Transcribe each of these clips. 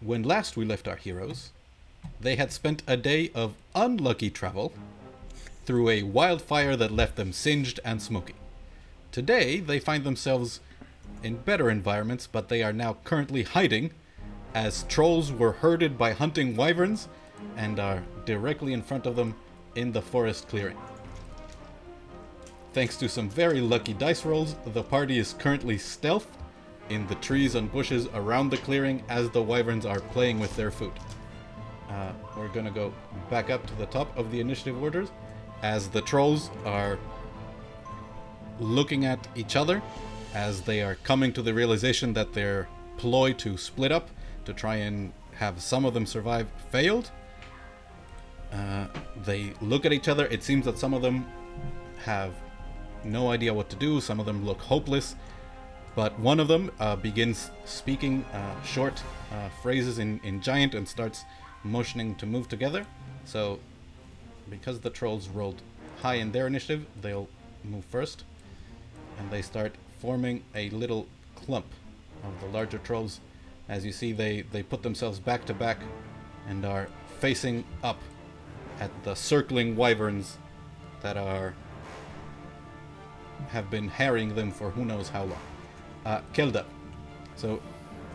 when last we left our heroes, they had spent a day of unlucky travel through a wildfire that left them singed and smoky. Today, they find themselves in better environments, but they are now currently hiding as trolls were herded by hunting wyverns and are directly in front of them in the forest clearing. Thanks to some very lucky dice rolls, the party is currently stealth in the trees and bushes around the clearing as the wyverns are playing with their food. We're gonna go back up to the top of the initiative orders as the trolls are looking at each other as they are coming to the realization that their ploy to split up to try and have some of them survive failed. They look at each other. It seems that some of them have no idea what to do. Some of them look hopeless. But one of them begins speaking short phrases in Giant and starts motioning to move together. So, because the trolls rolled high in their initiative, they'll move first. And they start forming a little clump of the larger trolls. As you see, they put themselves back to back and are facing up at the circling wyverns that have been harrying them for who knows how long. Kelda, so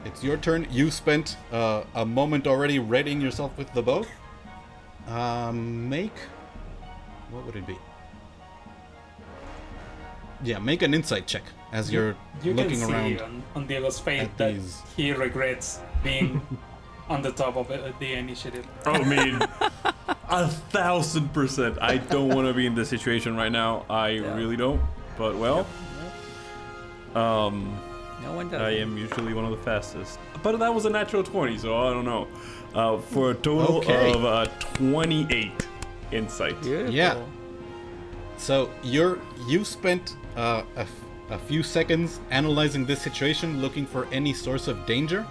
it's your turn. You spent a moment already readying yourself with the bow. What would it be? Yeah, make an insight check as you're looking around. You can see on Diego's face that he regrets being on the top of the initiative. I mean, 1,000%. I don't want to be in this situation right now. I really don't. But well, no one does. I am usually one of the fastest. But that was a natural 20, so I don't know. For a total of 28 insight. Beautiful. Yeah. So you spent a few seconds analyzing this situation, looking for any source of danger.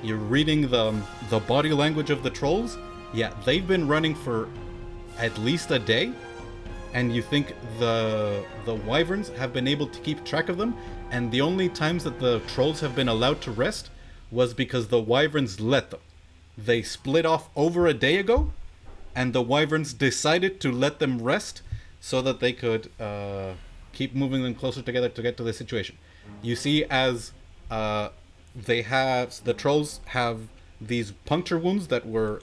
You're reading the body language of the trolls. Yeah, they've been running for at least a day, and you think the wyverns have been able to keep track of them, and the only times that the trolls have been allowed to rest was because the wyverns let them. They split off over a day ago, and the wyverns decided to let them rest so that they could keep moving them closer together to get to the situation. You see, as the trolls have these puncture wounds that were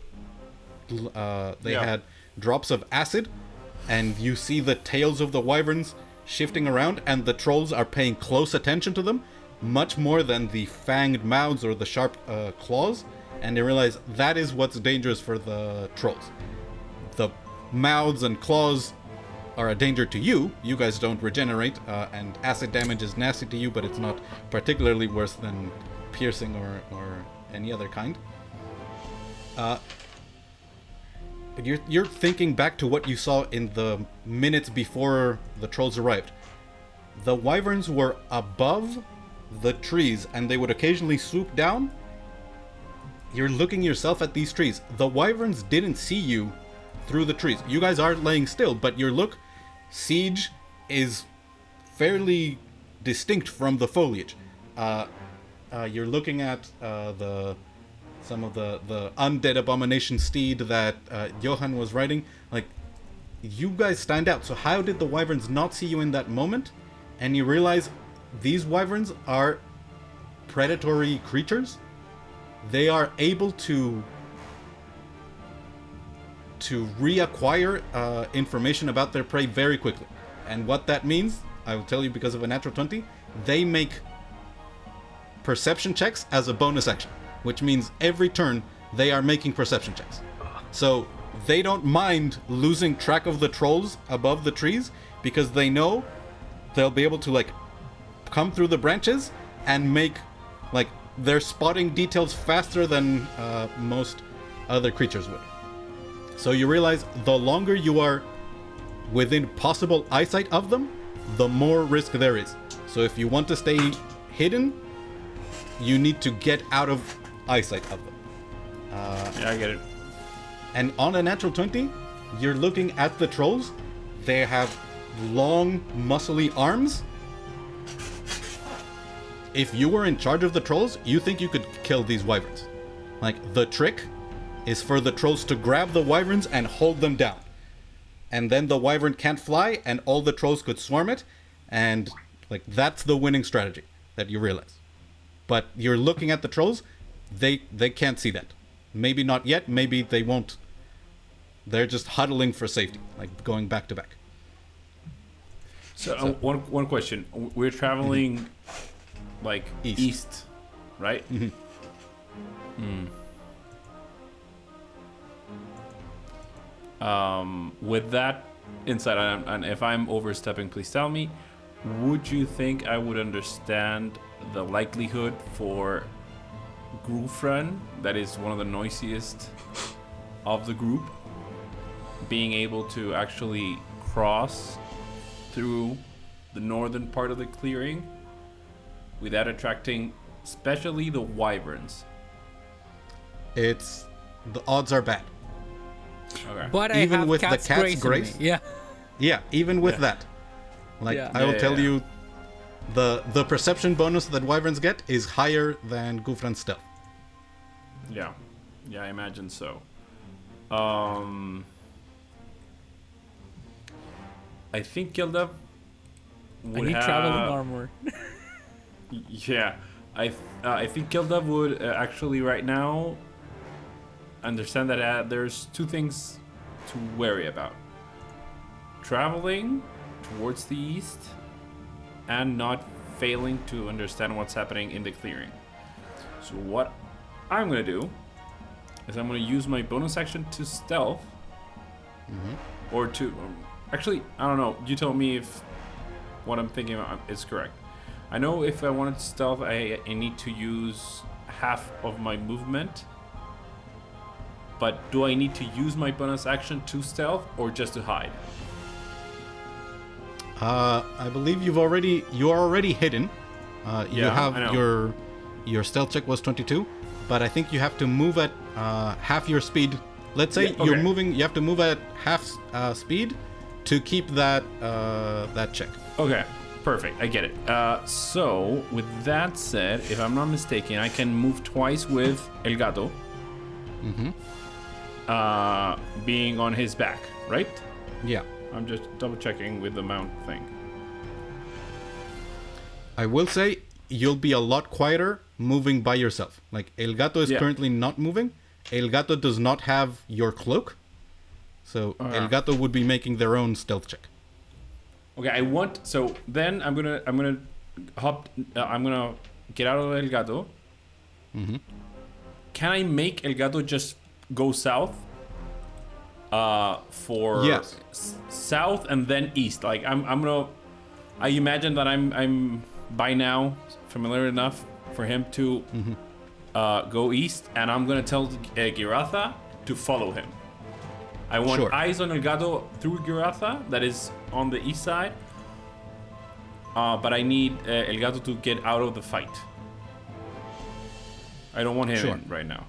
had drops of acid, and you see the tails of the wyverns shifting around, and the trolls are paying close attention to them, much more than the fanged mouths or the sharp claws, and they realize that is what's dangerous for the trolls. The mouths and claws are a danger to you. You guys don't regenerate, and acid damage is nasty to you, but it's not particularly worse than piercing or any other kind. But you're thinking back to what you saw in the minutes before the trolls arrived. The wyverns were above the trees, and they would occasionally swoop down. You're looking yourself at these trees. The wyverns didn't see you through the trees. You guys are laying still, but your siege is fairly distinct from the foliage. You're looking at some of the undead abomination steed that Johan was riding. Like, you guys stand out. So how did the wyverns not see you in that moment? And you realize these wyverns are predatory creatures. They are able to reacquire information about their prey very quickly. And what that means, I will tell you because of a natural 20, they make perception checks as a bonus action, which means every turn they are making perception checks. So they don't mind losing track of the trolls above the trees because they know they'll be able to come through the branches and make they're spotting details faster than most other creatures would. So you realize the longer you are within possible eyesight of them, the more risk there is. So if you want to stay hidden, you need to get out of eyesight of them. Yeah, I get it. And on a natural 20, you're looking at the trolls. They have long, muscly arms. If you were in charge of the trolls, you think you could kill these wyverns. Like, the trick is for the trolls to grab the wyverns and hold them down. And then the wyvern can't fly, and all the trolls could swarm it, and, like, that's the winning strategy that you realize. But you're looking at the trolls, they can't see that. Maybe not yet, maybe they won't. They're just huddling for safety, like going back to back. So one question. We're traveling like east, right? With that insight, and if I'm overstepping, please tell me, would you think I would understand the likelihood for Grufran, that is one of the noisiest of the group, being able to actually cross through the northern part of the clearing without attracting especially the wyverns? The odds are bad. Okay. But Even I have with the cat's grace? in me. Yeah. Yeah, even with that. Like, Yeah. I will tell you, the perception bonus that wyverns get is higher than Gufran's stealth. Yeah, I imagine so. I think Gilda would I need have... traveling armor. Yeah, I think Gilda would actually right now understand that there's two things to worry about: traveling towards the east and not failing to understand what's happening in the clearing. So what I'm gonna do is I'm gonna use my bonus action to stealth, or to actually, I don't know. You tell me if what I'm thinking about is correct. I know if I wanted to stealth, I need to use half of my movement. But do I need to use my bonus action to stealth or just to hide? I believe you are already hidden. You Yeah, have I know. your stealth check was 22, but I think you have to move at half your speed. Let's say Yeah, you're okay. moving. You have to move at half speed to keep that check. Okay, perfect. I get it. So, with that said, if I'm not mistaken, I can move twice with El Gato. Being on his back, right? Yeah. I'm just double checking with the mount thing. I will say you'll be a lot quieter moving by yourself. Like, El Gato is Yeah. currently not moving. El Gato does not have your cloak. So El Gato would be making their own stealth check. Okay, so then I'm gonna get out of El Gato. Can I make El Gato just go south? For Yes. South and then east. Like I imagine that I'm by now familiar enough for him to go east, and I'm gonna tell Giratha to follow him. I want Sure. eyes on El Gato through Giratha, that is on the east side. But I need El Gato to get out of the fight. I don't want him Sure. in right now.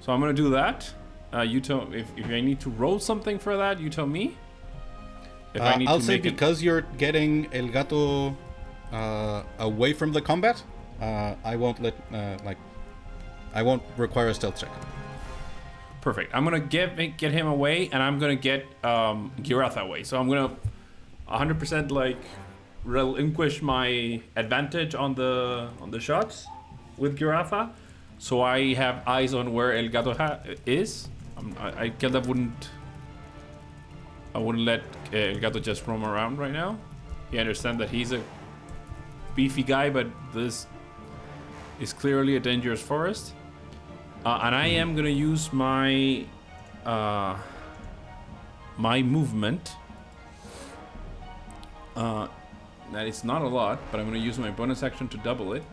So I'm gonna do that. You tell if I need to roll something for that. You tell me. If I need I'll to say make it. because you're getting El Gato away from the combat, I won't I won't require a stealth check. Perfect. I'm gonna get him away, and I'm gonna get Giratha away. So I'm gonna 100% like relinquish my advantage on the shots with Giratha. So I have eyes on where El Gato is. I wouldn't let El Gato just roam around right now. He understands that he's a beefy guy, but this is clearly a dangerous forest. And I am gonna use my my movement. That is not a lot, but I'm gonna use my bonus action to double it.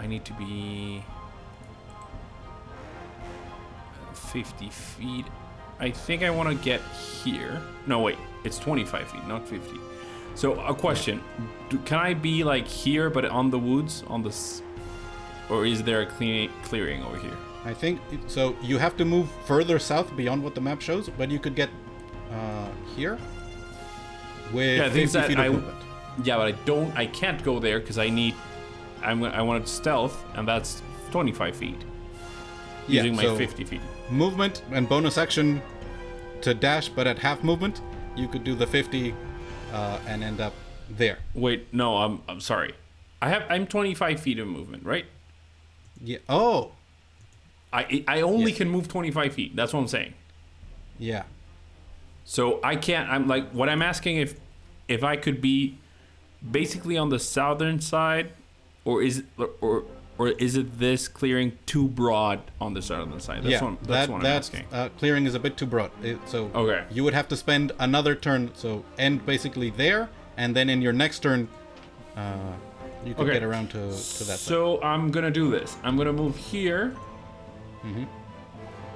I need to be 50 feet. I think I want to get here. No, wait. It's 25 feet, not 50. So, a question. Can I be, like, here, but on the woods? Or is there a clearing over here? I think so. You have to move further south beyond what the map shows, but you could get here. with Yeah, 50 things that feet of movement. Yeah, but I can't go there because I wanted stealth, and that's 25 feet. Yeah, Using my so 50 feet. movement and bonus action to dash, but at half movement, you could do the 50 and end up there. Wait, no, I'm sorry. I'm 25 feet of movement, right? Yeah. Oh. I only can move 25 feet. That's what I'm saying. Yeah. So I can't. I'm like, what I'm asking if I could be basically on the southern side, or is it this clearing too broad on the southern side? That's what I'm asking. Clearing is a bit too broad. Okay. You would have to spend another turn. So end basically there, and then in your next turn, you can get around to that. So side. I'm gonna do this. I'm gonna move here. Mm-hmm.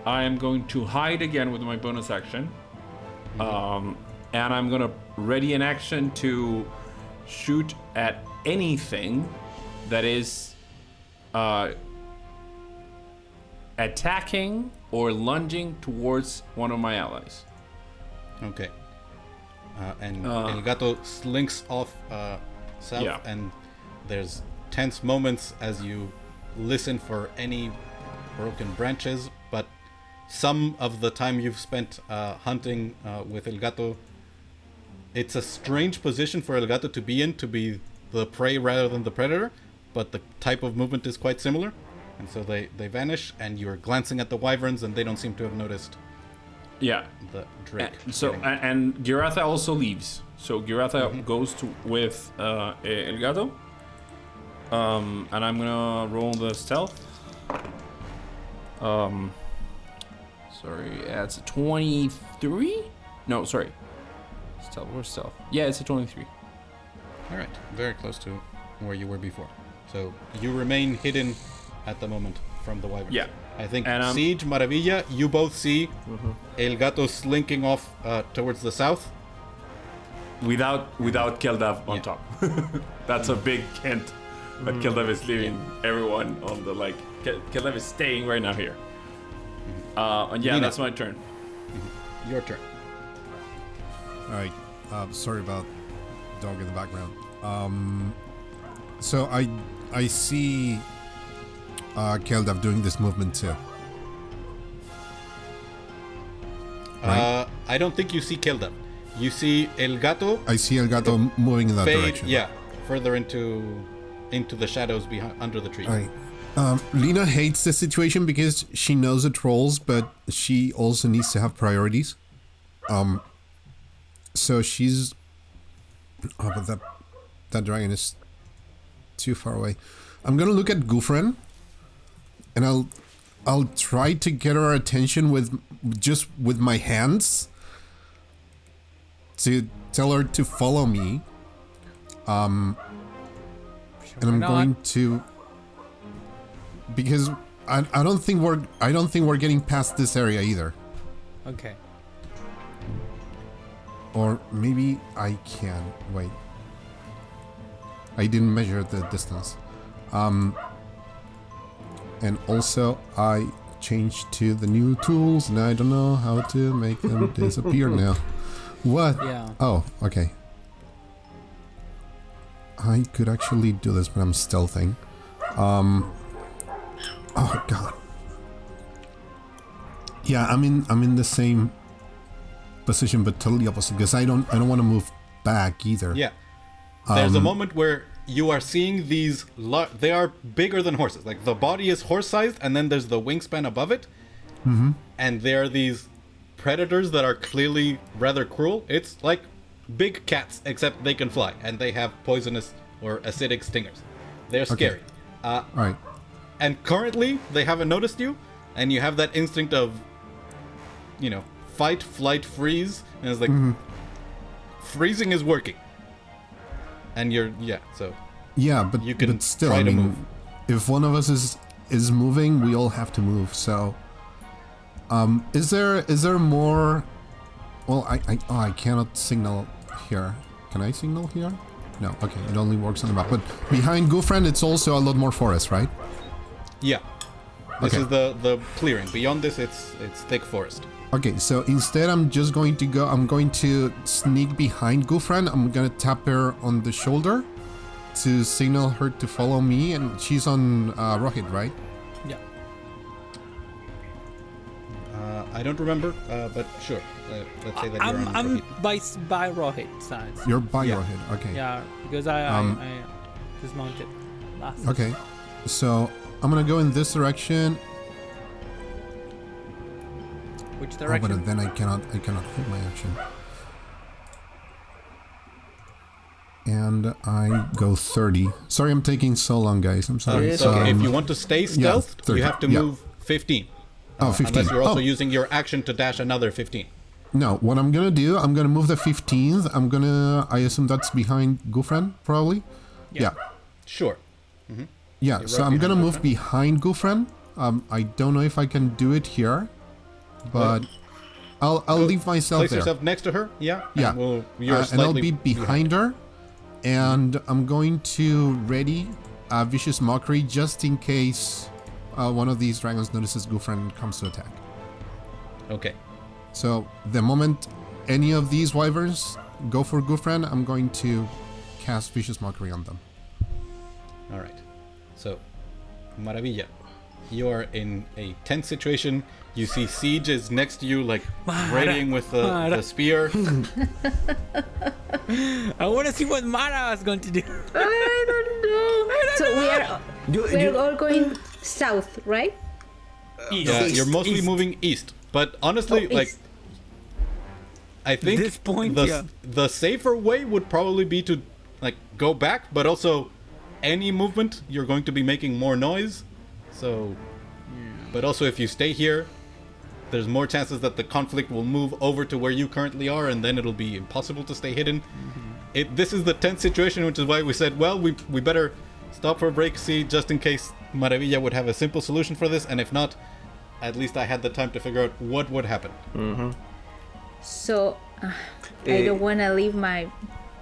I am going to hide again with my bonus action. And I'm gonna ready an action to shoot at anything that is attacking or lunging towards one of my allies. Okay. And El Gato slinks off south, and there's tense moments as you listen for any broken branches, but some of the time you've spent hunting with El Gato, it's a strange position for El Gato to be the prey rather than the predator, but the type of movement is quite similar, and so they vanish, and you're glancing at the wyverns, and they don't seem to have noticed the Drake. And Giratha also leaves. So Giratha goes with El Gato, and I'm gonna roll the stealth. Sorry, it's a 23? No, sorry. Stealth, where's stealth? Yeah, it's a 23. Alright, very close to where you were before. So you remain hidden at the moment from the wyverns. Yeah. I think Siege, Maravilla, you both see El Gato slinking off towards the south. Without Keldav on top. That's a big hint that Keldav is leaving everyone on the Keldav is staying right now here. And Nina. That's my turn. Your turn. Alright, sorry about dog in the background. So I see Keldav doing this movement too. Right? I don't think you see Keldav. You see El Gato. I see El Gato moving in that direction. Yeah, further into the shadows behind under the tree. Alright. Lena hates the situation because she knows the trolls, but she also needs to have priorities. So she's... Oh, but that dragon is too far away. I'm gonna look at Gufran, and I'll try to get her attention with my hands to tell her to follow me. And I'm going to, because I don't think we're getting past this area either. Okay. Or maybe I can. Wait. I didn't measure the distance. And also I changed to the new tools, and I don't know how to make them disappear now. What? Yeah. Oh, okay. I could actually do this, but I'm stealthing. Oh god. Yeah, I'm in the same position, but totally opposite, because I don't want to move back either. Yeah. There's a moment where you are seeing these. They are bigger than horses. Like the body is horse-sized, and then there's the wingspan above it. Mm-hmm. And there are these predators that are clearly rather cruel. It's like big cats, except they can fly, and they have poisonous or acidic stingers. They're scary. Right. And currently, they haven't noticed you, and you have that instinct of, fight, flight, freeze, and it's like, freezing is working. And but you can but still, try I to mean, move. if one of us is moving, we all have to move. So, is there more? Well, I cannot signal here. Can I signal here? No. Okay, it only works on the map. But behind Gufran, it's also a lot more forest, right? Yeah. This Okay. is the clearing. Beyond this, it's thick forest. Okay, so instead I'm going to sneak behind Gufran. I'm gonna tap her on the shoulder to signal her to follow me, and she's on Rohit, right? Yeah. I don't remember, but sure. Let's say that you're on I'm Rohit. by Rohit sides. You're by Yeah. Rohit, okay. Yeah, because I dismounted last. Okay, so I'm gonna go in this direction. Which Oh, direction? but then I cannot hold my action. And I go 30. Sorry I'm taking so long, guys. I'm sorry. It's So okay. if you want to stay stealthed, 30, you have to yeah. move 15. Oh, 15. Unless you're also Oh. using your action to dash another 15. No, what I'm gonna do, I'm gonna move the 15th. I assume that's behind Gufran, probably? Yeah. Sure. Yeah, You're so right I'm gonna behind move Gufran. behind Gufran. I don't know if I can do it here, but I'll leave myself Place there. yourself next to her. Yeah. Yeah. You're And I'll slightly be behind her, and I'm going to ready Vicious Mockery just in case one of these dragons notices Gufran and comes to attack. Okay. So the moment any of these wyverns go for Gufran, I'm going to cast Vicious Mockery on them. All right. So, Maravilla, you are in a tense situation. You see Siege is next to you, like readying with the spear. I want to see what Mara is going to do. I don't know. So we're all going south, right? Yeah, you're mostly east. moving east. But honestly, Oh, like, east. I think This point, the yeah. the safer way would probably be to like go back, but also any movement you're going to be making more noise. So, but also if you stay here, there's more chances that the conflict will move over to where you currently are, and then it'll be impossible to stay hidden. This is the tense situation, which is why we said, well, we better stop for a break, see, just in case Maravilla would have a simple solution for this, and if not, at least I had the time to figure out what would happen. So I don't want to leave my.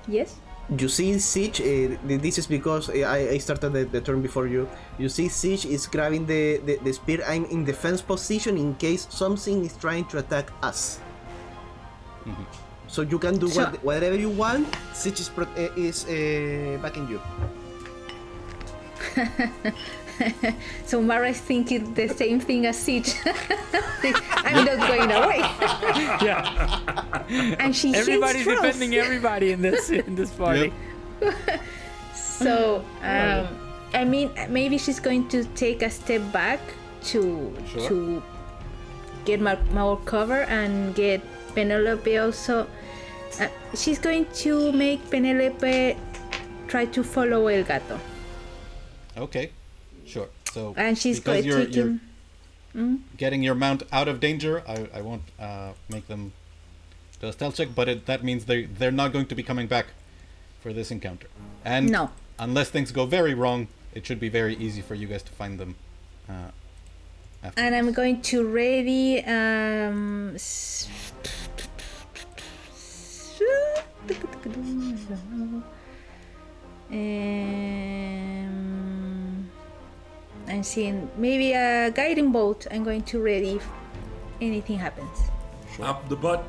Yes. You see Siege, this is because I started the turn before you. You see Siege is grabbing the spear. I'm in defense position in case something is trying to attack us. So you can do So- whatever you want. Siege is backing you. So Mara is thinking the same thing as Siege. I'm not going away. Yeah. And she Everybody's hates trolls. defending everybody in this party. So I mean, maybe she's going to take a step back to Sure. to get more cover and get Penelope also. She's going to make Penelope try to follow El Gato. Okay, sure. So And she's because going to you're getting your mount out of danger, I won't make them do a stealth check, but that means they're not going to be coming back for this encounter. And No. unless things go very wrong, it should be very easy for you guys to find them. After And I'm going to ready I'm seeing maybe a guiding bolt. I'm going to ready if anything happens. Up the butt.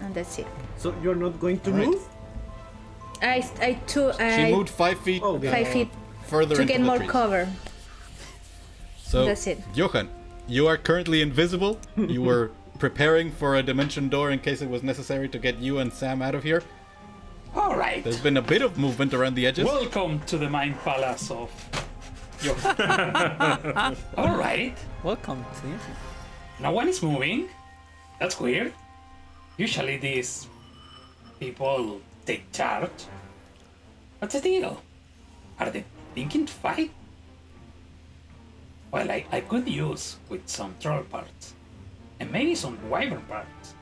And that's it. So you're not going to Alright. move? She moved 5 feet. Oh, okay. 5 feet further to into get the more trees. cover. So, That's it. Johan, you are currently invisible. You were preparing for a dimension door in case it was necessary to get you and Sam out of here. All right. There's been a bit of movement around the edges. Welcome to the Mind Palace of Johan. All right. Welcome to the No one is moving. That's weird. Usually these people take charge. What's the deal? Are they thinking to fight? Well, I could use with some troll parts. And maybe some wyvern parts.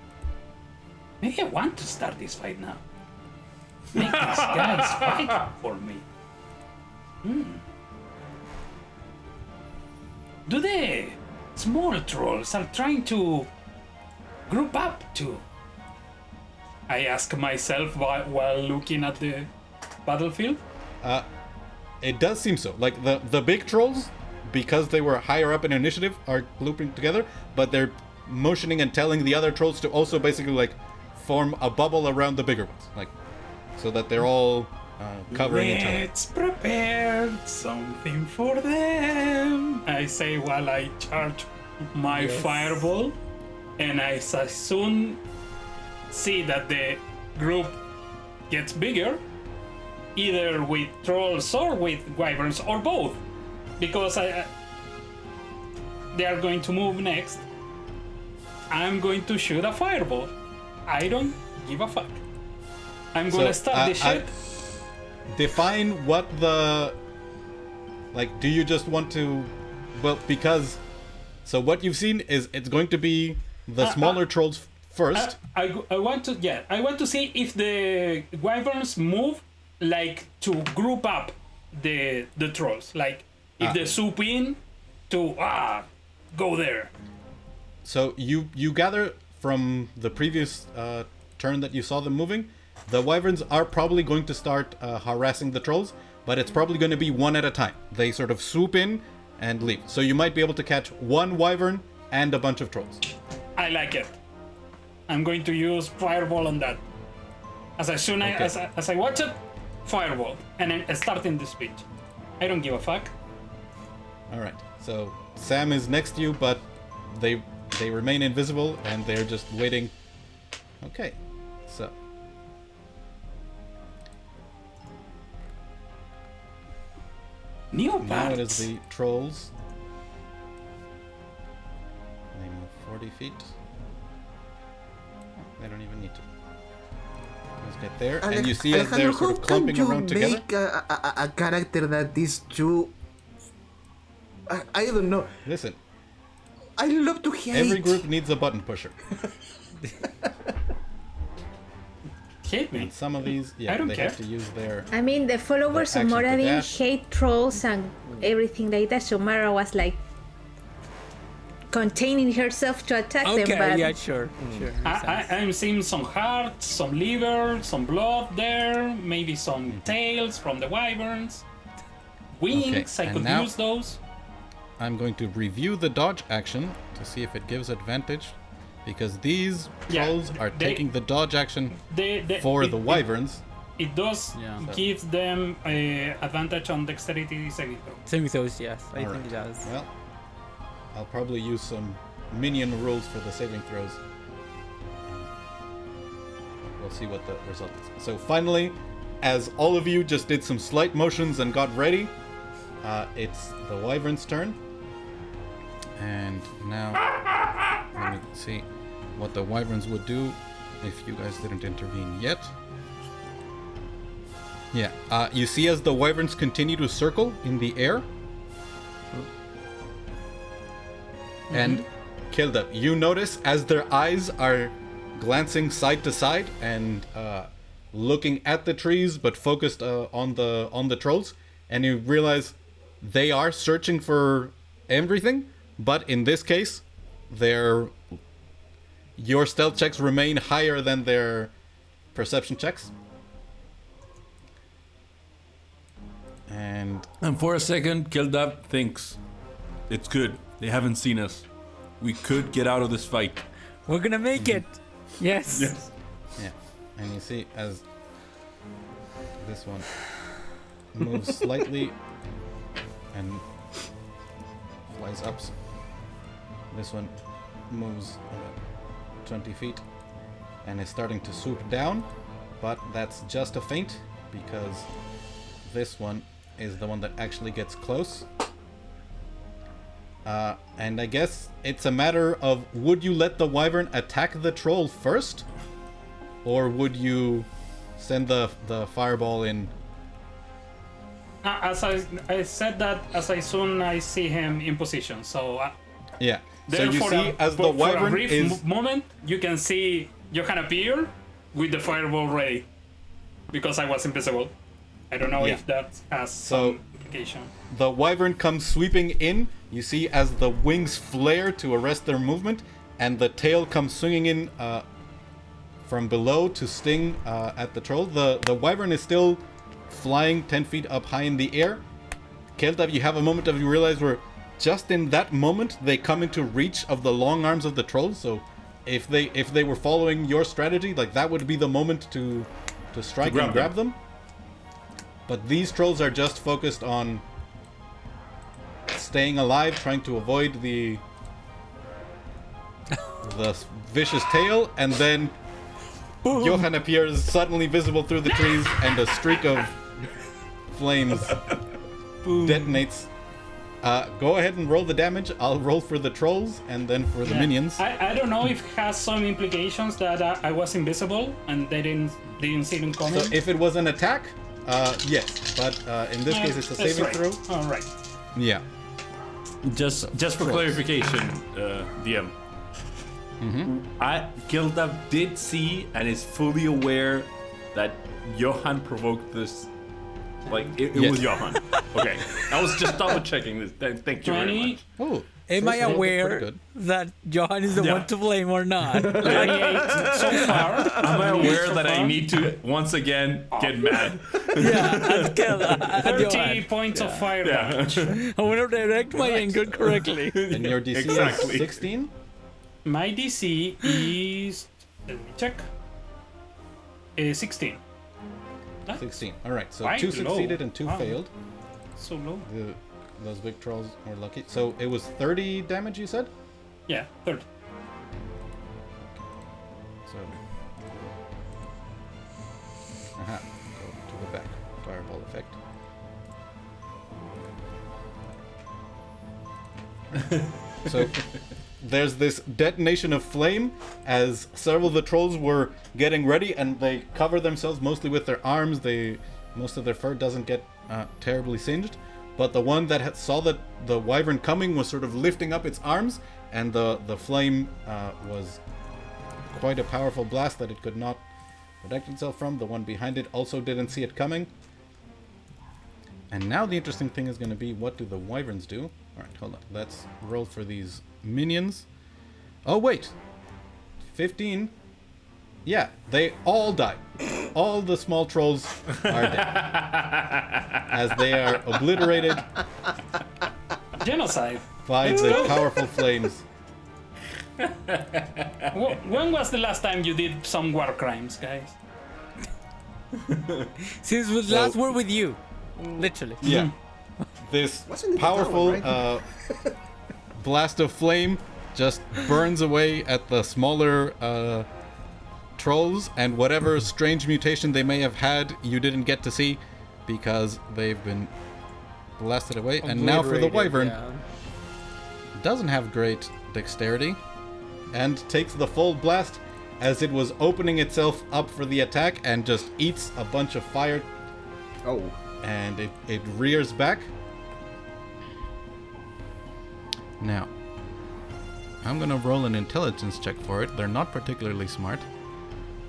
Maybe I want to start this fight now. Make these guys fight for me. Do the small trolls are trying to group up too? I ask myself while looking at the battlefield. It does seem so. Like the big trolls, because they were higher up in initiative, are grouping together, but they're motioning and telling the other trolls to also basically like form a bubble around the bigger ones, like so that they're all covering each other. Let's prepare something for them. I say while I charge my fireball, and as I soon see that the group gets bigger, either with trolls or with wyverns or both, because they are going to move next. I'm going to shoot a fireball. I don't give a fuck. I'm gonna start this shit. Define what the... Like, do you just want to... Well, because... So what you've seen is it's going to be the smaller trolls first. I want to see if the wyverns move like to group up the trolls. Like if they swoop in to go there. So you gather from the previous turn that you saw them moving, the wyverns are probably going to start harassing the trolls, but it's probably going to be one at a time. They sort of swoop in and leave. So you might be able to catch one wyvern and a bunch of trolls. I like it. I'm going to use fireball on that. As soon as I watch it, fireball, and then starting the speech. I don't give a fuck. All right. So Sam is next to you, but they remain invisible and they're just waiting. Okay. So New now it is parts. the trolls. They move 40 feet. They don't even need to. Let's get there, and you see as they're sort of clumping around together. Make a character that is too... I don't know. Listen, I love to hate. every group needs a button pusher. Hate me. And some of these, I yeah, don't they care. have to use their... I mean, the followers The of action to Moradin dash. hate trolls and everything like that, so Mara was like containing herself to attack them, Okay, but yeah, sure. Makes sense. I'm seeing some hearts, some liver, some blood there, maybe some tails from the wyverns. Wings, I and could now- use those. I'm going to review the dodge action to see if it gives advantage, because these Yeah, trolls are they- taking the dodge action They- for it- the wyverns. It does Yeah. give them advantage on dexterity saving throw. Same with those, yes. I All think it right. does. Well, I'll probably use some minion rules for the saving throws. We'll see what the result is. So finally, as all of you just did some slight motions and got ready, it's the wyvern's turn. And now, let me see what the wyverns would do if you guys didn't intervene yet. Yeah, you see as the wyverns continue to circle in the air. And Kilda, you notice as their eyes are glancing side to side and looking at the trees, but focused on the trolls, and you realize they are searching for everything. But in this case, your stealth checks remain higher than their perception checks. And for a second, Kildab thinks it's good. They haven't seen us. We could get out of this fight. We're gonna make it! Yes! yeah, and you see as this one moves slightly and flies up. This one moves about 20 feet and is starting to swoop down, but that's just a feint because this one is the one that actually gets close. And I guess it's a matter of, would you let the wyvern attack the troll first? Or would you send the fireball in? As I said that as soon I see him in position, so Yeah. So there you for see as the for a wyvern brief is... moment, you can see Johan appear with the fireball ready, because I was invisible. I don't know Yeah. if that has So- some implication. The wyvern comes sweeping in. You see as the wings flare to arrest their movement, and the tail comes swinging in from below to sting at the troll. The wyvern is still flying 10 feet up high in the air. Keltav, you have a moment of you realize where just in that moment they come into reach of the long arms of the trolls. So if they were following your strategy, like that would be the moment to strike and grab them. But these trolls are just focused on staying alive, trying to avoid the vicious tail, and then Johan appears suddenly visible through the trees, and a streak of flames detonates. Go ahead and roll the damage. I'll roll for the trolls and then for the minions. I don't know if it has some implications that I was invisible and they didn't see them coming. So if it was an attack, yes, but in this case it's a saving throw. All right. Yeah. Just for clarification, DM. Gilda did see and is fully aware that Johan provoked this. Like, it was Johan. Okay. I was just double checking this. Thank you very much. Oh. Am I roll, aware pretty good. that Johan is the one to blame or not? 28 so far. Am I aware that I need to once again get mad? Yeah, at 30 Johan. points of fire damage. I want to direct my anger correctly. And your DC Exactly. is 16? My DC is... Let me check. 16. 16. Alright, so Quite 2 low. succeeded and 2 Wow. failed. So low. Those big trolls were lucky. So it was 30 damage, you said? Yeah, 30. So. Aha. Go to the back. Fireball effect. So there's this detonation of flame as several of the trolls were getting ready, and they cover themselves mostly with their arms. Most of their fur doesn't get terribly singed, but the one that saw the wyvern coming was sort of lifting up its arms, and the flame was quite a powerful blast that it could not protect itself from. The one behind it also didn't see it coming. And now the interesting thing is going to be, what do the wyverns do? Alright, hold on. Let's roll for these minions. Oh, wait. 15. Yeah, they all die. All the small trolls are dead. As they are obliterated Genocide. by the powerful flames. When was the last time you did some war crimes, guys? Since we last were with you. Literally. Yeah. This Wasn't it the powerful tower, blast of flame just burns away at the smaller trolls, and whatever strange mutation they may have had, you didn't get to see because they've been blasted away. And now for the wyvern, doesn't have great dexterity and takes the full blast as it was opening itself up for the attack and just eats a bunch of fire. Oh. And it rears back. Now, I'm gonna roll an intelligence check for it. They're not particularly smart.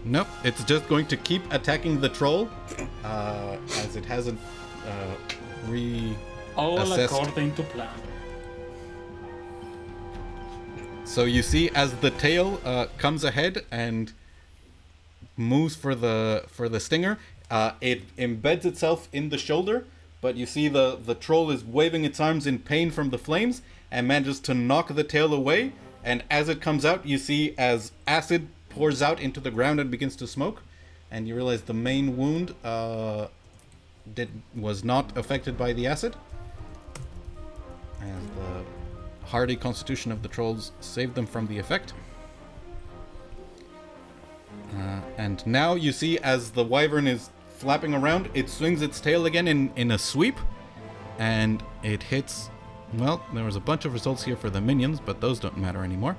Nope, it's just going to keep attacking the troll, as it hasn't All assessed. according to plan. So you see, as the tail comes ahead and moves for the stinger, it embeds itself in the shoulder, but you see the troll is waving its arms in pain from the flames and manages to knock the tail away. And as it comes out, you see as acid pours out into the ground and begins to smoke, and you realize the main wound was not affected by the acid, as the hardy constitution of the trolls saved them from the effect. And now you see, as the wyvern is flapping around, it swings its tail again in a sweep, and it hits. Well, there was a bunch of results here for the minions, but those don't matter anymore.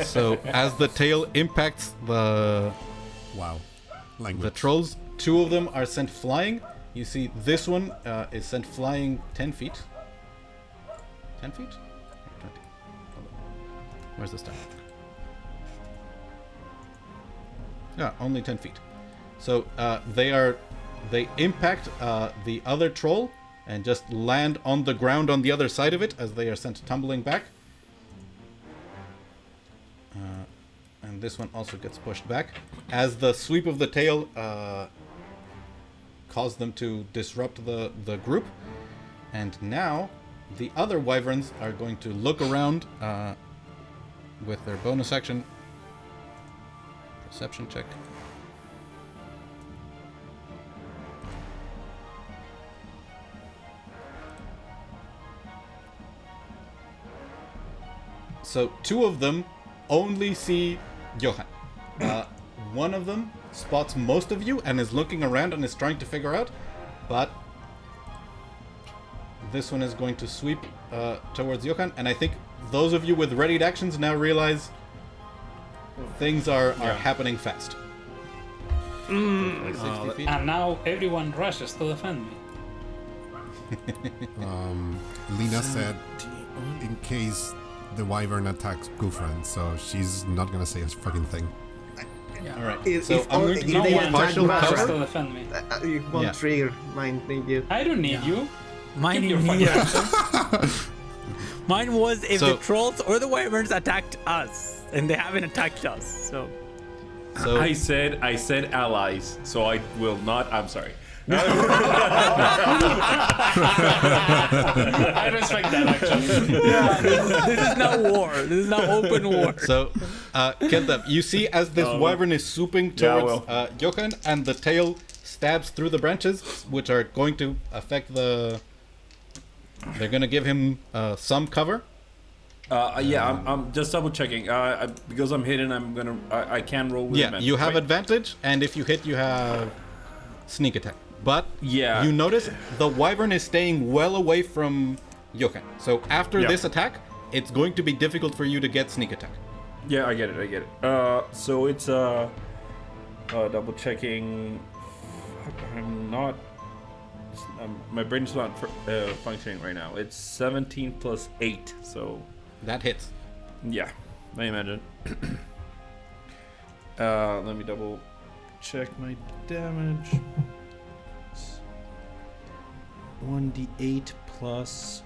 So as the tail impacts the Wow. Language. the trolls, 2 of them are sent flying. You see this one is sent flying 10 feet. 10 feet? Or 20? Hold on. Where's the star? Yeah, only 10 feet. So they impact the other troll and just land on the ground on the other side of it as they are sent tumbling back. And this one also gets pushed back as the sweep of the tail caused them to disrupt the group. And now the other wyverns are going to look around with their bonus action. Perception check. So 2 of them only see Johan. One of them spots most of you and is looking around and is trying to figure out, but this one is going to sweep towards Johan, and I think those of you with readied actions now realize things are happening fast. Like 60 feet. And now everyone rushes to defend me. Lena said, in case the wyvern attacks Gufran, so she's not gonna say a fucking thing. All right. If- So if I'm all- going to if give they you attack partial Gufran- Rushes to cover. defend me. It won't Yeah. trigger mine, thank you. I don't need you. Mine, Keep your fucking yeah. actions. Mine was if So- the trolls or the wyverns attacked us, and they haven't attacked us. So So I said allies, so I will not. I'm sorry. I respect that actually. this is not war. This is not open war. So, Kenta, you see as this wyvern is swooping Yeah, I towards Johan, and the tail stabs through the branches, which are going to affect the. They're going to give him some cover. I'm just double checking. Because I'm hidden, I can roll with Yeah, advantage, you have right? advantage, and if you hit, you have sneak attack. But Yeah. you notice the wyvern is staying well away from Johan. So after Yeah. this attack, it's going to be difficult for you to get sneak attack. Yeah, I get it. So it's double checking. Fuck, I'm not. My brain's not functioning right now. It's 17 plus 8, so That hits. yeah, I imagine. Let me double check my damage. 1d8 plus.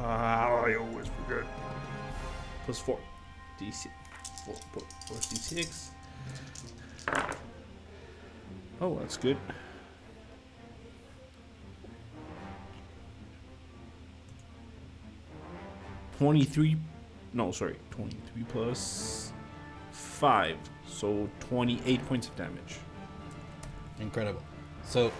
I always forget. Plus 4. D6. 4 plus d6. Oh, that's good. $23 plus 5, so 28 points of damage. Incredible. So,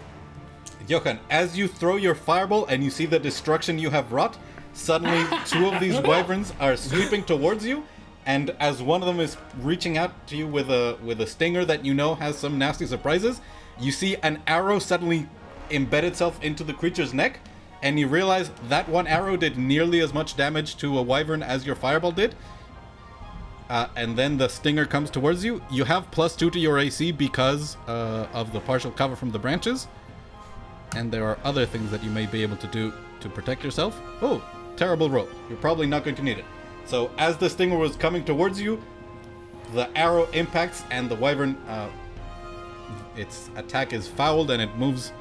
Johan, as you throw your fireball and you see the destruction you have wrought, suddenly 2 of these wyverns are sweeping towards you, and as one of them is reaching out to you with a stinger that you know has some nasty surprises, you see an arrow suddenly embed itself into the creature's neck, and you realize that one arrow did nearly as much damage to a wyvern as your fireball did. And then the stinger comes towards you. You have +2 to your AC because of the partial cover from the branches. And there are other things that you may be able to do to protect yourself. Oh, terrible roll. You're probably not going to need it. So as the stinger was coming towards you, the arrow impacts and the wyvern, its attack is fouled and it moves.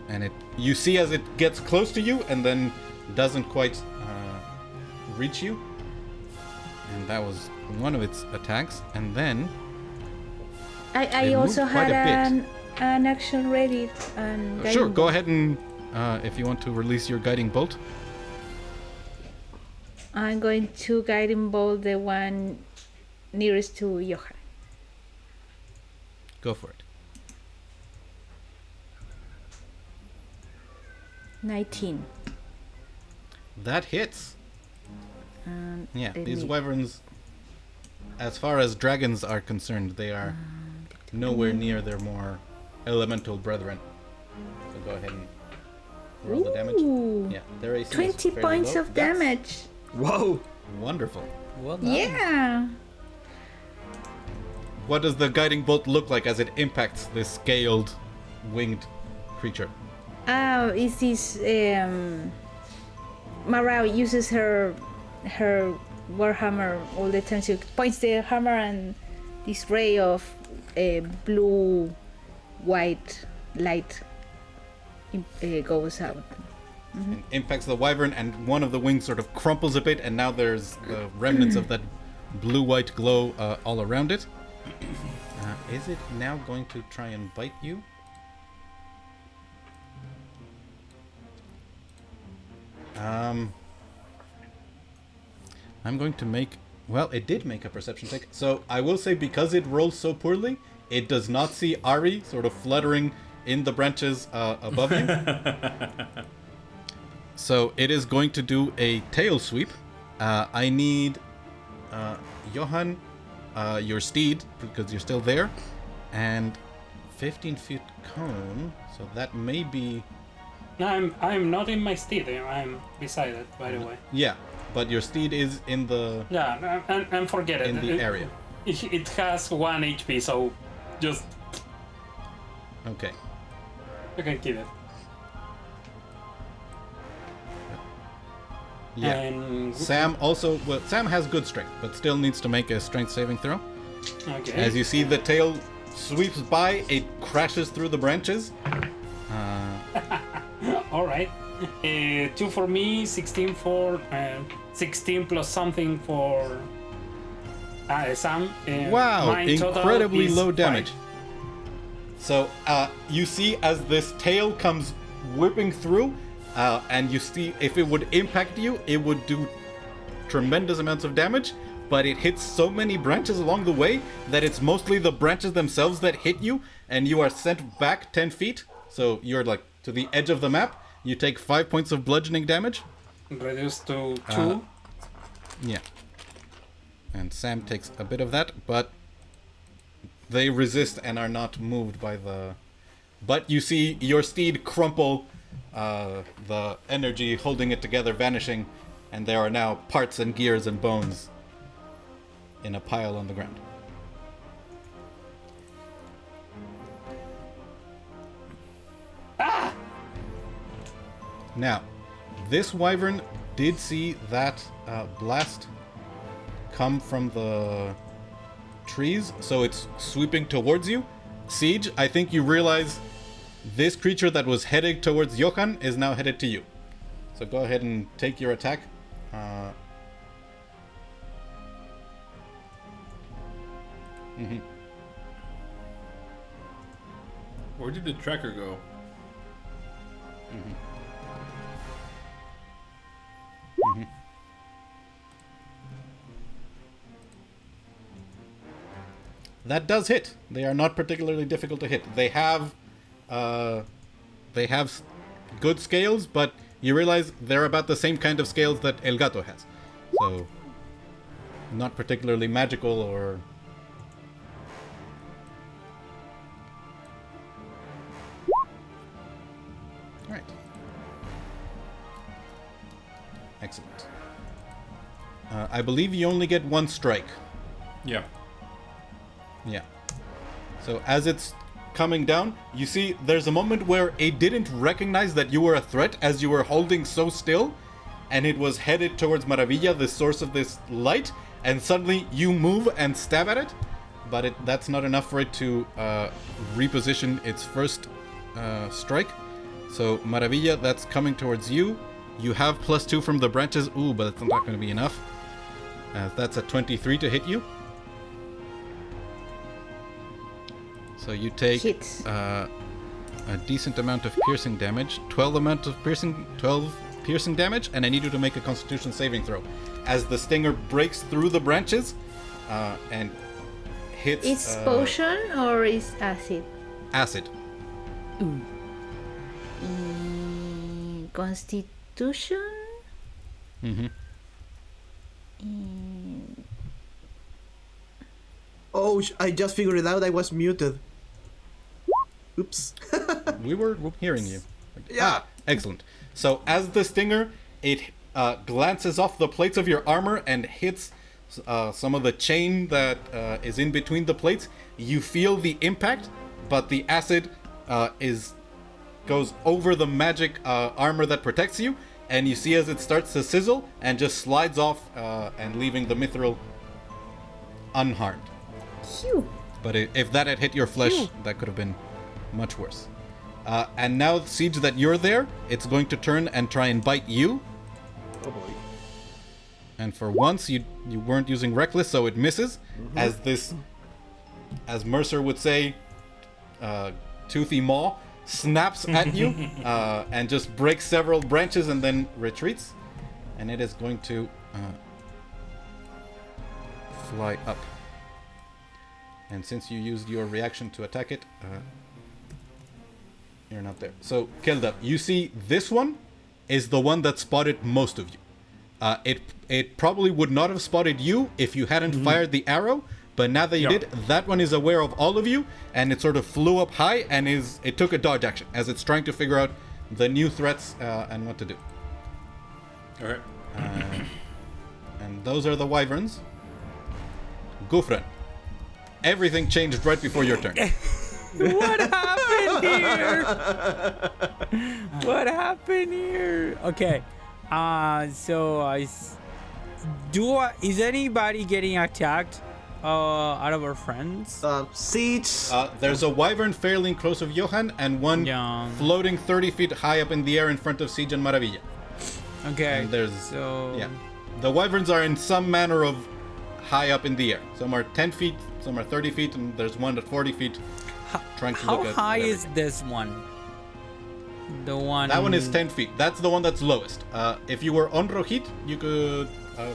And you see as it gets close to you and then doesn't quite reach you. And that was one of its attacks. And then I It also moved quite had a bit. an action ready. And sure, guiding go bolt. ahead and if you want to release your guiding bolt. I'm going to guiding bolt the one nearest to Johan. Go for it. 19. That hits. And Yeah, they these need- wyverns, as far as dragons are concerned, they are nowhere near their more elemental brethren. So go ahead and roll the damage. Ooh, Yeah, their AC is 20 fairly points low. of That's damage. Whoa! Wonderful. Well done. Yeah. What does the guiding bolt look like as it impacts this scaled, winged creature? Oh, is this Marau uses her warhammer all the time. She points the hammer and this ray of blue white light goes out. And impacts the wyvern, and one of the wings sort of crumples a bit, and now there's remnants of that blue-white glow all around it. Is it now going to try and bite you? I'm going to make... Well, it did make a perception check. So I will say, because it rolls so poorly, it does not see Ari sort of fluttering in the branches above you. So it is going to do a tail sweep. I need Johan, your steed, because you're still there, and 15 feet cone. So that may be... No, I'm not in my steed. I'm beside it, by the way. Yeah, but your steed is in the... Yeah, and forget it. In the area. It has 1 HP, so just... Okay. You can kill it. Yeah. And... Sam also... Well, Sam has good strength, but still needs to make a strength saving throw. Okay. As you see the tail sweeps by, it crashes through the branches. Alright. 2 for me, 16 for... 16 plus something for... Sam. Wow, mine total incredibly is low damage. 5. So, you see as this tail comes whipping through, and you see if it would impact you, it would do tremendous amounts of damage, but it hits so many branches along the way that it's mostly the branches themselves that hit you, and you are sent back 10 feet. So you're like to the edge of the map. You take 5 points of bludgeoning damage. Reduced to 2. Yeah. And Sam takes a bit of that, but they resist and are not moved by the... But you see your steed crumple, the energy holding it together vanishing, and there are now parts and gears and bones in a pile on the ground. Ah! Now, this wyvern did see that blast come from the trees, so it's sweeping towards you. Siege, I think you realize this creature that was headed towards Johan is now headed to you. So go ahead and take your attack. Where did the tracker go? That does hit. They are not particularly difficult to hit. They have good scales, but you realize they're about the same kind of scales that El Gato has. So, not particularly magical or... Alright. Excellent. I believe you only get one strike. Yeah. Yeah. So as it's coming down, you see there's a moment where it didn't recognize that you were a threat as you were holding so still, and it was headed towards Maravilla, the source of this light, and suddenly you move and stab at it, but that's not enough for it to reposition its first strike. So Maravilla, that's coming towards you. You have +2 from the branches. Ooh, but that's not going to be enough. That's a 23 to hit you. So you take a decent amount of piercing damage, 12 piercing damage, and I need you to make a Constitution saving throw. As the stinger breaks through the branches and hits... It's potion or is acid? Acid. Constitution? Mm-hmm. Oh, I just figured it out. I was muted. Oops. We were hearing you. Yeah. Excellent. So as the stinger, it glances off the plates of your armor and hits some of the chain that is in between the plates. You feel the impact, but the acid goes over the magic armor that protects you, and you see as it starts to sizzle and just slides off and leaving the mithril unharmed. Phew. But if that had hit your flesh, that could have been much worse. And now, Siege, that you're there, it's going to turn and try and bite you. Oh boy. And for once, you weren't using Reckless, so it misses. As Mercer would say, Toothy Maw snaps at you and just breaks several branches and then retreats. and it is going to fly up. And since you used your reaction to attack it, you're not there. So, Kelda, you see this one is the one that spotted most of you. It probably would not have spotted you if you hadn't fired the arrow, but now that you did, that one is aware of all of you, and it sort of flew up high, and it took a dodge action as it's trying to figure out the new threats and what to do. Okay. And those are the wyverns. Gufran, everything changed right before your turn. What happened here? What happened here? Okay. Is anybody getting attacked out of our friends? Siege. There's a wyvern fairly close of Johan, and one floating 30 feet high up in the air in front of Siege and Maravilla. Okay. And there's so the wyverns are in some manner of high up in the air. Some are 10 feet, some are 30 feet, and there's one at 40 feet. Trying to look at how high is this one? The one. That one is 10 feet. That's the one that's lowest. If you were on Rohit, you could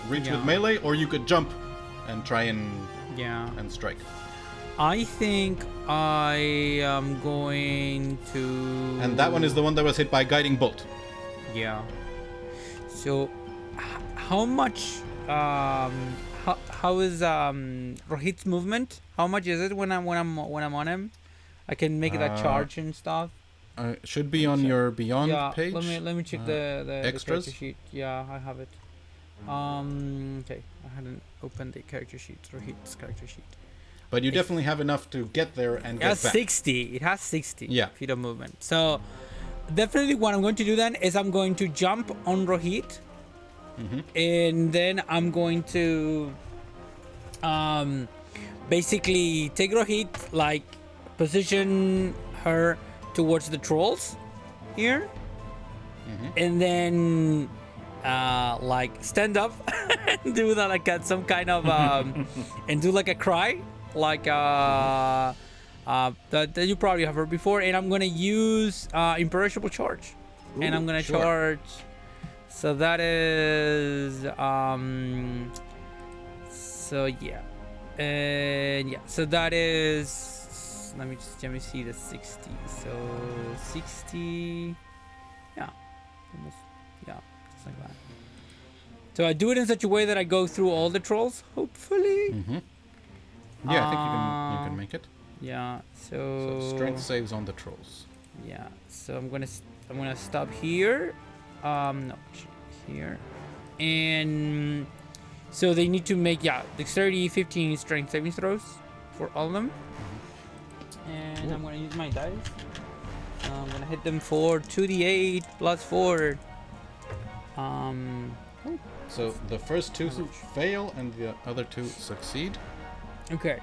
reach with melee, or you could jump and try and strike. I think I am going to. And that one is the one that was hit by guiding bolt. Yeah. So, how much? How is Rohit's movement? How much is it when I'm on him? I can make that charge and stuff. Should be on your Beyond page. Let me check the extras. character sheet. Yeah, I have it. Okay, I hadn't opened the character sheet. Rohit's character sheet. But you definitely have enough to get there and get back. 60. It has 60 Yeah. feet of movement. So definitely what I'm going to do then is I'm going to jump on Rohit. And then I'm going to basically take Rohit, like position her towards the trolls here, and then like stand up and do that like some kind of and do like a cry, like that you probably have heard before. And I'm gonna use imperishable charge. And I'm gonna charge. So that is so yeah. And yeah, so that is, let me see the 60. So 60, yeah, almost, yeah, just like that. So I do it in such a way that I go through all the trolls, hopefully. Yeah, I think you can make it. Yeah. So strength saves on the trolls. Yeah. So I'm gonna stop here. No, here, and so they need to make dexterity 15 strength saving throws for all of them. And I'm gonna use my dice. I'm gonna hit them for 2d8 plus 4. So the first two fail and the other two succeed. Okay.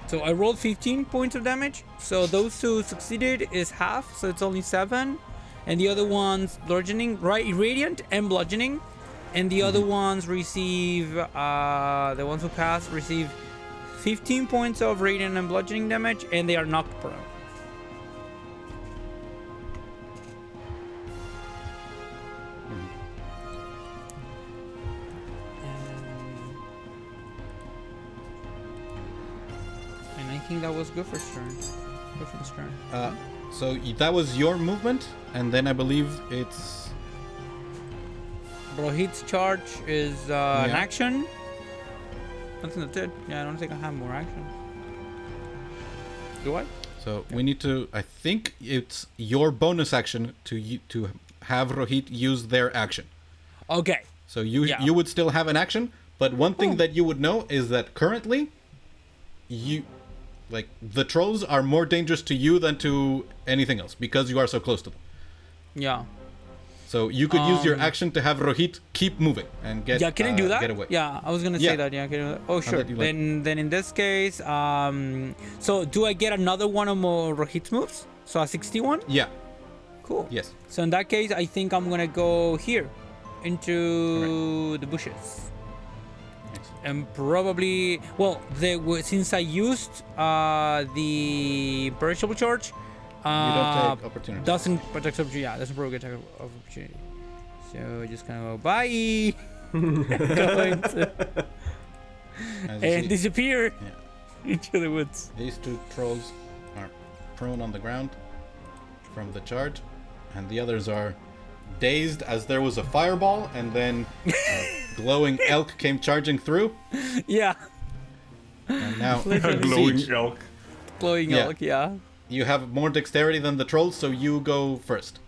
So I rolled 15 points of damage. So those two succeeded is half, so it's only 7. And the other ones bludgeoning, radiant and bludgeoning. And the other ones receive, the ones who pass receive 15 points of radiant and bludgeoning damage, and they are knocked prone. And I think that was Guffer's turn. Guffer's turn. So that was your movement, and then I believe it's Rohit's charge is an action. I think that's it. Yeah, I don't think I have more action. Do I? So we need to. I think it's your bonus action to have Rohit use their action. Okay. So you would still have an action, but one thing that you would know is that currently, the trolls are more dangerous to you than to anything else because you are so close to them. Yeah. So you could use your action to have Rohit keep moving and get. Yeah, can I do that? Get away. Yeah, I was gonna say that. Yeah, can I do that? Oh, sure. Then in this case, so do I get another one of more Rohit's moves? So a 61? Yeah. Cool. Yes. So in that case, I think I'm gonna go here, into the bushes. And probably, since I used the perishable charge, you don't take opportunity. doesn't protect opportunity. Yeah, doesn't provoke attack of opportunity. So just gonna go bye. Going to, As you and see, disappear Yeah. into the woods. these two trolls are prone on the ground from the charge, and the others are dazed as there was a fireball, and then a glowing elk came charging through, Yeah, and now Glowing Siege, elk. glowing Yeah. elk. Yeah. you have more dexterity than the trolls, so you go first.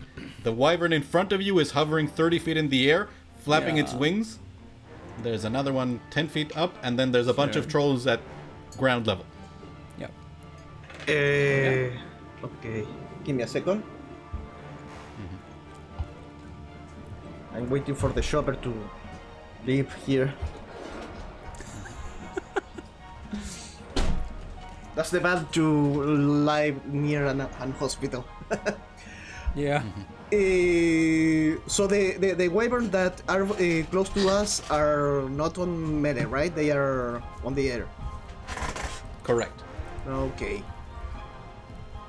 The wyvern in front of you is hovering 30 feet in the air, flapping its Yeah. wings. There's another one 10 feet up, and then there's a bunch of trolls at ground level. Yep. Okay. Give me a second. I'm waiting for the shopper to leave here. That's the bad to live near an hospital. Yeah. So the wyverns that are close to us are not on melee, right? They are on the air. Correct. Okay.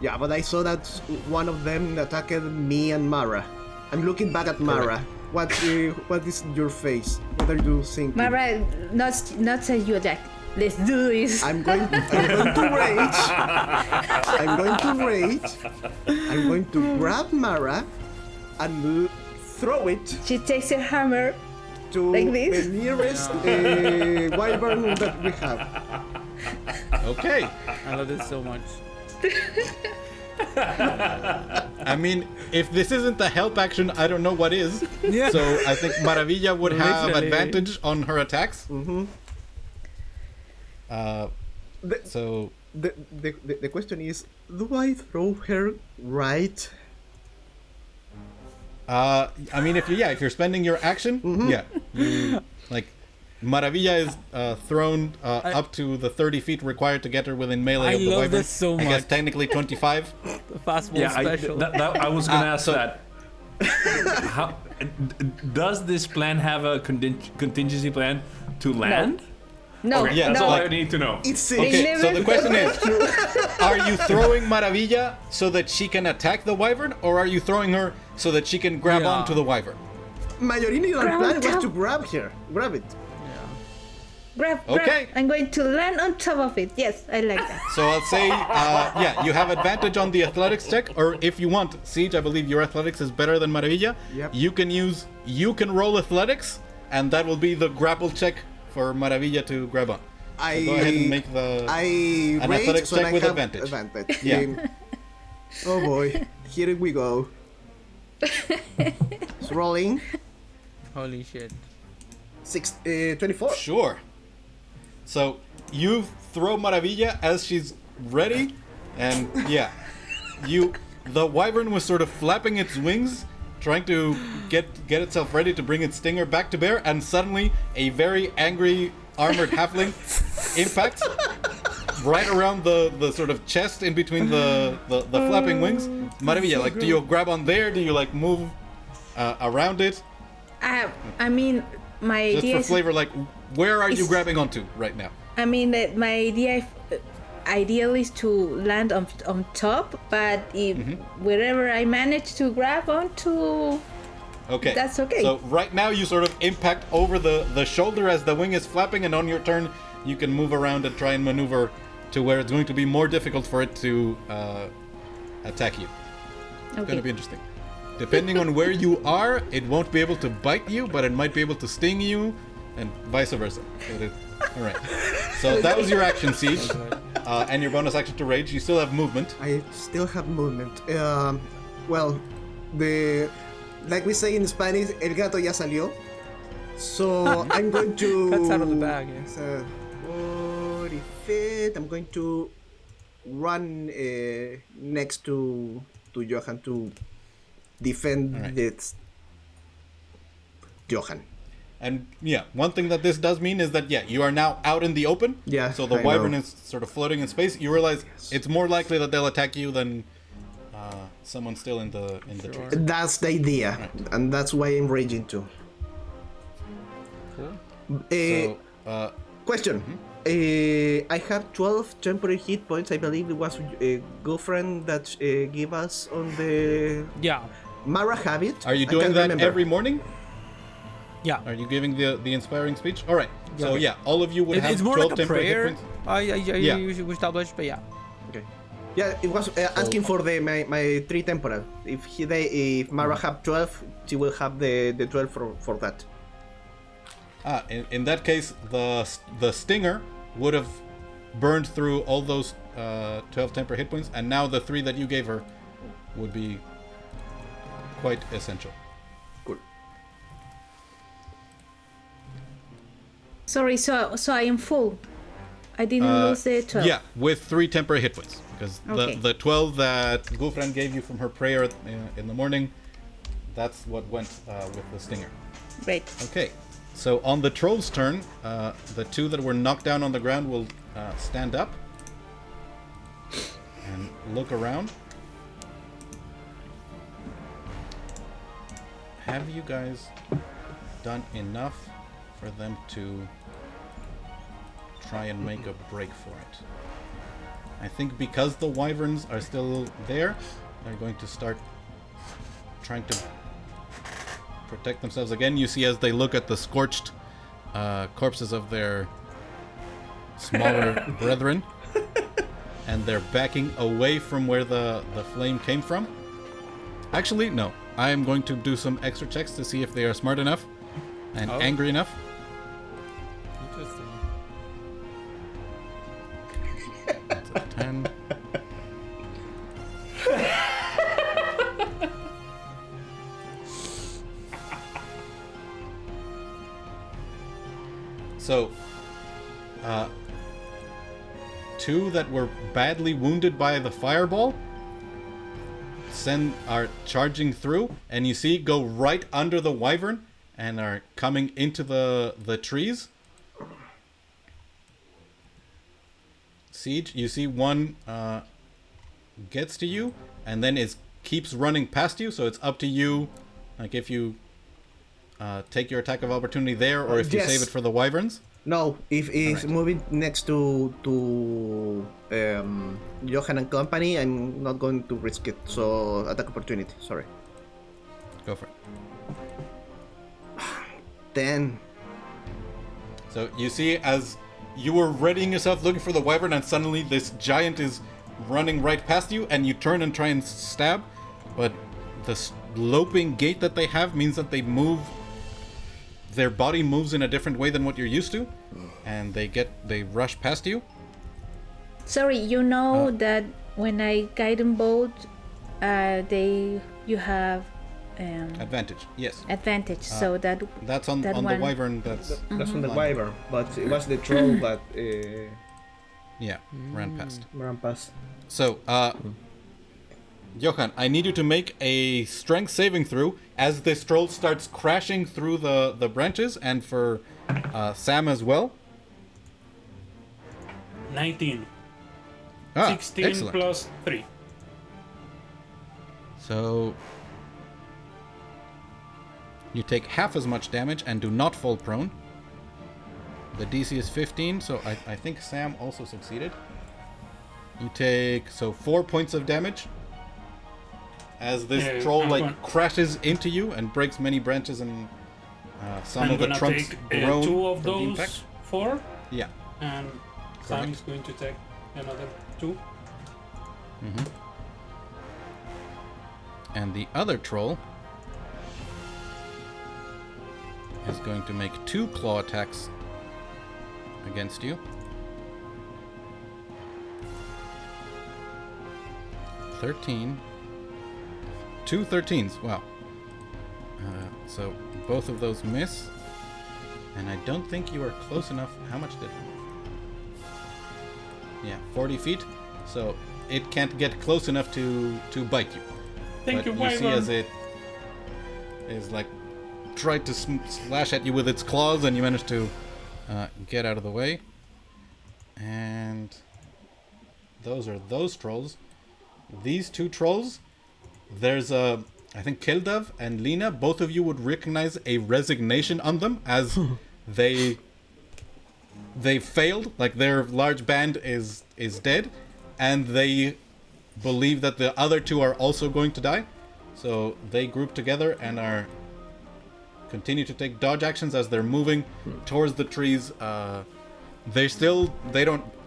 Yeah, but I saw that one of them attacked me and Mara. I'm looking back at Mara. What is your face? What are you thinking? Mara, not say you like. Let's do this. I'm going to rage. I'm going to grab Mara and throw it She takes her hammer. to Like this? the nearest wyvern that we have. Okay. I love this so much. I mean, if this isn't the help action, I don't know what is. Yeah. So I think Maravilla would have Literally. advantage on her attacks. Mm-hmm. So The question is, do I throw her right? I mean, if you're spending your action, yeah, you, like Maravilla is thrown up to the 30 feet required to get her within melee I of the love wyvern. this so I guess much. technically 25. The fastball Yeah, special. I was gonna ask so- that. How, does this plan have a contingency plan to land? No, Okay, yeah, that's no. all like- I need to know. It's Okay, so never- the question is, are you throwing Maravilla so that she can attack the wyvern, or are you throwing her so that she can grab Yeah. onto the wyvern? my original Grab plan it was up. to grab her, grab it. Grab. Okay. I'm going to land on top of it. Yes, I like that. So I'll say, yeah, you have advantage on the athletics check, or if you want, Siege, I believe your athletics is better than Maravilla. Yep. You can roll athletics, and that will be the grapple check for Maravilla to grab on. So go ahead and make an rage, athletics so check I with have advantage. Yeah. Oh boy, here we go. It's rolling. Holy shit. 24. Sure. So you throw Maravilla as she's ready, and yeah, the wyvern was sort of flapping its wings, trying to get itself ready to bring its stinger back to bear, and suddenly a very angry armored halfling impacts right around the sort of chest in between the flapping wings. Maravilla, like, do you grab on there? Do you like move around it? I mean, my Just idea for is. flavor, like, where are you It's- grabbing onto right now? I mean, that my ideal is to land on top, but if wherever I manage to grab onto, Okay. That's okay. So right now you sort of impact over the shoulder as the wing is flapping, and on your turn you can move around and try and maneuver to where it's going to be more difficult for it to attack you. It's going okay. to be interesting. Depending on where you are, it won't be able to bite you, but it might be able to sting you, and vice versa. All right. So that was your action, Siege, and your bonus action to rage. You still have movement. I still have movement. Well, like we say in Spanish, el gato ya salió. So I'm going to. Cuts out of the bag, yeah. So, 40 feet. I'm going to run next to Johan to defend Alright. this. Johan. And yeah, one thing that this does mean is that yeah, you are now out in the open. Yeah, So the I wyvern know. is sort of floating in space. You realize it's more likely that they'll attack you than someone still in the Sure. trees. That's the idea, and that's why I'm raging too. So Question. I have 12 temporary hit points. I believe it was a girlfriend that gave us on the Yeah. Mara habit. are you I doing can't that remember. every morning? Yeah. Are you giving the inspiring speech? All right. So Okay. yeah, all of you would have It's more 12 like a temporary hit prayer. points. I Yeah. usually established, but yeah. Okay. Yeah, it was asking for my 3 temporal. If Mara have 12, she will have the 12 for that. In that case, the stinger would have burned through all those 12 temporary hit points, and now the 3 that you gave her would be quite essential. Cool. Sorry, so I am full. I didn't lose the 12. Yeah, with 3 temporary hit points, because Okay. the 12 that Gulfran gave you from her prayer in the morning, that's what went with the stinger. Great. Okay, so on the troll's turn, the 2 that were knocked down on the ground will stand up and look around. Have you guys done enough for them to try and make a break for it? I think because the wyverns are still there, they're going to start trying to protect themselves again. You see as they look at the scorched corpses of their smaller brethren, and they're backing away from where the flame came from. Actually, no. I am going to do some extra checks to see if they are smart enough and angry enough. Interesting. That's a 10. So, 2 that were badly wounded by the fireball are charging through, and you see go right under the wyvern and are coming into the trees. Siege, you see one gets to you and then keeps running past you, so it's up to you, like if you take your attack of opportunity there, or if you Yes. save it for the wyverns. No, if it's Alright. moving next to Johan and company, I'm not going to risk it. So attack opportunity. Sorry. Go for it. 10. So you see as you were readying yourself looking for the wyvern, and suddenly this giant is running right past you, and you turn and try and stab, but the sloping gait that they have means that their body moves in a different way than what you're used to, and they rush past you. Sorry, you know that when I guide them both, you have Advantage, yes. advantage. So That's on that the one- wyvern. That's That's on the wyvern, but it was the troll that yeah, ran past. ran past. So, Johan, I need you to make a strength saving throw as this troll starts crashing through the branches, and for Sam as well. 19. 16 excellent. plus 3. So, you take half as much damage and do not fall prone. The DC is 15, so I think Sam also succeeded. You take 4 points of damage as this Yeah, troll I'm going- crashes into you and breaks many branches, and some I'm of the gonna trunks take groan 2 of from the those impact. 4, Yeah. and Sam is going to take another 2. And the other troll is going to make 2 claw attacks against you. 13. 2 13s, wow. So both of those miss. And I don't think you are close enough. How much did... Yeah, 40 feet. So it can't get close enough to bite you. Thank But you, you see Wyvern. as it is tried to slash at you with its claws, and you manage to get out of the way. And those are those trolls. These 2 trolls, there's I think Kildav and Lena, both of you would recognize a resignation on them as they failed, like their large band is dead, and they believe that the other 2 are also going to die. So they group together and are continue to take dodge actions as they're moving towards the trees.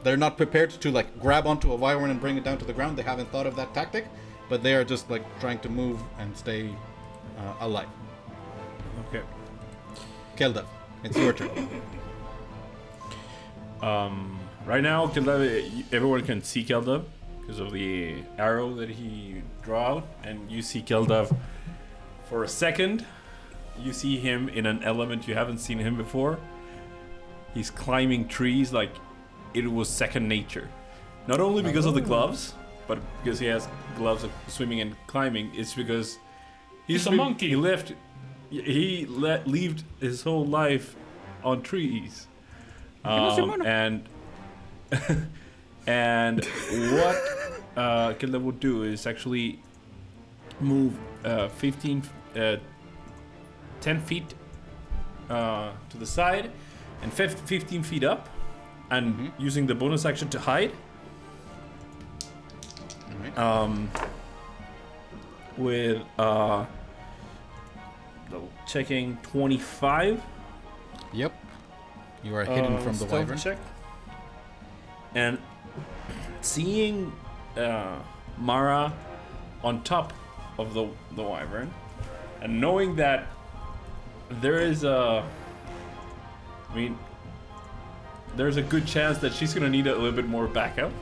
They're not prepared to like grab onto a wyvern and bring it down to the ground. They haven't thought of that tactic, but they are just like trying to move and stay alive. Okay. Kelda, it's your turn. Right now, Keldev, everyone can see Keldev because of the arrow that he drew out, and you see Keldev for a second. You see him in an element you haven't seen him before. He's climbing trees like it was second nature. Not only because of the gloves, but because he has gloves of swimming and climbing. It's because He's a monkey. He lived his whole life on trees. And what Kelda would do is actually move 10 feet to the side and 15 feet up, and using the bonus action to hide. With checking 25. Yep. You are hidden from the stealth wyvern. check. And seeing Mara on top of the wyvern, and knowing that there is there's a good chance that she's gonna need a little bit more backup.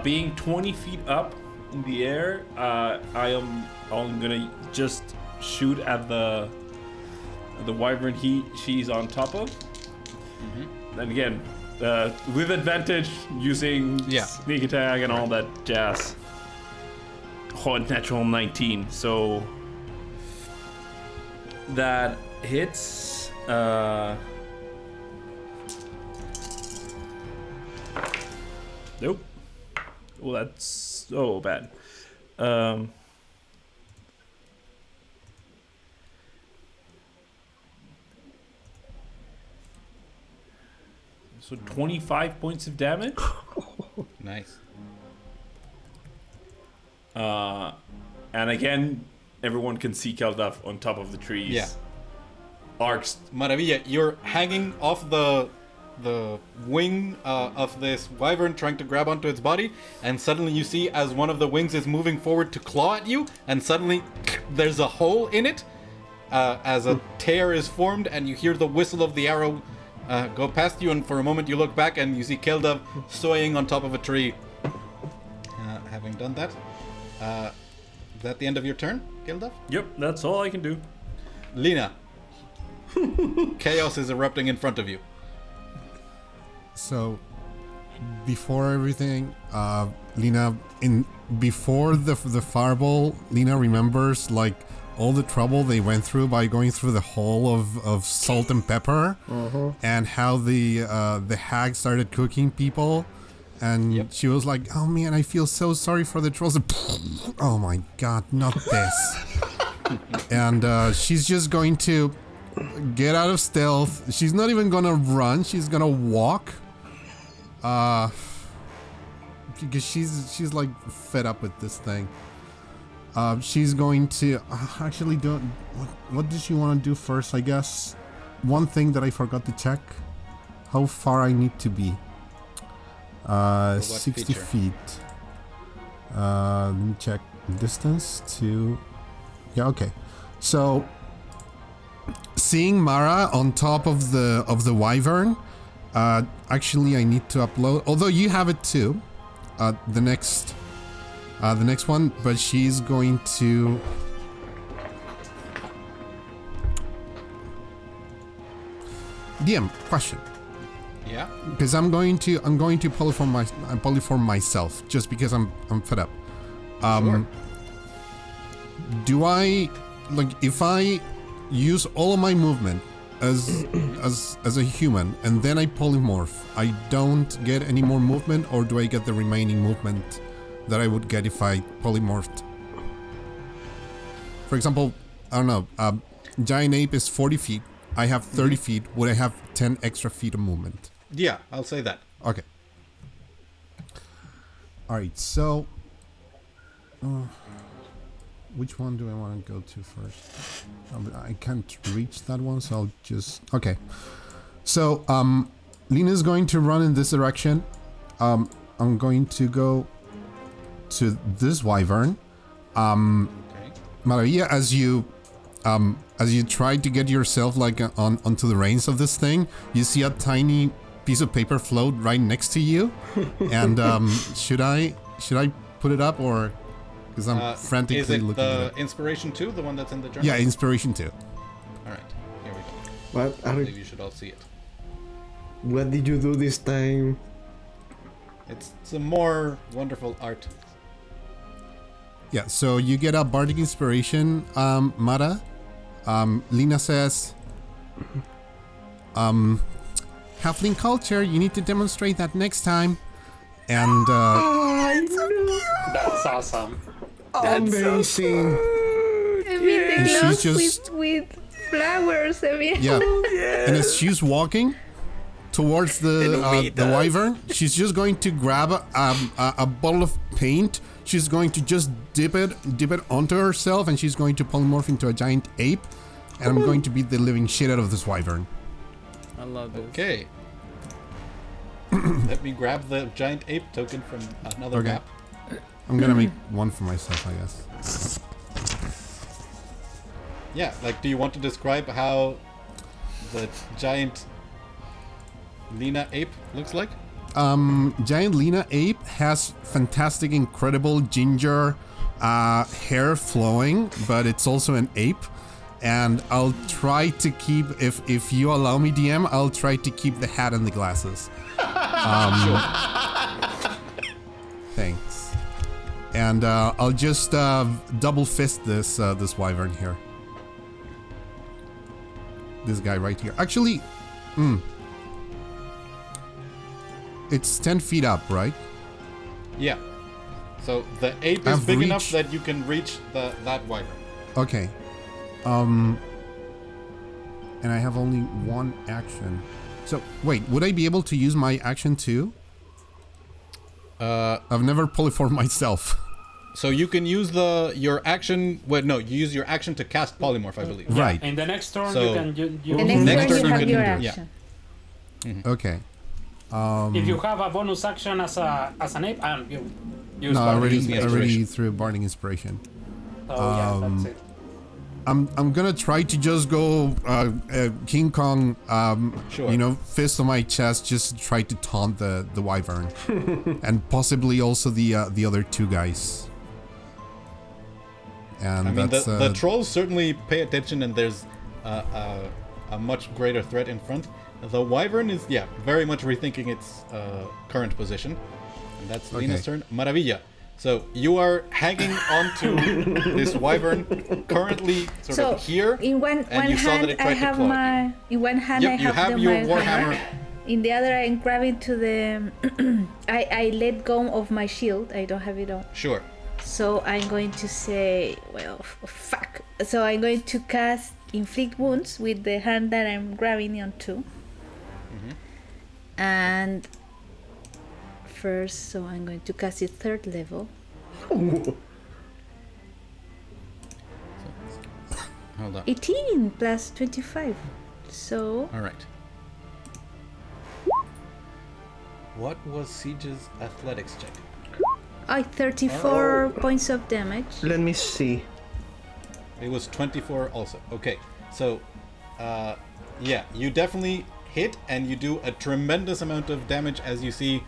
Being 20 feet up in the air, I'm gonna just shoot at the wyvern she's on top of. And again, with advantage, using sneak attack and all that jazz. Oh, natural 19, so that hits. Nope. Well, that's so bad. So 25 points of damage. Nice. And again, everyone can see Keldev on top of the trees. Yeah. Arcs. Maravilla, you're hanging off the wing of this wyvern, trying to grab onto its body, and suddenly you see as one of the wings is moving forward to claw at you, and suddenly there's a hole in it as a tear is formed, and you hear the whistle of the arrow go past you, and for a moment you look back and you see Keldev swaying on top of a tree. Having done that, is that the end of your turn, Keldev? Yep, that's all I can do. Lena, chaos is erupting in front of you. So, before everything, Lena, before the fireball, Lena remembers like all the trouble they went through by going through the hole of salt and pepper, and how the hag started cooking people, and she was like, "Oh man, I feel so sorry for the trolls." Oh my god, not this! And she's just going to get out of stealth. She's not even gonna run. She's gonna walk. Because she's like fed up with this thing. She's going to actually do. What does she want to do first? I guess one thing that I forgot to check: how far I need to be. 60 feature? feet. Let me check distance to. Yeah, okay. So, seeing Mara on top of the wyvern. Actually, I need to upload. Although you have it too. The next one, but she's going to. DM question. Yeah. Because I'm going to polyform myself just because I'm fed up. Sure. Do I if I use all of my movement as a human and then I polymorph, I don't get any more movement, or do I get the remaining movement that I would get if I polymorphed? For example, I don't know, giant ape is 40 feet. I have 30 feet. Would I have 10 extra feet of movement? Yeah, I'll say that. Okay. Alright, so which one do I want to go to first? I can't reach that one, so I'll just... Okay. So, Lena's going to run in this direction. I'm going to go to this wyvern. Okay. Maria, as you try to get yourself like onto the reins of this thing, you see a tiny piece of paper float right next to you. And should I put it up, or because I'm frantically is it looking at it? the Inspiration 2, the one that's in the journal? Yeah, Inspiration 2. All right, here we go. What I are, believe you should all see it. what did you do this time? It's some more wonderful art. Yeah, so you get a bardic inspiration, Mara. Lena says, halfling culture, you need to demonstrate that next time. And That's awesome. Amazing. I mean, the And she's gloves just- with flowers. I mean, yeah, and as she's walking towards the wyvern, she's just going to grab a bottle of paint. She's going to just dip it onto herself, and she's going to polymorph into a giant ape. And I'm going to beat the living shit out of this wyvern. I love this. Okay. Let me grab the giant ape token from another Okay. map. I'm gonna make one for myself, I guess. Yeah, like, do you want to describe how the giant Lena ape looks like? Giant Lena ape has fantastic, incredible ginger hair flowing, but it's also an ape. And I'll try to keep, if you allow me, DM, I'll try to keep the hat and the glasses. Sure. Thanks. And I'll just double fist this wyvern here. This guy right here. Actually, it's 10 feet up, right? Yeah. So the ape is I've big enough reached- that you can reach that wyvern. Okay. And I have only one action. So, wait, would I be able to use my action too? I've never polyformed myself. So you can use your action. Well, no, you use your action to cast polymorph, I believe. Right. In the next turn, So- you can the next Next turn turn you you have can your do it, yeah. action. Okay. if you have a bonus action as an ape, and you use No, I bardic already inspiration. threw Bardic Inspiration. So yeah, that's it. I'm gonna try to just go King Kong, Sure. fist on my chest, just try to taunt the wyvern, and possibly also the other two guys. And I mean, that's the trolls certainly pay attention, and there's a much greater threat in front. The wyvern is, very much rethinking its current position. And that's Lena's turn. Maravilla. So you are hanging onto this wyvern, currently sort of here, in one and you saw that hand it I tried to have claw at my in one hand Yep, I you have, have the, your my warhammer. hammer. In the other I'm grabbing to the I let go of my shield. I don't have it on. Sure. So I'm going to say, well, fuck. So I'm going to cast inflict wounds with the hand that I'm grabbing onto. And first, so I'm going to cast it 3rd level. Hold on. 18 plus 25. So All right. What was Siege's athletics check? 34 points of damage. Let me see. It was 24 also. Okay. So, you definitely hit, and you do a tremendous amount of damage as you see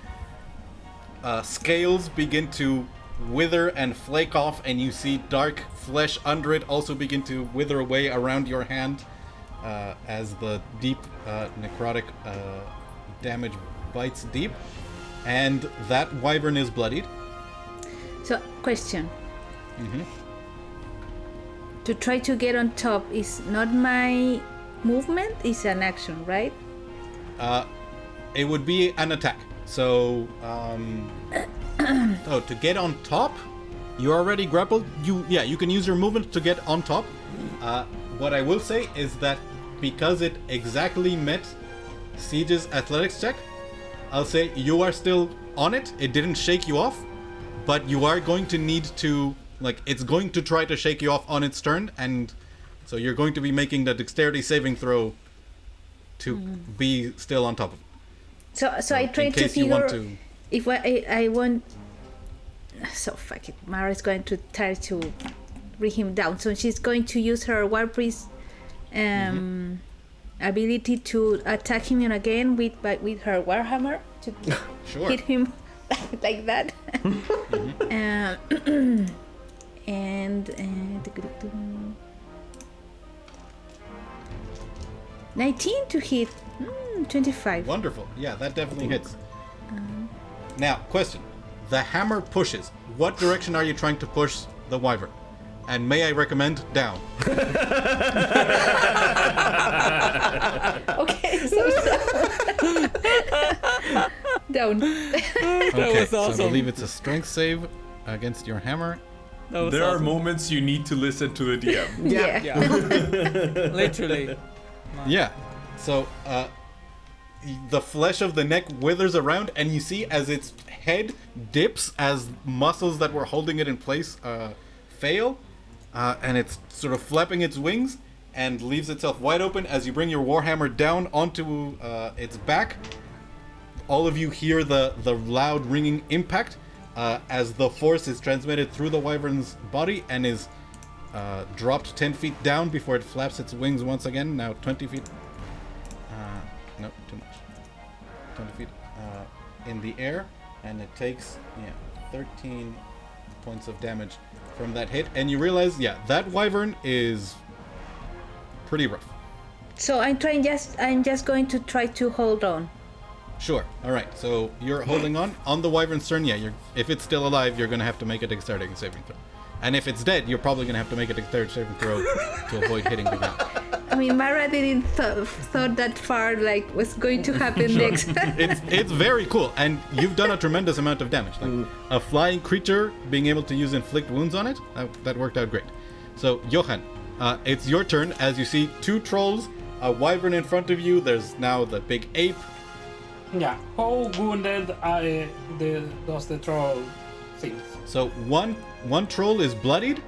scales begin to wither and flake off, and you see dark flesh under it also begin to wither away around your hand as the deep necrotic damage bites deep, and that wyvern is bloodied. So, question. To try to get on top is not my movement, it's an action, right? It would be an attack. So, to get on top, you're already grappled. You can use your movement to get on top. What I will say is that because it exactly met Siege's athletics check, I'll say you are still on it. It didn't shake you off, but you are going to need to like it's going to try to shake you off on its turn, and so you're going to be making the dexterity saving throw to be still on top of it. So I try in to case you figure want to. if I want. So fuck it. Mara's going to try to bring him down. So she's going to use her War Priest ability to attack him again with her Warhammer to Sure. hit him like that. And 19 to hit. 25. Wonderful. Yeah, that definitely hits. Now, question. The hammer pushes. What direction are you trying to push the wyvern? And may I recommend down? Okay, so down. Okay, was so I awesome. believe it's a strength save against your hammer. That was There are awesome. moments you need to listen to the DM. Yeah. Yeah. Literally. Yeah. So, the flesh of the neck withers around, and you see as its head dips as muscles that were holding it in place fail, and it's sort of flapping its wings and leaves itself wide open as you bring your warhammer down onto its back. All of you hear the loud ringing impact as the force is transmitted through the wyvern's body and is dropped 10 feet down before it flaps its wings once again. Now 20 feet. Nope, too much. 20 feet in the air, and it takes 13 points of damage from that hit. And you realize, that wyvern is pretty rough. So I'm just going to try to hold on. Sure. All right. So you're holding on the wyvern's turn. Yeah, if it's still alive, you're gonna have to make a dexterity saving throw. And if it's dead, you're probably gonna have to make a dexterity saving throw to avoid hitting the ground. I mean, Mara didn't thought that far, like what's going to happen next. It's very cool, and you've done a tremendous amount of damage. Like a flying creature being able to use inflict wounds on it, that worked out great. So Johan, it's your turn as you see two trolls, a wyvern in front of you. There's now the big ape. Yeah. How wounded does the troll seem? So one troll is bloodied,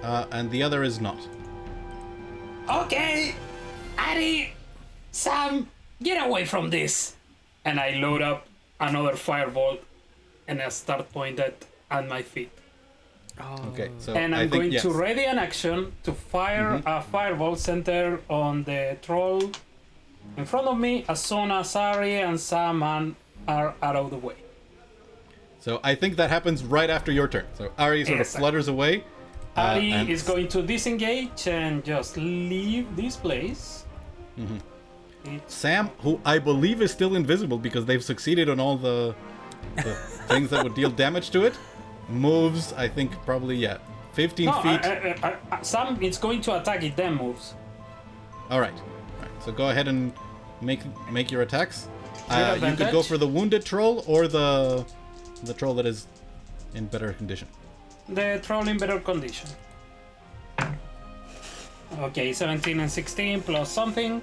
and the other is not. Okay, Ari, Sam, get away from this. And I load up another firebolt and I start pointed at my feet. Okay. So And I'm I think, going yes. to ready an action to fire a firebolt center on the troll in front of me as soon as Ari and Sam are out of the way. So I think that happens right after your turn. So Ari sort of Exactly. flutters away. Ari and is going to disengage and just leave this place. Sam, who I believe is still invisible because they've succeeded on all the things that would deal damage to it, moves, I think, probably, 15 No, feet. Sam is going to attack it, then moves. All right. So go ahead and make your attacks. You could go advantage? for the wounded troll or the troll that is in better condition. The troll in better condition. Okay, 17 and 16 plus something.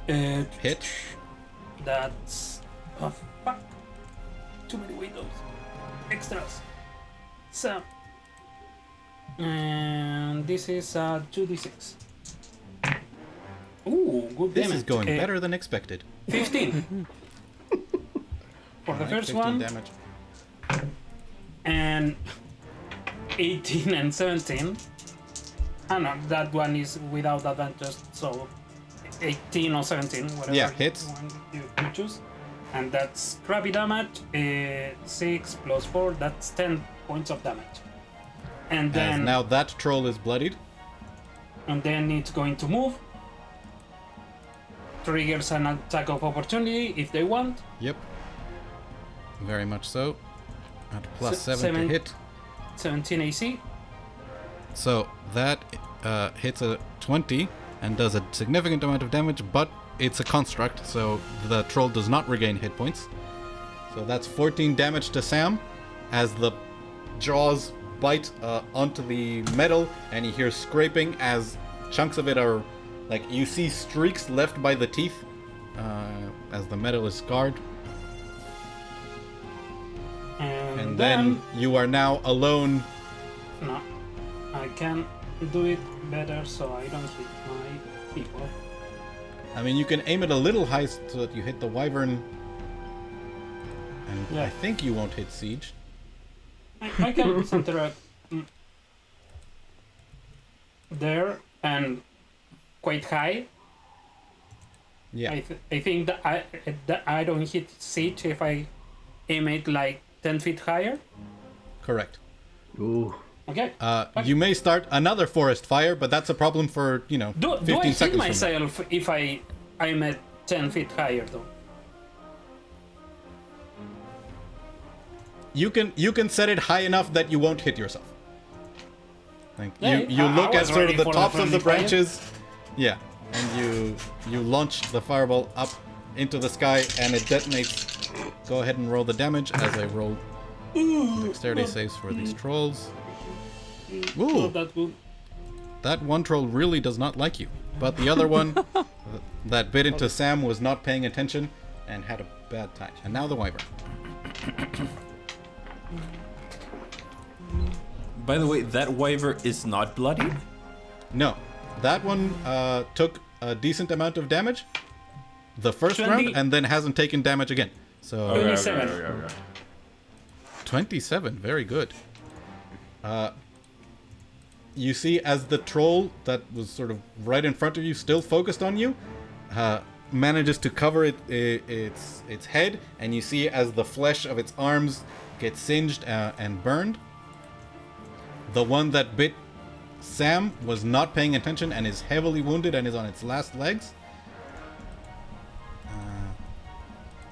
Hit. That's... Oh, fuck. Too many windows. Extras. So... And this is 2d6. Ooh, good This damage. is going better than expected. 15. For the Alright, first 15 one. damage. And 18 and 17. Ah no, that one is without advantage, so 18 or 17, whatever Yeah, hits. one you choose. And that's crappy damage, 6 plus 4, that's 10 points of damage. And As then, now that troll is bloodied. and then it's going to move. Triggers an attack of opportunity if they want. Yep. Very much so. At plus Se- 7 to seven. hit. 17 AC. So that hits a 20 and does a significant amount of damage, but it's a construct, so the troll does not regain hit points. So that's 14 damage to Sam as the jaws bite onto the metal, and you hear scraping as chunks of it are, like, you see streaks left by the teeth as the metal is scarred. And And then you are now alone No. I can do it better so I don't hit my people. I mean, you can aim it a little high so that you hit the wyvern. And Yeah. I think you won't hit Siege. I can center it there and quite high. Yeah. I think that I don't hit Siege if I aim it like 10 feet higher. Correct. Ooh. Okay. You may start another forest fire, but that's a problem for, 15 Do I hit seconds from now. myself if I'm at 10 feet higher though? You can set it high enough that you won't hit yourself. Like Yeah, you I look at was sort ready of the for tops the of the friendly fire. branches. Yeah. And you launch the fireball up into the sky and it detonates. Go ahead and roll the damage as I roll dexterity saves for these trolls. Oh, Ooh, that would. that one troll really does not like you. But the other one that bit into Sam was not paying attention and had a bad time. And now the wyvern. By the way, that wyvern is not bloodied? No, that one took a decent amount of damage the first 20. round and then hasn't taken damage again. So 27. 27, very good. You see as the troll that was sort of right in front of you, still focused on you, manages to cover its head, and you see as the flesh of its arms gets singed and burned. The one that bit Sam was not paying attention and is heavily wounded and is on its last legs.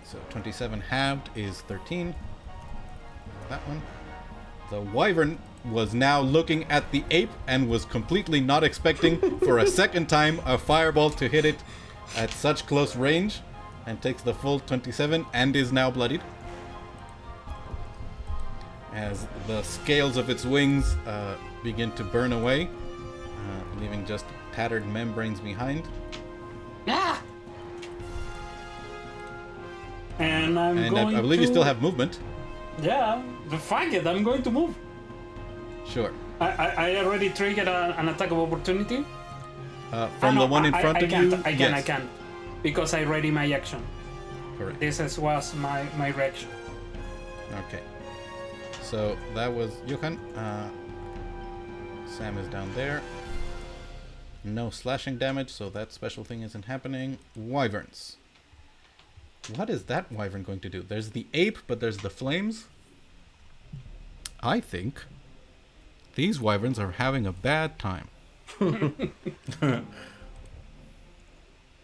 So 27 halved is 13. That one. The wyvern was now looking at the ape and was completely not expecting for a second time a fireball to hit it at such close range, and takes the full 27 and is now bloodied. As the scales of its wings begin to burn away, leaving just tattered membranes behind. Ah! And I'm And going I believe to... you still have movement. Yeah, fuck it, I'm going to move. Sure. I already triggered an attack of opportunity. From No, the one in front of you? I Yes. can. Because I ready my action. Correct. Was my reaction. Okay. So that was Johan. Sam is down there. No slashing damage, so that special thing isn't happening. Wyverns. What is that wyvern going to do? There's the ape, but there's the flames. I think these wyverns are having a bad time.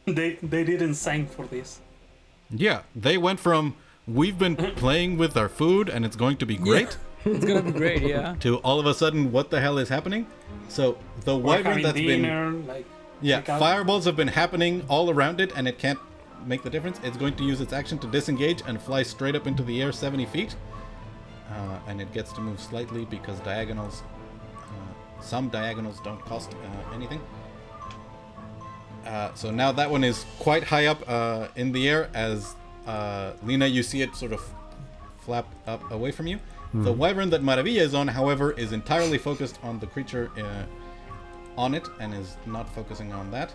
They didn't sign for this. Yeah, they went from we've been playing with our food and it's going to be great It's gonna be great, yeah. to all of a sudden what the hell is happening? So the We're wyvern having that's been dinner, like Yeah, check out- fireballs have been happening all around it, and it can't make the difference. It's going to use its action to disengage and fly straight up into the air 70 feet. And it gets to move slightly because diagonals, some diagonals don't cost anything. So now that one is quite high up in the air as Lena, you see it sort of flap up away from you. The wyvern that Maravilla is on, however, is entirely focused on the creature on it and is not focusing on that.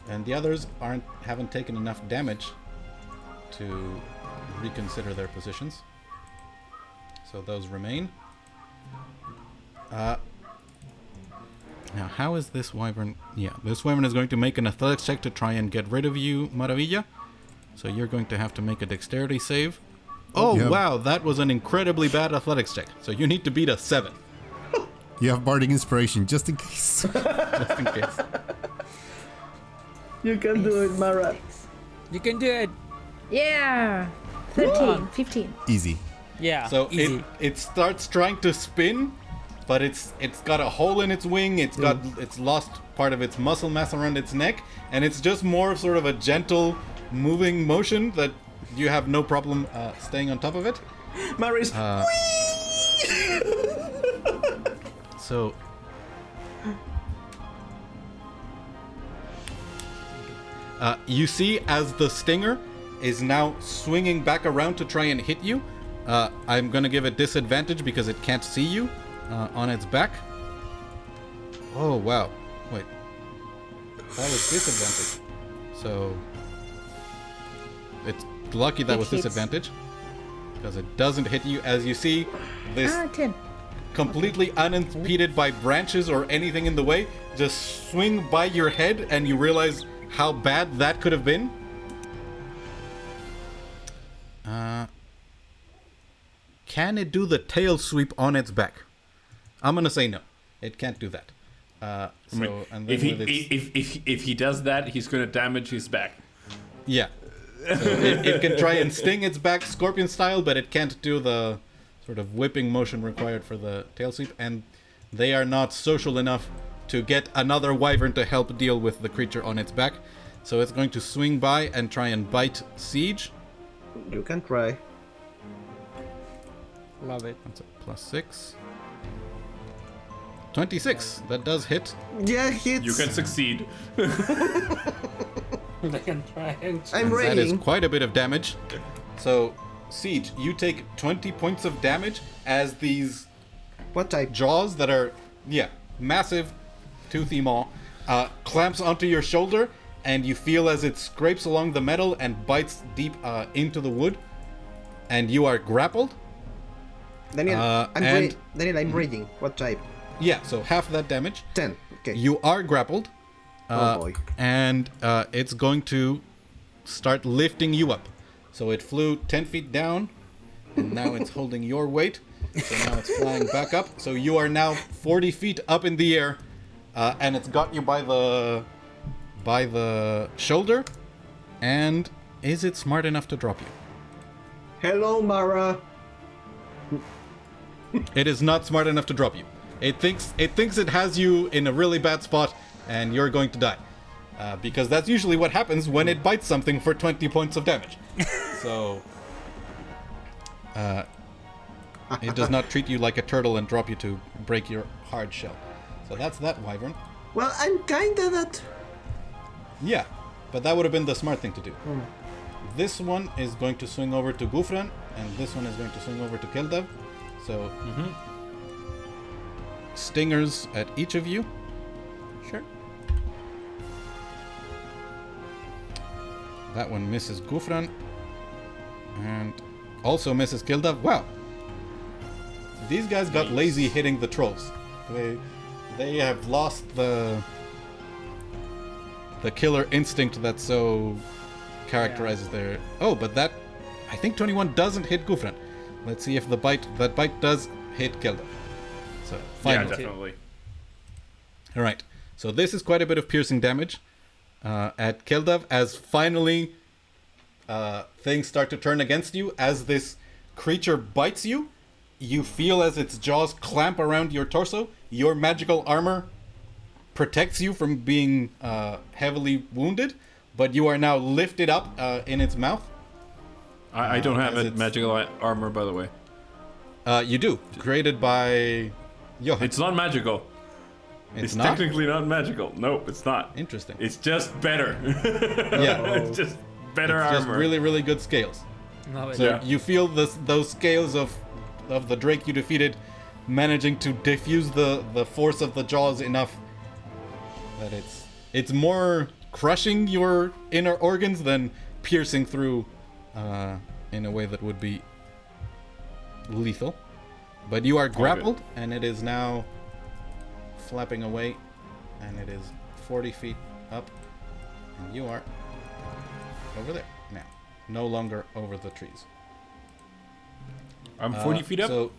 And the others haven't taken enough damage to reconsider their positions. So those remain. Now, how is this wyvern? Yeah, this wyvern is going to make an athletics check to try and get rid of you, Maravilla. So you're going to have to make a dexterity save. Oh, Yeah. wow, that was an incredibly bad athletics check. So you need to beat a 7, You have bardic inspiration, just in case. just in case. You can do it, Mara. You can do it. Yeah. 13, 15. Easy. Yeah. So easy. it starts trying to spin, but it's got a hole in its wing. It's lost part of its muscle mass around its neck, and it's just more of sort of a gentle moving motion that you have no problem staying on top of it. Mara's. So you see as the stinger is now swinging back around to try and hit you. I'm gonna give it disadvantage because it can't see you on its back. Oh, wow. Wait. That was disadvantage. So... It's lucky that It was hits. disadvantage. Because it doesn't hit you. As you see, this 10. completely unimpeded by branches or anything in the way, just swing by your head and you realize how bad that could have been. Can it do the tail sweep on its back? I'm gonna say no. It can't do that. And then If he does that, he's gonna damage his back. yeah. So it can try and sting its back scorpion style, but it can't do the sort of whipping motion required for the tail sweep, and they are not social enough to get another wyvern to help deal with the creature on its back. So it's going to swing by and try and bite Siege. You can try. Love it. That's a +6. 26. That does hit. Yeah, hits. You can succeed. I can try and I'm That is ready. quite a bit of damage. So, Siege, you take 20 points of damage as these What type? jaws that are, massive, toothy maw, clamps onto your shoulder, and you feel as it scrapes along the metal and bites deep into the wood, and you are grappled. Daniel, and- Daniel, I'm reading. What type? Yeah, so half that damage. 10. Okay. You are grappled, Oh boy. and it's going to start lifting you up. So it flew 10 feet down, and now it's holding your weight. So now it's flying back up. So you are now 40 feet up in the air, and it's got you by the shoulder. And is it smart enough to drop you? Hello, Mara. It is not smart enough to drop you. It thinks it has you in a really bad spot, and you're going to die. Because that's usually what happens when it bites something for 20 points of damage. So, it does not treat you like a turtle and drop you to break your hard shell. So that's that wyvern. Well, I'm kinda that. Yeah, but that would have been the smart thing to do. This one is going to swing over to Gufran, and this one is going to swing over to Keldav. So, stingers at each of you. Sure. That one misses Gufran. And also misses Kildav. Wow. These guys got lazy hitting the trolls. They have lost the killer instinct that so characterizes their... Oh, but that... I think 21 doesn't hit Gufran. Let's see if that bite does hit Kildav. So, Yeah, finally. definitely. All right. So this is quite a bit of piercing damage at Keldav as finally things start to turn against you. As this creature bites you, you feel as its jaws clamp around your torso. Your magical armor protects you from being heavily wounded, but you are now lifted up in its mouth. I don't have as a it's- magical armor, by the way. You do. Created by Johan. It's not magical. It's It's not? technically not magical. No, it's not. Interesting. It's just better. Yeah. It's just better It's just armor. really, really good scales. Love it. So Yeah. you feel those scales of the Drake you defeated managing to diffuse the force of the jaws enough that it's more crushing your inner organs than piercing through in a way that would be lethal. But you are grappled, and it is now flapping away, and it is 40 feet up, and you are over there now, no longer over the trees. I'm 40 feet up. So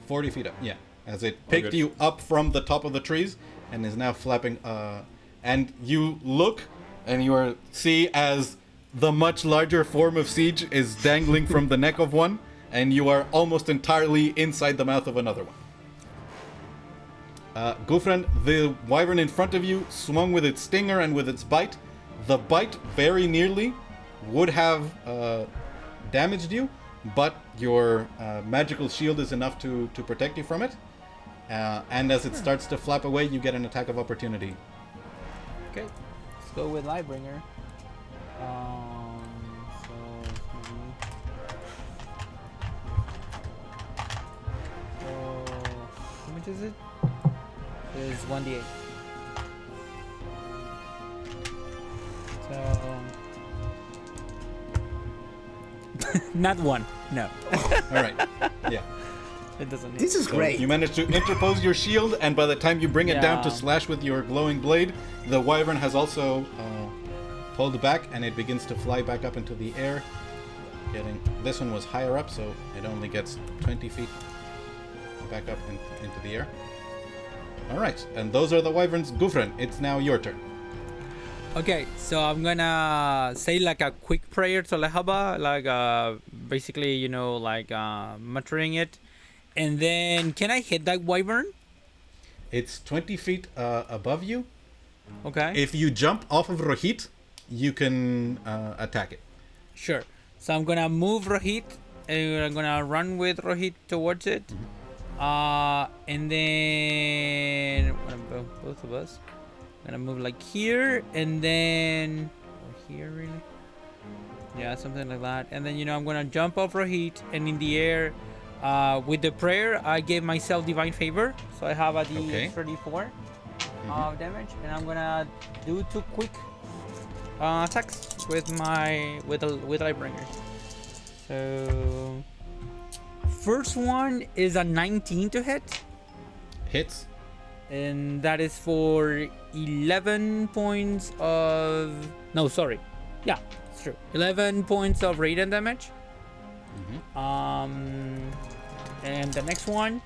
40 feet up, yeah. As it picked good. you up from the top of the trees and is now flapping. And you look and you see as the much larger form of Siege is dangling from the neck of one, and you are almost entirely inside the mouth of another one. Gufran, the wyvern in front of you swung with its stinger and with its bite. The bite very nearly would have damaged you, but your magical shield is enough to protect you from it. And as it starts to flap away, you get an attack of opportunity. Okay. Let's go with Lightbringer. So how much is it? is 1d8. So not one. No, All right. Yeah. it doesn't. Hit. This is So great. you manage to interpose your shield, and by the time you bring it down to Yeah. slash with your glowing blade, the wyvern has also pulled back, and it begins to fly back up into the air. This one was higher up, so it only gets 20 feet back up into the air. All right, and those are the wyverns. Gufran, it's now your turn. Okay, so I'm gonna say like a quick prayer to Lehaba, like basically, you know, like muttering it, and then can I hit that wyvern? It's 20 feet above you. Okay. If you jump off of Rohit, you can attack it. Sure. So I'm gonna move Rohit, and I'm gonna run with Rohit towards it. And then both of us. I'm gonna move like here, and then or here really. Yeah, something like that. And then I'm gonna jump off Rohit, and in the air, with the prayer, I gave myself divine favor, so I have a D34 of damage, and I'm gonna do 2 quick attacks with Lightbringer. So first one is a 19 to hit, Hits. and that is for 11 points of yeah, it's true, 11 points of radiant damage. And the next one,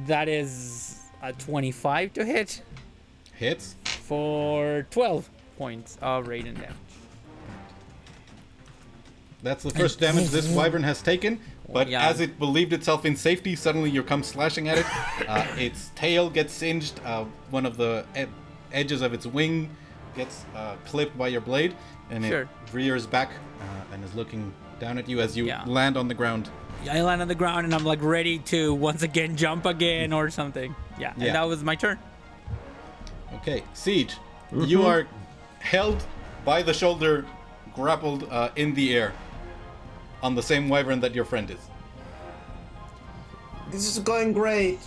that is a 25 to hit Hits. for 12 points of radiant damage. That's the first damage this wyvern has taken. But Yeah. as it believed itself in safety, suddenly you come slashing at it. Its tail gets singed. One of the edges of its wing gets clipped by your blade, and Sure. it rears back and is looking down at you as you Yeah. land on the ground. I land on the ground and I'm like ready to once again jump again or something. Yeah, Yeah. and that was my turn. Okay, Siege, you are held by the shoulder, grappled in the air on the same wyvern that your friend is. This is going great.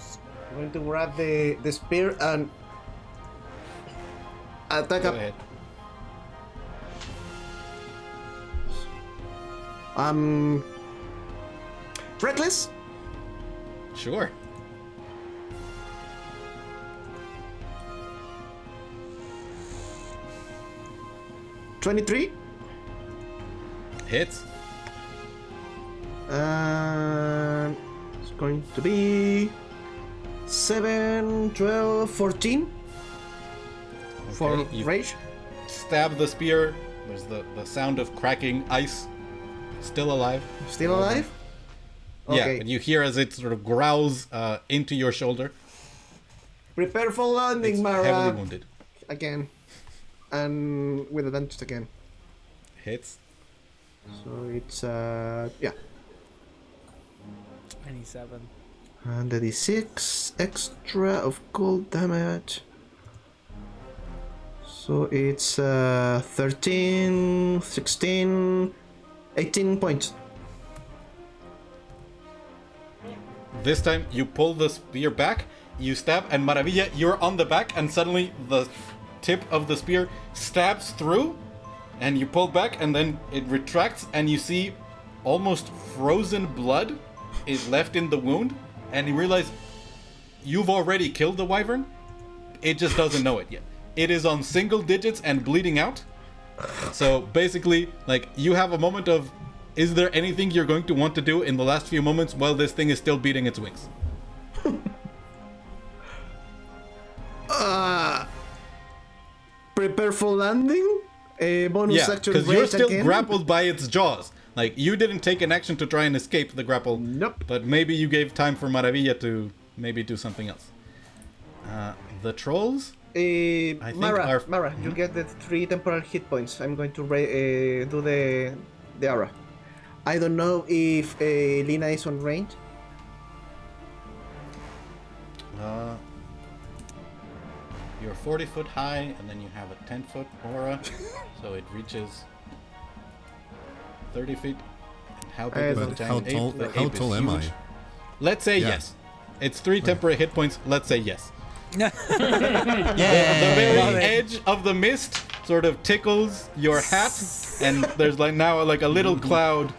I'm going to grab the spear and attack Go up. ahead. Reckless. Sure. $23. Hits. And it's going to be 7, 12, 14 for Okay, you rage. stab the spear. There's the sound of cracking ice. Still alive. Still alive? Yeah, Okay. and you hear as it sort of growls into your shoulder. Prepare for landing, It's Mara. heavily wounded. Again. And with advantage again. Hits. So it's, yeah. 27. And the d6 extra of cold damage. So it's 13, 16, 18 points. This time you pull the spear back, you stab, and Maravilla, you're on the back, and suddenly the tip of the spear stabs through, and you pull back, and then it retracts, and you see almost frozen blood is left in the wound, and you realize you've already killed the wyvern. It just doesn't know it yet. It is on single digits and bleeding out. So basically, like, you have a moment of, is there anything you're going to want to do in the last few moments while this thing is still beating its wings? Prepare for landing. A bonus Yeah, action because you're rage still again. grappled by its jaws. Like, you didn't take an action to try and escape the grapple. Nope. But maybe you gave time for Maravilla to maybe do something else. The trolls? think Mara, our- you get the 3 temporal hit points. I'm going to do the aura. I don't know if Lina is on range. You're 40 foot high, and then you have a 10-foot aura, so it reaches 30 feet. And how big is the But giant ape? The how ape is tall am I? huge. Let's say Yeah. yes. It's 3 temporary hit points. Let's say yes. Yeah. The very Love it. edge of the mist sort of tickles your hat, and there's like now like a little cloud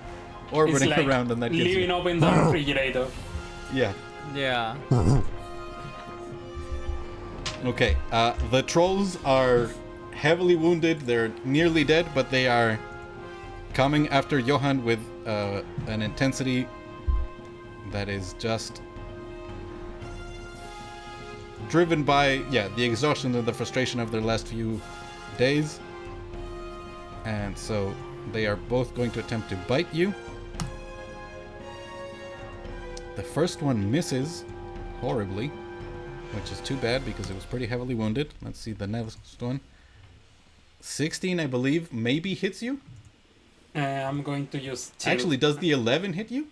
It's orbiting like around, and that gives living you. up in the refrigerator. Yeah. Yeah. Okay. The trolls are heavily wounded. They're nearly dead, but they are coming after Johan with an intensity that is just driven by the exhaustion and the frustration of their last few days. And so they are both going to attempt to bite you. The first one misses horribly, which is too bad because it was pretty heavily wounded. Let's see the next one. 16, I believe, maybe hits you. I'm going to use two. Actually, does the 11 hit you?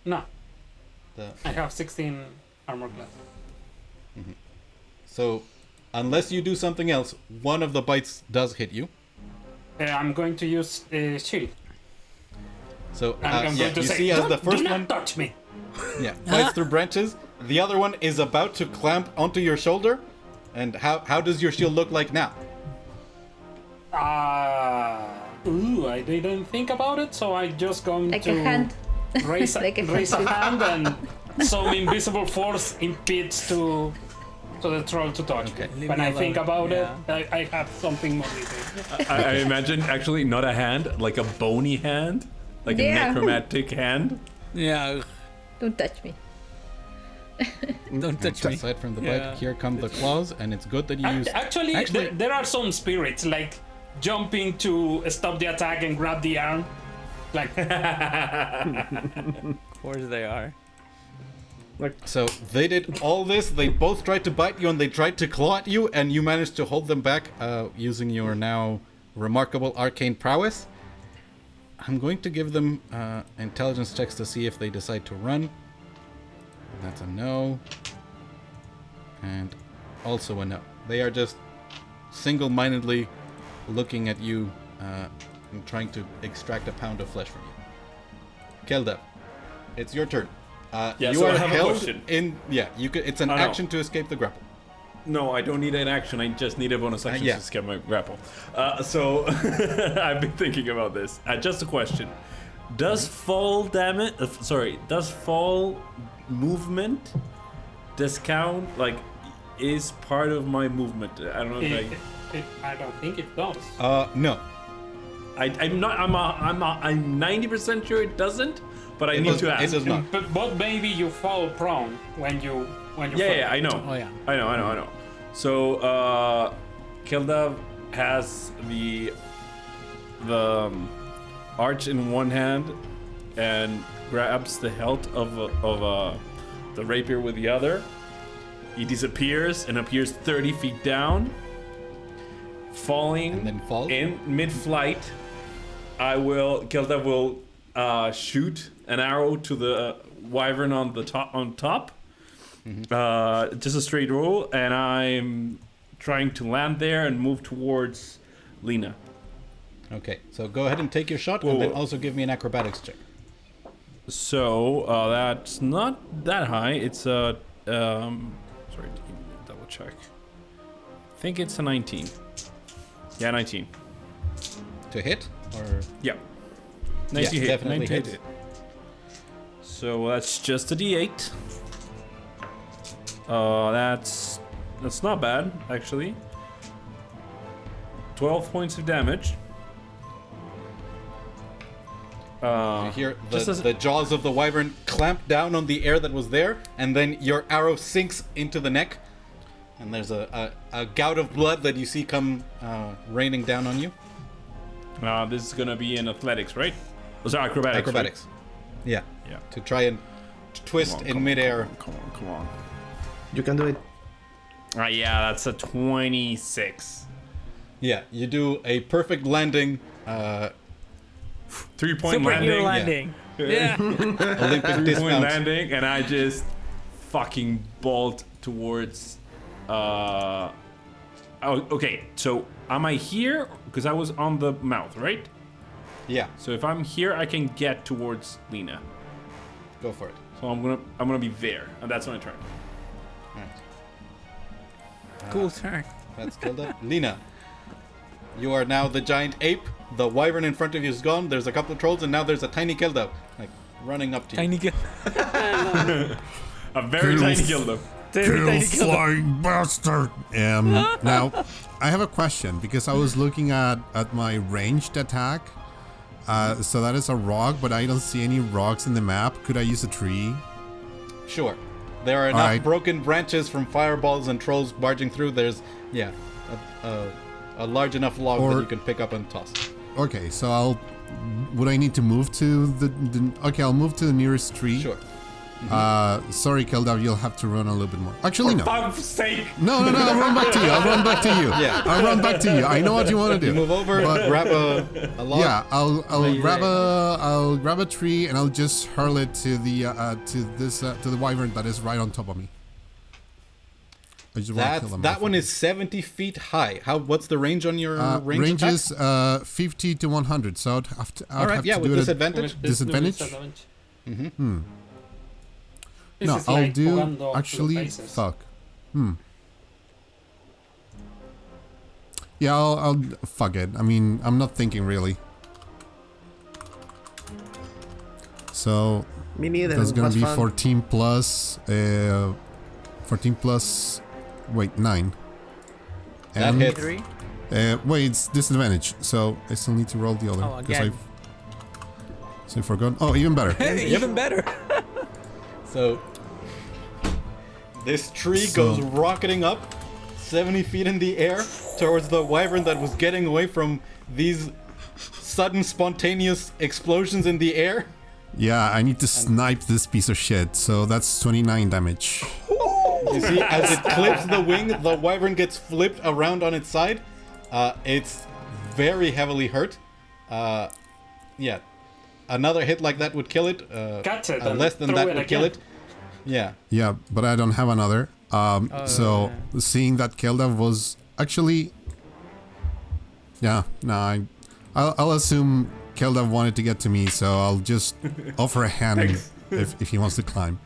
No, The- I have 16 armor class. So, unless you do something else, one of the bites does hit you. I'm going to use shield. So, I'm going to you say, see as "Don't- the first do not one touch me. bites through branches, the other one is about to clamp onto your shoulder. And how does your shield look like now? I didn't think about it, so I just going Like to a hand. raise Like a raise a hand. hand and some invisible force impedes to the troll to touch me. Leave When me I think alone. about Yeah. it, I have something more detailed. I imagine actually not a hand, like a bony hand, like a Yeah. necromantic hand. Yeah. Don't touch me. Don't touch me. Aside from the Yeah. bite, here come the claws, and it's good that you use. Actually, there are some spirits like jumping to stop the attack and grab the arm. Like, Of course they are. So they did all this. They both tried to bite you, and they tried to claw at you, and you managed to hold them back using your now remarkable arcane prowess. I'm going to give them intelligence checks to see if they decide to run. That's a no. And also a no. They are just single-mindedly looking at you and trying to extract a pound of flesh from you. Kelda, it's your turn. Yeah, you so are I have a held question. in. Yeah, you could. It's an Oh, no. action to escape the grapple. No, I don't need an action. I just need a bonus action yeah. to skip my grapple. So I've been thinking about this. Just a question: does fall damage? Does fall movement discount? Like, is part of my movement? I don't know if I don't think it does. No. I'm not. I'm 90% sure it doesn't. But I It need does- to it ask. does not. But maybe you fall prone when you Yeah, fall. I know. Oh, yeah. I know. So, Kildav has the arch in one hand and grabs the hilt of the rapier with the other. He disappears and appears 30 feet down, falling. And then falls? In mid-flight. Kildav will shoot an arrow to the wyvern on top. Just a straight roll, and I'm trying to land there and move towards Lena. Okay, so go ahead and take your shot, Whoa, and then whoa. also give me an acrobatics check. So that's not that high. It's a sorry, double check. I think it's a 19. Yeah, 19. To hit, or Yeah. 19 hit. definitely 19 hits. hit. So that's just a D8. That's not bad, actually. 12 points of damage. You hear just as- the jaws of the wyvern clamp down on the air that was there, and then your arrow sinks into the neck, and there's a gout of blood that you see come raining down on you. This is gonna be in athletics, right? Oh, sorry, acrobatics. right? Acrobatics. Yeah. Yeah. To try and twist in midair. Come on. You can do it. Yeah, that's a 26. Yeah, you do a perfect landing, 3-point Superhero landing. landing. Yeah. Olympic 3-point dismount. landing, and I just fucking bolt towards. Oh, okay. So am I here? Because I was on the mouth, right? Yeah, So if I'm here, I can get towards Lena. go for it. So I'm gonna be there, and that's my turn. Cool turn. That's killed up. Lena, you are now the giant ape. The wyvern in front of you is gone. There's a couple of trolls, and now there's a tiny Kilda, like running up to you. Tiny kill. A very tiny Gildo. You flying bastard! Now, I have a question because I was looking at my ranged attack. So that is a rock, but I don't see any rocks in the map. Could I use a tree? Sure. There are enough Alright. broken branches from fireballs and trolls barging through. There's, a large enough log Or- that you can pick up and toss. Okay, so would I need to move to the okay, I'll move to the nearest tree. Sure. Sorry, Keldav, you'll have to run a little bit more. Actually, no. For fuck's sake! No, I'll run back to you. Yeah. I'll run back to you. I know what you want to do. You move over, grab a log. Yeah, I'll grab a tree and I'll just hurl it to the to the wyvern that is right on top of me. I just want to kill them. That one is 70 feet high. What's the range on your range range attack? is 50 to 100, so I'd have to, All right, yeah, to with do it at disadvantage. disadvantage. This No, is I'll like do jugando to the actually. faces. Fuck. Yeah, I'll fuck it. I mean, I'm not thinking really. So Me neither. that's it gonna was be fun. 14 plus. 14 plus. Wait, 9. That And hits. 3. wait, it's disadvantage, so I still need to roll the other. Oh, 'cause again. I forgot. Oh, even better. Even better. So this tree So- goes rocketing up 70 feet in the air towards the wyvern that was getting away from these sudden spontaneous explosions in the air. Yeah, I need to snipe this piece of shit. So that's 29 damage. You see, as it clips the wing, the wyvern gets flipped around on its side. It's very heavily hurt. Yeah. Another hit like that would kill it. Catch it and Less than throw that it would kill again. it. Yeah. Yeah, but I don't have another. So seeing that Kelda was actually, yeah, no, I'll assume Kelda wanted to get to me, so I'll just offer a hand if he wants to climb,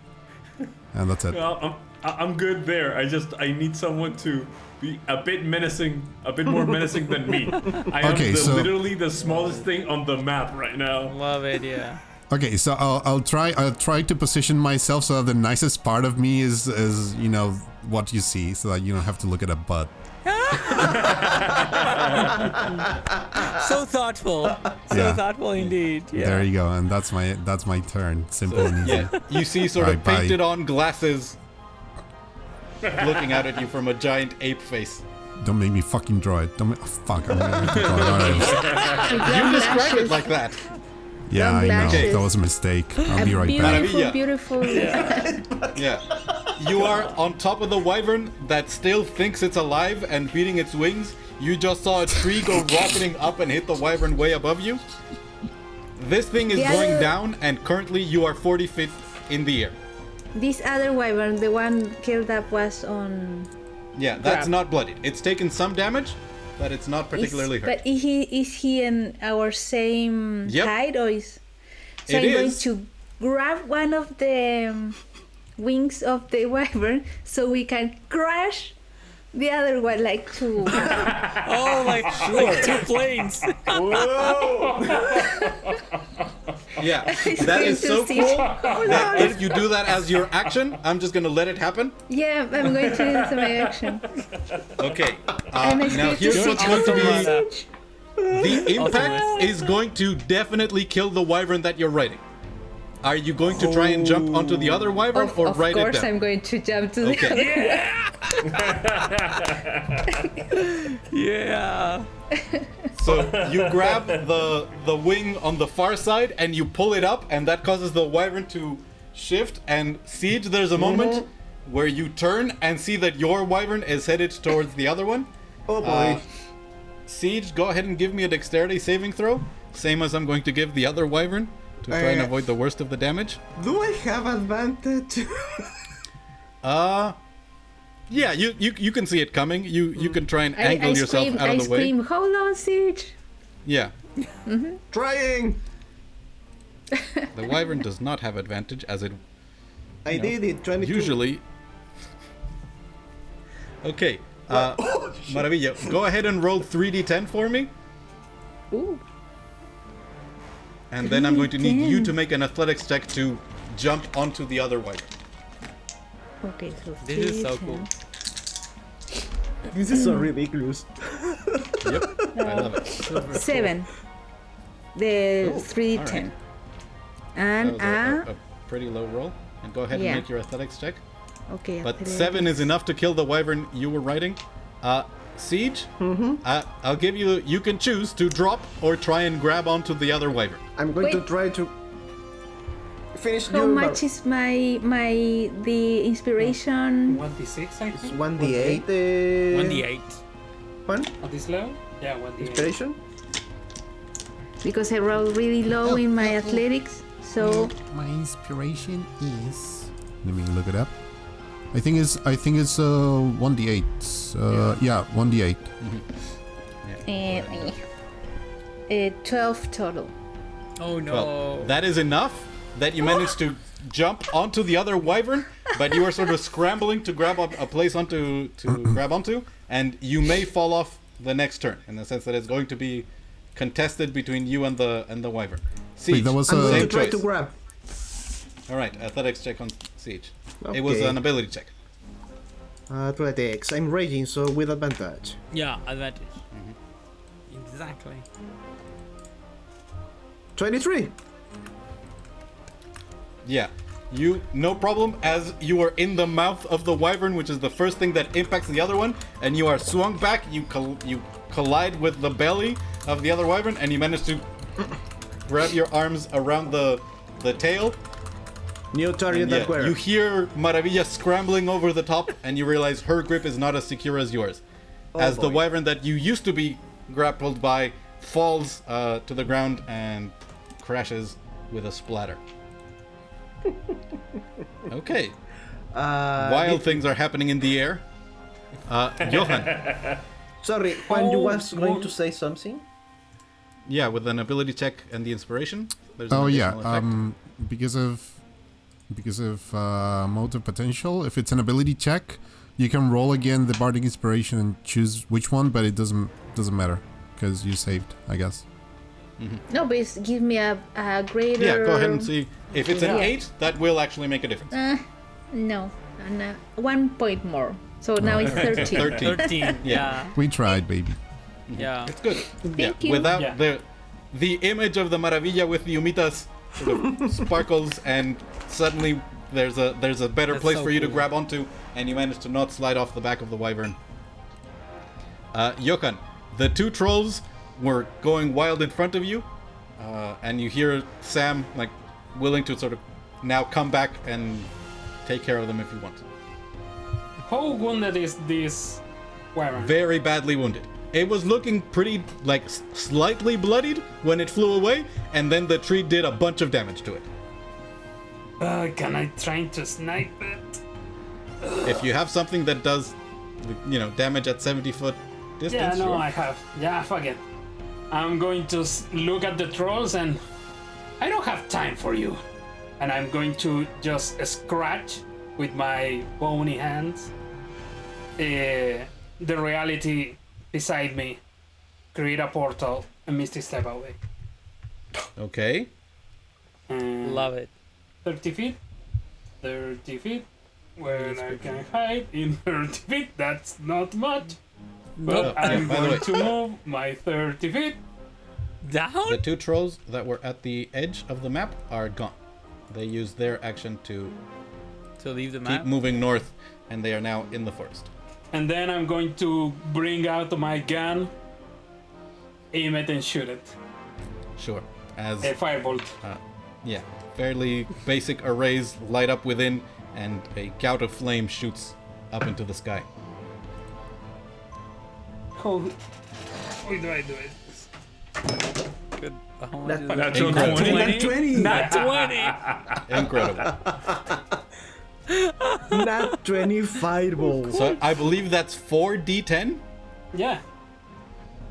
and that's it. Well, I'm good there. I need someone to be a bit menacing, a bit more menacing than me. I am Okay, so- literally the smallest thing on the map right now. Love it, yeah. Okay, so I'll try to position myself so that the nicest part of me is what you see, so that you don't have to look at a butt. So thoughtful. So Yeah. thoughtful indeed. Yeah. There you go, and that's my turn. Simple and easy. Yeah. You see sort Alright, of bye. painted on glasses looking out at you from a giant ape face. Don't make me fucking draw it. Don't fuck. I'm gonna have to draw it. Alright. You described it like that. Yeah, I know. lashes. That was a mistake. I'll be right back. Beautiful. Yeah. You are on top of the wyvern that still thinks it's alive and beating its wings. You just saw a tree go rocketing up and hit the wyvern way above you. This thing is The going other- down, and currently you are 40 feet in the air. This other wyvern, the one killed up, was on. Yeah, that's Grab. not bloodied. It's taken some damage, but it's not particularly hurt. But is he in our same Yep. height or is? So It I'm going is. to grab one of the wings of the wyvern so we can crash the other one, like two. Oh, like two planes. Yeah, that is so Interesting. cool Oh, that no. if you do that as your action, I'm just gonna let it happen. Yeah, I'm going to do this in my action. Okay, And I now still here's just what's going to be. siege. The impact is going to definitely kill the wyvern that you're riding. Are you going to try and jump onto the other wyvern or Of ride it course, down? I'm going to jump to the Okay. other. Yeah. So you grab the wing on the far side and you pull it up, and that causes the wyvern to shift. And Siege, there's a moment where you turn and see that your wyvern is headed towards the other one. Oh boy. Siege, go ahead and give me a dexterity saving throw, same as I'm going to give the other wyvern to try and avoid the worst of the damage. Do I have advantage? Yeah, you can see it coming. You can try and I angle yourself scream, out of I the way. scream, hold on, Siege. Yeah, Trying. the wyvern does not have advantage as it I did it. 22. Usually. Okay. Maravilla, go ahead and roll 3d10 for me. Ooh. And then I'm going to need you 3d10. to make an athletics check to jump onto the other wyvern. Okay, so This is so 3, cool. 10. This is so ridiculous. Yep, I love it. 7. The Oh, 3, all 10. right. And That was a pretty low roll. And go ahead Yeah. and make your athletics check. okay. But athletics. 7 is enough to kill the wyvern you were riding. Siege, I'll give you, you can choose to drop or try and grab onto the other wyvern. I'm going to Wait. try to finish How your much is the inspiration? 1d6, I It's think. 1d8. 1d8. One At this level? Yeah, 1d8. inspiration. Because I rolled really low in my athletics, so My inspiration is. Let me look it up. I think it's 1d8. Yeah, 1d8. 12 total. Oh no. Well, that is enough that you managed to jump onto the other wyvern, but you are sort of scrambling to grab a place to grab onto, and you may fall off the next turn, in the sense that it's going to be contested between you and the wyvern. Siege, Wait, that was I'm going to same try choice. to grab. All right, athletics check on Siege. It was Okay. an ability check. Athletics. I'm raging, so with advantage. Yeah, advantage. Exactly. 23. Yeah, you no problem, as you are in the mouth of the wyvern, which is the first thing that impacts the other one, and you are swung back. You collide with the belly of the other wyvern, and you manage to grab your arms around the tail. New target And yeah, acquired. you hear Maravilla scrambling over the top, and you realize her grip is not as secure as yours. As the boy. wyvern that you used to be grappled by falls to the ground and crashes with a splatter. Okay. Wild things are happening in the air. Johan. Sorry, Juan, you Oh, was going one- to say something? Yeah, with an ability check and the inspiration. There's an Oh yeah, additional effect. because of motive potential. If it's an ability check, you can roll again the bardic inspiration and choose which one, but it doesn't matter because you saved, I guess. No, but give me a greater. Yeah, go ahead and see. If it's an Yeah. 8, that will actually make a difference. No, 1 point more. So now it's 13. 13. 13. Yeah. We tried, baby. Yeah. It's good. Thank you. Without Yeah. the image of the Maravilla with the Humitas sort of sparkles, and suddenly there's a better That's place so for you to cool. grab onto, and you manage to not slide off the back of the wyvern. Johan, the two trolls were going wild in front of you, and you hear Sam like willing to sort of now come back and take care of them if you want. How wounded is this wyvern? Very badly wounded. It was looking pretty, like, slightly bloodied when it flew away, and then the tree did a bunch of damage to it. Can I try to snipe it? If you have something that does, damage at 70-foot Yeah, distance, no, sure. I have. Yeah, fuck it. I'm going to look at the trolls and I don't have time for you. And I'm going to just scratch with my bony hands the reality beside me, create a portal, and Misty step away. Okay. And Love it. 30 feet. 30 feet. Where I can hide in 30 feet. That's not much. But Nope. I'm by the way- going to move my 30 feet. Down? The two trolls that were at the edge of the map are gone. They used their action to To leave the keep map? moving north, and they are now in the forest. And then I'm going to bring out my gun, aim it, and shoot it. Sure. As A firebolt. yeah, fairly basic arrays light up within, and a gout of flame shoots up into the sky. How do I do it? Good. How much That- is Natural that? 20. Nat 20. Not 20. Incredible. Nat 20 fireball. So I believe that's 4d10. Yeah.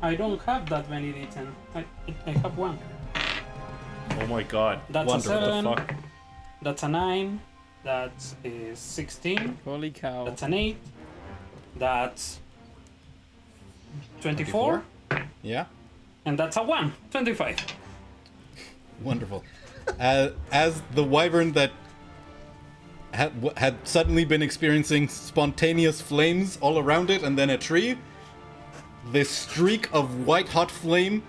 I don't have that many D10. I have one. Oh my god. That's Wonderful. a What 7. the fuck? That's a 9. That is 16. Holy cow. That's an 8. That's 24. Yeah. And that's a 1. 25. Wonderful. As the wyvern that had suddenly been experiencing spontaneous flames all around it and then a tree, this streak of white hot flame,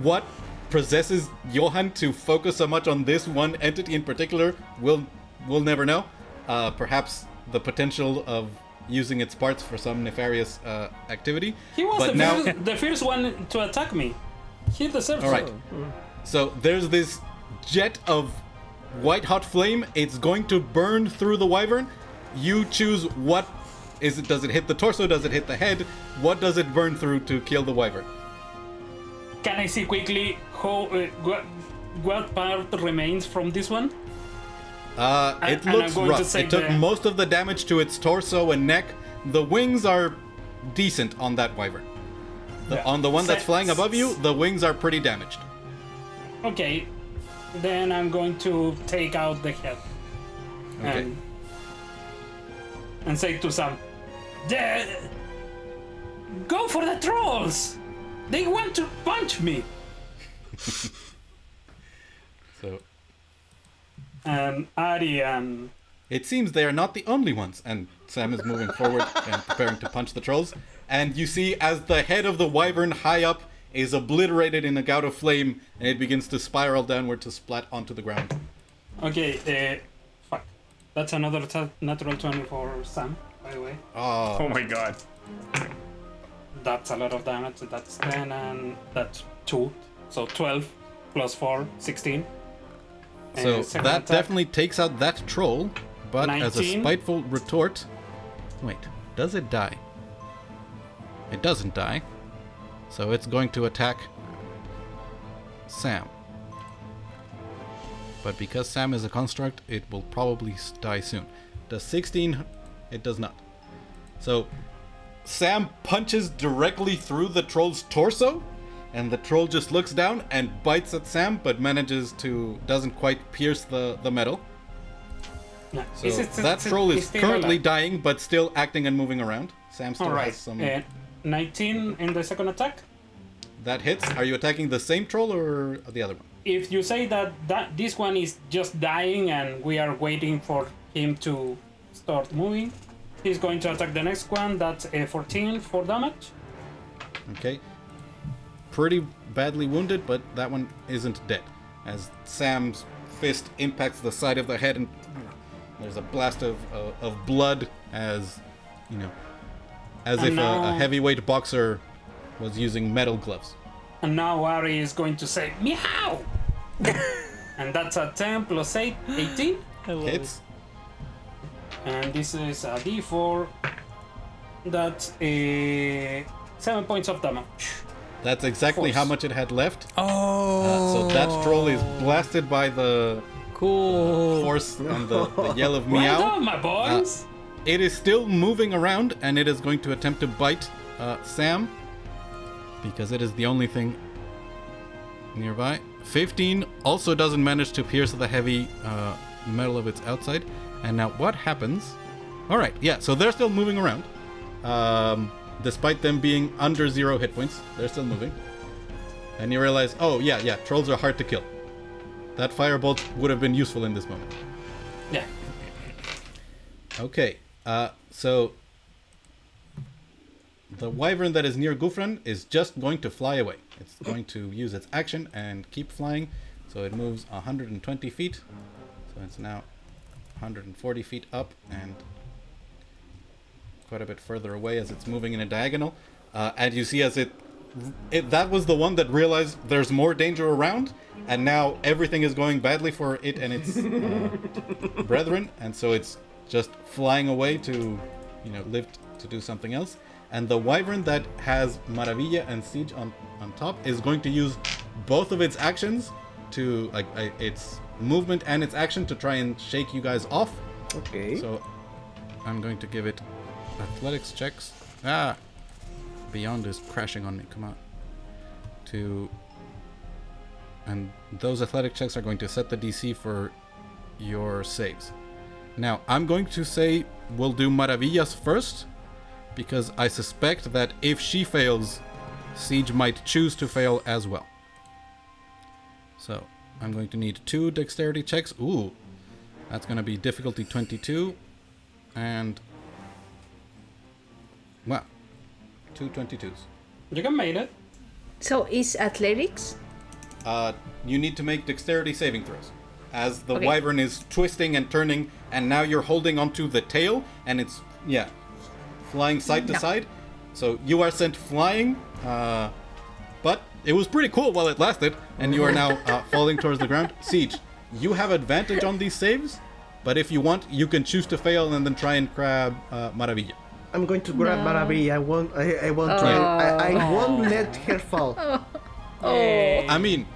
what possesses Johann to focus so much on this one entity in particular, we'll never know. Perhaps the potential of using its parts for some nefarious activity. He was But the first one to attack me. He deserves all right. it. So there's this jet of white hot flame. It's going to burn through the wyvern. You choose what is it. Does it hit the torso? Does it hit the head? What does it burn through to kill the wyvern? Can I see quickly how what part remains from this one? It and I'm looks going to rough. say It took the- most of the damage to its torso and neck. The wings are decent on that wyvern. Yeah. On the one that's Se- flying above you, the wings are pretty damaged. Okay, then I'm going to take out the head Okay. and say to Sam, "Go for the trolls! They want to punch me!" So And Ari and it seems they are not the only ones, and Sam is moving forward and preparing to punch the trolls. And you see as the head of the wyvern high up is obliterated in a gout of flame, and it begins to spiral downward to splat onto the ground. okay, fuck. That's another natural 20 for Sam, by the way. Oh, Oh my god. That's a lot of damage. That's 10 and that's 2. So 12 plus 4, 16. so second that attack. definitely takes out that troll, but as a 19. spiteful retort... Wait, does it die? It doesn't die. So it's going to attack Sam. But because Sam is a construct, it will probably die soon. Does 16... It does not. So Sam punches directly through the troll's torso, and the troll just looks down and bites at Sam, but doesn't quite pierce the metal. Yeah. So that troll is still currently alive. dying, but still acting and moving around. Sam still Alright, has some... 19 in the second attack. That hits. Are you attacking the same troll or the other one? If you say that this one is just dying and we are waiting for him to start moving, he's going to attack the next one. That's a 14 for damage. Okay. Pretty badly wounded, but that one isn't dead. As Sam's fist impacts the side of the head, and there's a blast of blood as, as And if a now- heavyweight boxer was using metal gloves. And now Ari is going to say, meow! And that's a 10 plus 8, 18. I love Hits. And this is a d4. That's a 7 points of damage. That's exactly Force. how much it had left. Oh, So that troll is blasted by the cool. force and the yell of Well meow. done, my boys! It is still moving around, and it is going to attempt to bite Sam, because it is the only thing nearby. 15 also doesn't manage to pierce the heavy metal of its outside. And now what happens? All right, yeah, so they're still moving around. Despite them being under 0 hit points, they're still moving. And you realize, oh, yeah, trolls are hard to kill. That firebolt would have been useful in this moment. Yeah. Okay, so the wyvern that is near Gufran is just going to fly away. It's going to use its action and keep flying. So it moves 120 feet. So it's now 140 feet up and quite a bit further away as it's moving in a diagonal. And you see as that was the one that realized there's more danger around, and now everything is going badly for it and its brethren, and so it's just flying away to, live to do something else. And the wyvern that has Maravilla and Siege on top is going to use both of its actions to, its movement and its action to try and shake you guys off. Okay. So I'm going to give it athletics checks. Beyond is crashing on me. Come on. And those athletic checks are going to set the DC for your saves. Now, I'm going to say we'll do Maravillas first, because I suspect that if she fails, Siege might choose to fail as well. So, I'm going to need 2 dexterity checks. Ooh, that's going to be difficulty 22. And, well, 2 22s. You can make it. So is athletics? You need to make dexterity saving throws. As the Okay. wyvern is twisting and turning, and now you're holding onto the tail, and it's, flying side to No. side. So you are sent flying, but it was pretty cool while it lasted, and you are now falling towards the ground. Siege, you have advantage on these saves, but if you want, you can choose to fail and then try and grab Maravilla. I'm going to grab Maravilla. I won't try. I won't let her fall. Yay. I mean,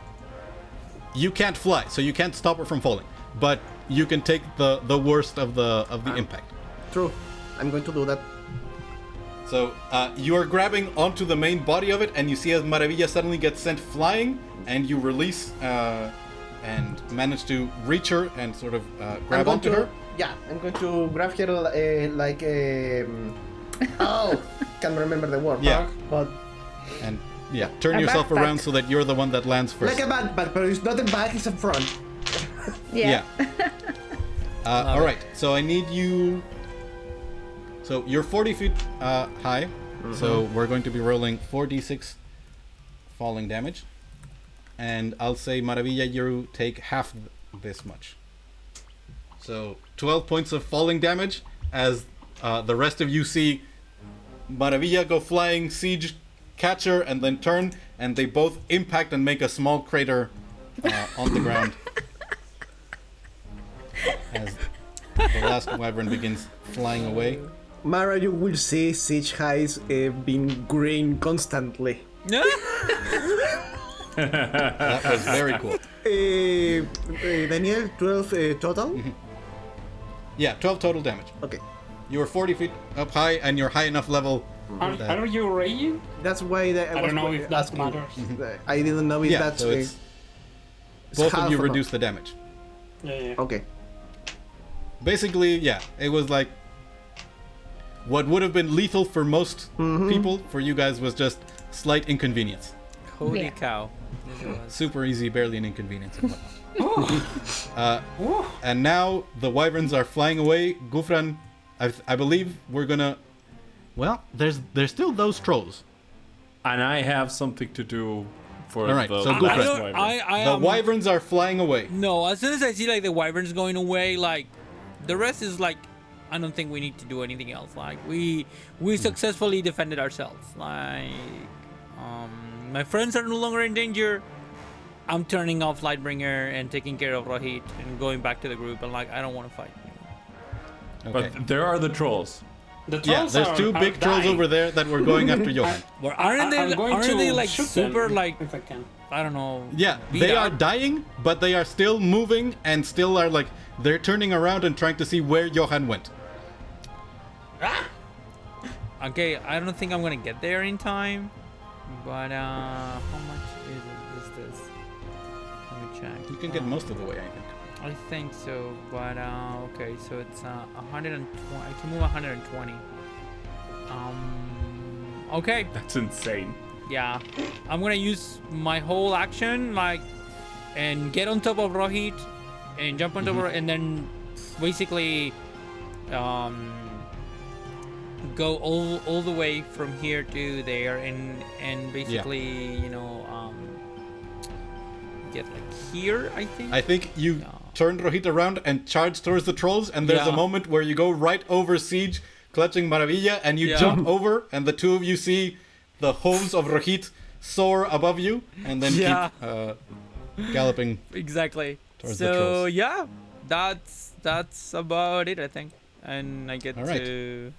you can't fly, so you can't stop her from falling, but you can take the worst of the impact. True. I'm going to do that. So you are grabbing onto the main body of it, and you see as Maravilla suddenly gets sent flying, and you release and manage to reach her and sort of grab onto her. Yeah, I'm going to grab her like can't remember the word. Yeah. But And turn A yourself backpack. around so that you're the one that lands first. like a backpack, but it's not a back, it's a front. Yeah. All right. So I need you. So you're 40 feet high. So we're going to be rolling 4d6 falling damage, and I'll say Maravilla, you take half this much. So 12 points of falling damage as the rest of you see Maravilla go flying, Siege catch her, and then turn, and they both impact and make a small crater on the ground. As the last wyvern begins flying away. Mara, you will see Siege Highs being green constantly. That was very cool. Daniel, 12 total? Yeah, 12 total damage. Okay. You were 40 feet up high, and you're high enough level. Are you raging? That's why I don't know if that asking. matters. I didn't know if Yeah, that's so it's both half of you or not. reduce the damage. Yeah. Okay. Basically, yeah, it was like what would have been lethal for most people, for you guys was just slight inconvenience. Holy Yeah. cow. Yes, it was. Super easy, barely an inconvenience. And whatnot. And now the wyverns are flying away. Gufran, I believe we're gonna. Well, there's still those trolls. And I have something to do for All right, the so go last for it. wyvern. I The wyverns are flying away. No, as soon as I see like the wyverns going away, like the rest is like, I don't think we need to do anything else. Like we successfully defended ourselves. Like my friends are no longer in danger. I'm turning off Lightbringer and taking care of Rohit and going back to the group. And like I don't want to fight anymore. Okay. But there are the trolls. The Yeah, trolls there's are, two are big trolls dying. over there that were going after Johan. Well, aren't I'm going they to like shoot super them like if I can. I don't know? Yeah, beat they up? are dying, but they are still moving and still are like they're turning around and trying to see where Johan went. Okay, I don't think I'm gonna get there in time. But how much is this? Let me check. You can get most of the way, I think. I think so, but okay, so it's 120. I can move 120. Okay, That's insane. yeah, I'm gonna use my whole action, like, and get on top of Rohit, and jump on top of, and then basically, go all the way from here to there, and basically, get like here. I think. I think you Yeah. turn Rohit around and charge towards the trolls, and there's a Yeah. moment where you go right over Siege, clutching Maravilla, and you Yeah. jump over, and the two of you see the hooves of Rohit soar above you, and then Yeah. keep galloping. Exactly. Towards the So trolls. yeah, that's about it, I think. And I get All right. to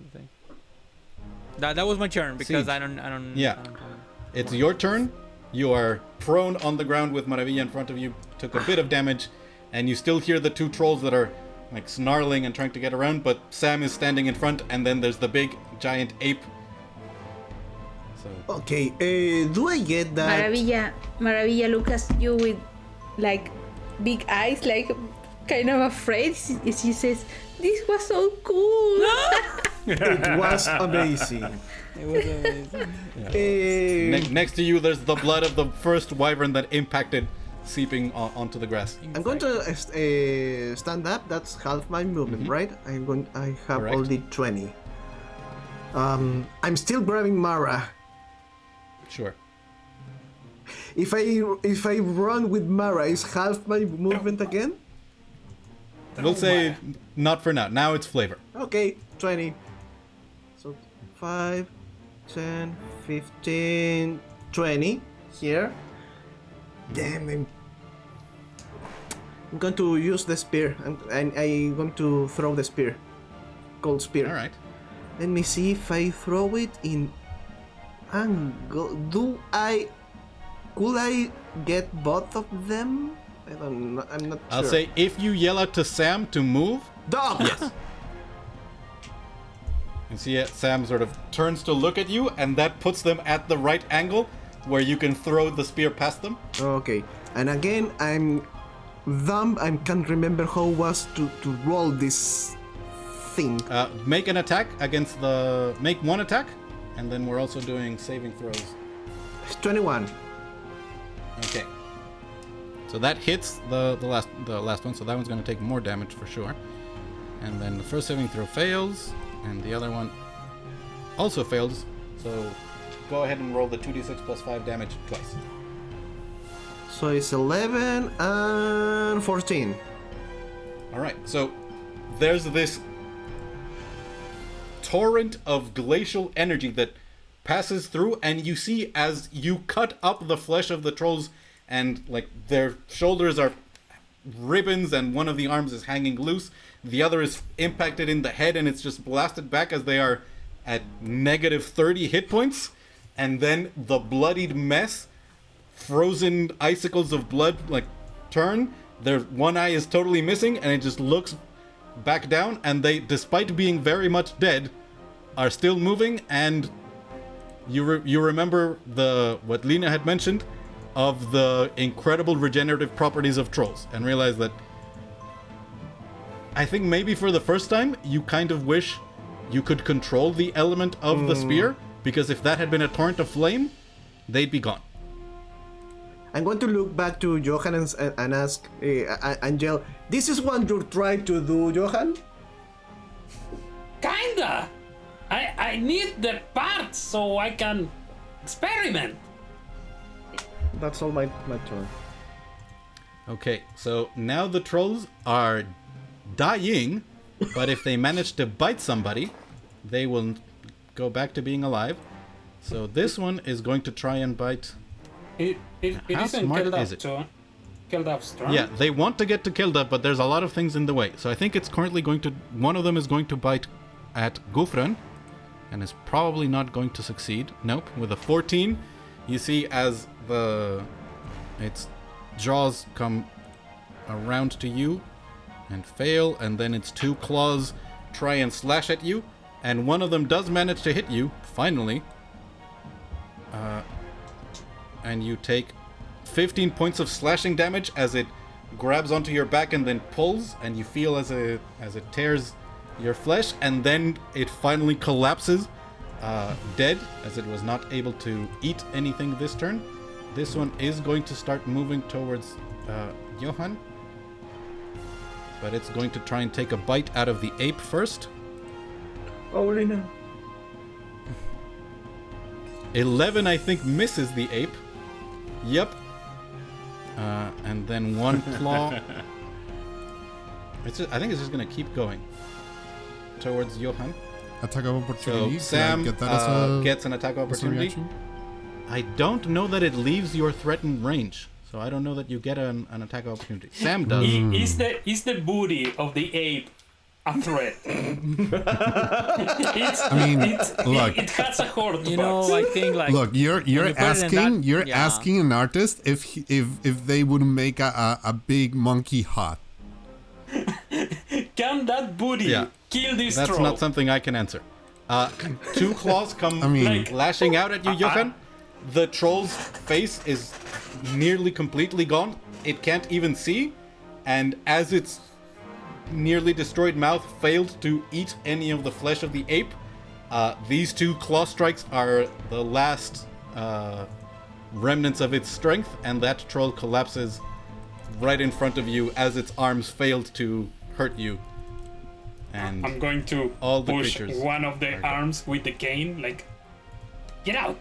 the thing. That was my turn because Siege. I don't Yeah. It's your turn. You are prone on the ground with Maravilla in front of you. Took a bit of damage, and you still hear the two trolls that are like snarling and trying to get around. But Sam is standing in front, and then there's the big giant ape. So Okay, do I get that? Maravilla look at you with like big eyes, like kind of afraid. She says, "This was so cool." It was amazing. It was amazing. Next to you, there's the blood of the first wyvern that impacted, seeping onto the grass. I'm going to stand up. That's half my movement, right? I have Correct. only 20. I'm still grabbing Mara. Sure. If I run with Mara, is half my movement again? We'll say not for now. Now it's flavor. Okay, 20. So 5, 10, 15, 20 here. Damn, I'm going to use the spear. I'm going to throw the spear. Cold spear. All right. Let me see if I throw it in angle. Could I get both of them? I'm not sure. I'll say if you yell out to Sam to move, Dog! yes. You see Sam sort of turns to look at you, and that puts them at the right angle where you can throw the spear past them. Okay. And again, I'm dumb. I can't remember how was to roll this thing. Make an attack against the... Make one attack, and then we're also doing saving throws. 21. Okay. So that hits the last one, so that one's going to take more damage for sure. And then the first saving throw fails, and the other one also fails. So go ahead and roll the 2d6 plus 5 damage twice. So it's 11 and 14. All right. So there's this torrent of glacial energy that passes through, and you see as you cut up the flesh of the trolls, and like their shoulders are ribbons and one of the arms is hanging loose, the other is impacted in the head and it's just blasted back as they are at negative 30 hit points, and then the bloodied mess, frozen icicles of blood like turn, their one eye is totally missing and it just looks back down, and they, despite being very much dead, are still moving. And you remember what Lena had mentioned of the incredible regenerative properties of trolls, and realize that I think maybe for the first time you kind of wish you could control the element of the spear, because if that had been a torrent of flame, they'd be gone. I'm going to look back to Johan and ask Angel, this is what you're trying to do, Johan? Kinda. I need the parts so I can experiment. That's all my turn. Okay, so now the trolls are dying, but if they manage to bite somebody, they will go back to being alive. So this one is going to try and bite. It How isn't smart killed is up it? to killed up strong. Yeah, they want to get to Kilda, but there's a lot of things in the way. So I think it's currently going to... One of them is going to bite at Gufran, and is probably not going to succeed. Nope, with a 14, you see as its jaws come around to you and fail, and then its two claws try and slash at you, and one of them does manage to hit you, finally. And you take 15 points of slashing damage as it grabs onto your back and then pulls, and you feel as it tears your flesh, and then it finally collapses, dead, as it was not able to eat anything this turn. This one is going to start moving towards Johan, but it's going to try and take a bite out of the ape first. Oh, Lena. 11, I think, misses the ape. Yep. And then one claw. I think it's just going to keep going towards Johan. Attack of opportunity. So Sam Can I get that as a, gets an attack of as a opportunity. reaction? I don't know that it leaves your threatened range, so I don't know that you get an attack of opportunity. Sam does. Is the booty of the ape a threat? Look. It has a horde. You know, I think like Look, you're when you put it in asking that- yeah. asking an artist if they would make a big monkey hut. Can that booty kill this That's troll? not something I can answer. Two claws come lashing out at you, Johan. The troll's face is nearly completely gone. It can't even see. And as its nearly destroyed mouth failed to eat any of the flesh of the ape. These 2 claw strikes are the last remnants of its strength, and that troll collapses right in front of you as its arms failed to hurt you. And I'm going to all the push creatures one of the arms with the cane, like, get out!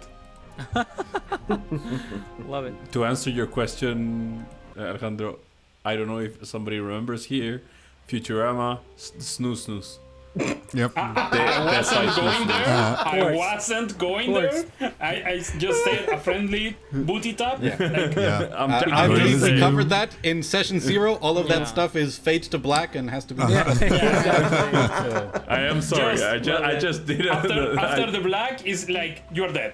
Love it. To answer your question, Alejandro, I don't know if somebody remembers here. Futurama, snooze snooze. Yep. I wasn't going there. I course. wasn't going there. I just said a friendly booty tap. Yeah. Yeah. I going believe to we say- covered that in session 0. All of Yeah. that stuff is fade to black and has to be. I am sorry. Just- I just did it. After the black is like, you're dead.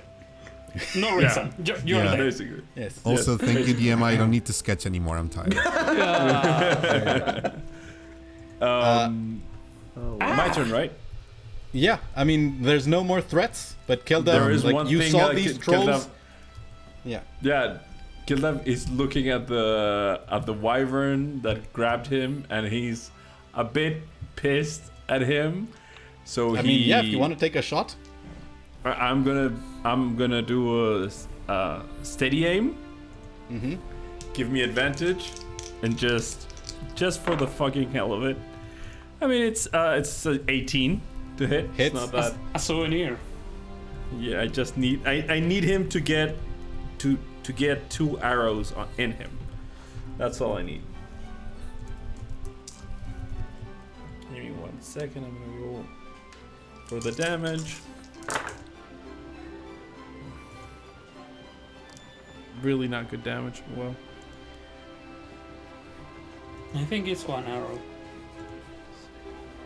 No reason. You're Yeah. dead. Basically. Yes. Also, thank you, DM. I don't need to sketch anymore. I'm tired. My turn, right? Yeah. I mean, there's no more threats, but Kelda, There is like one you thing saw I these could- trolls. Kelda- Yeah. Yeah, Kildev is looking at the wyvern that grabbed him, and he's a bit pissed at him. So I mean, yeah. If you want to take a shot. I'm gonna do a steady aim. Mm-hmm. Give me advantage, and just for the fucking hell of it. I mean, it's 18 to hit. Hits. It's not that. A souvenir. Yeah, I just need I need him to get 2 arrows in him. That's all I need. Give me 1 second. I'm gonna roll for the damage. Really not good damage. Well, I think it's 1 arrow.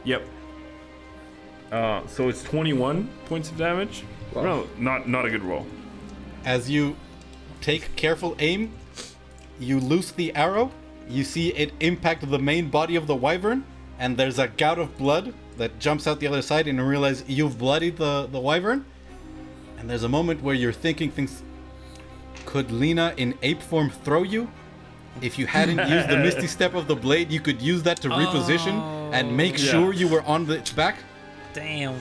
yep. So it's 21 points of damage. No, not a good roll. As you take careful aim, you loose the arrow. You see it impact the main body of the wyvern, and there's a gout of blood that jumps out the other side, and you realize you've bloodied the wyvern. And there's a moment where you're thinking things. Could Lena in ape form throw you? If you hadn't used the Misty Step of the blade, you could use that to reposition and make Yeah. sure you were on its back. Damn.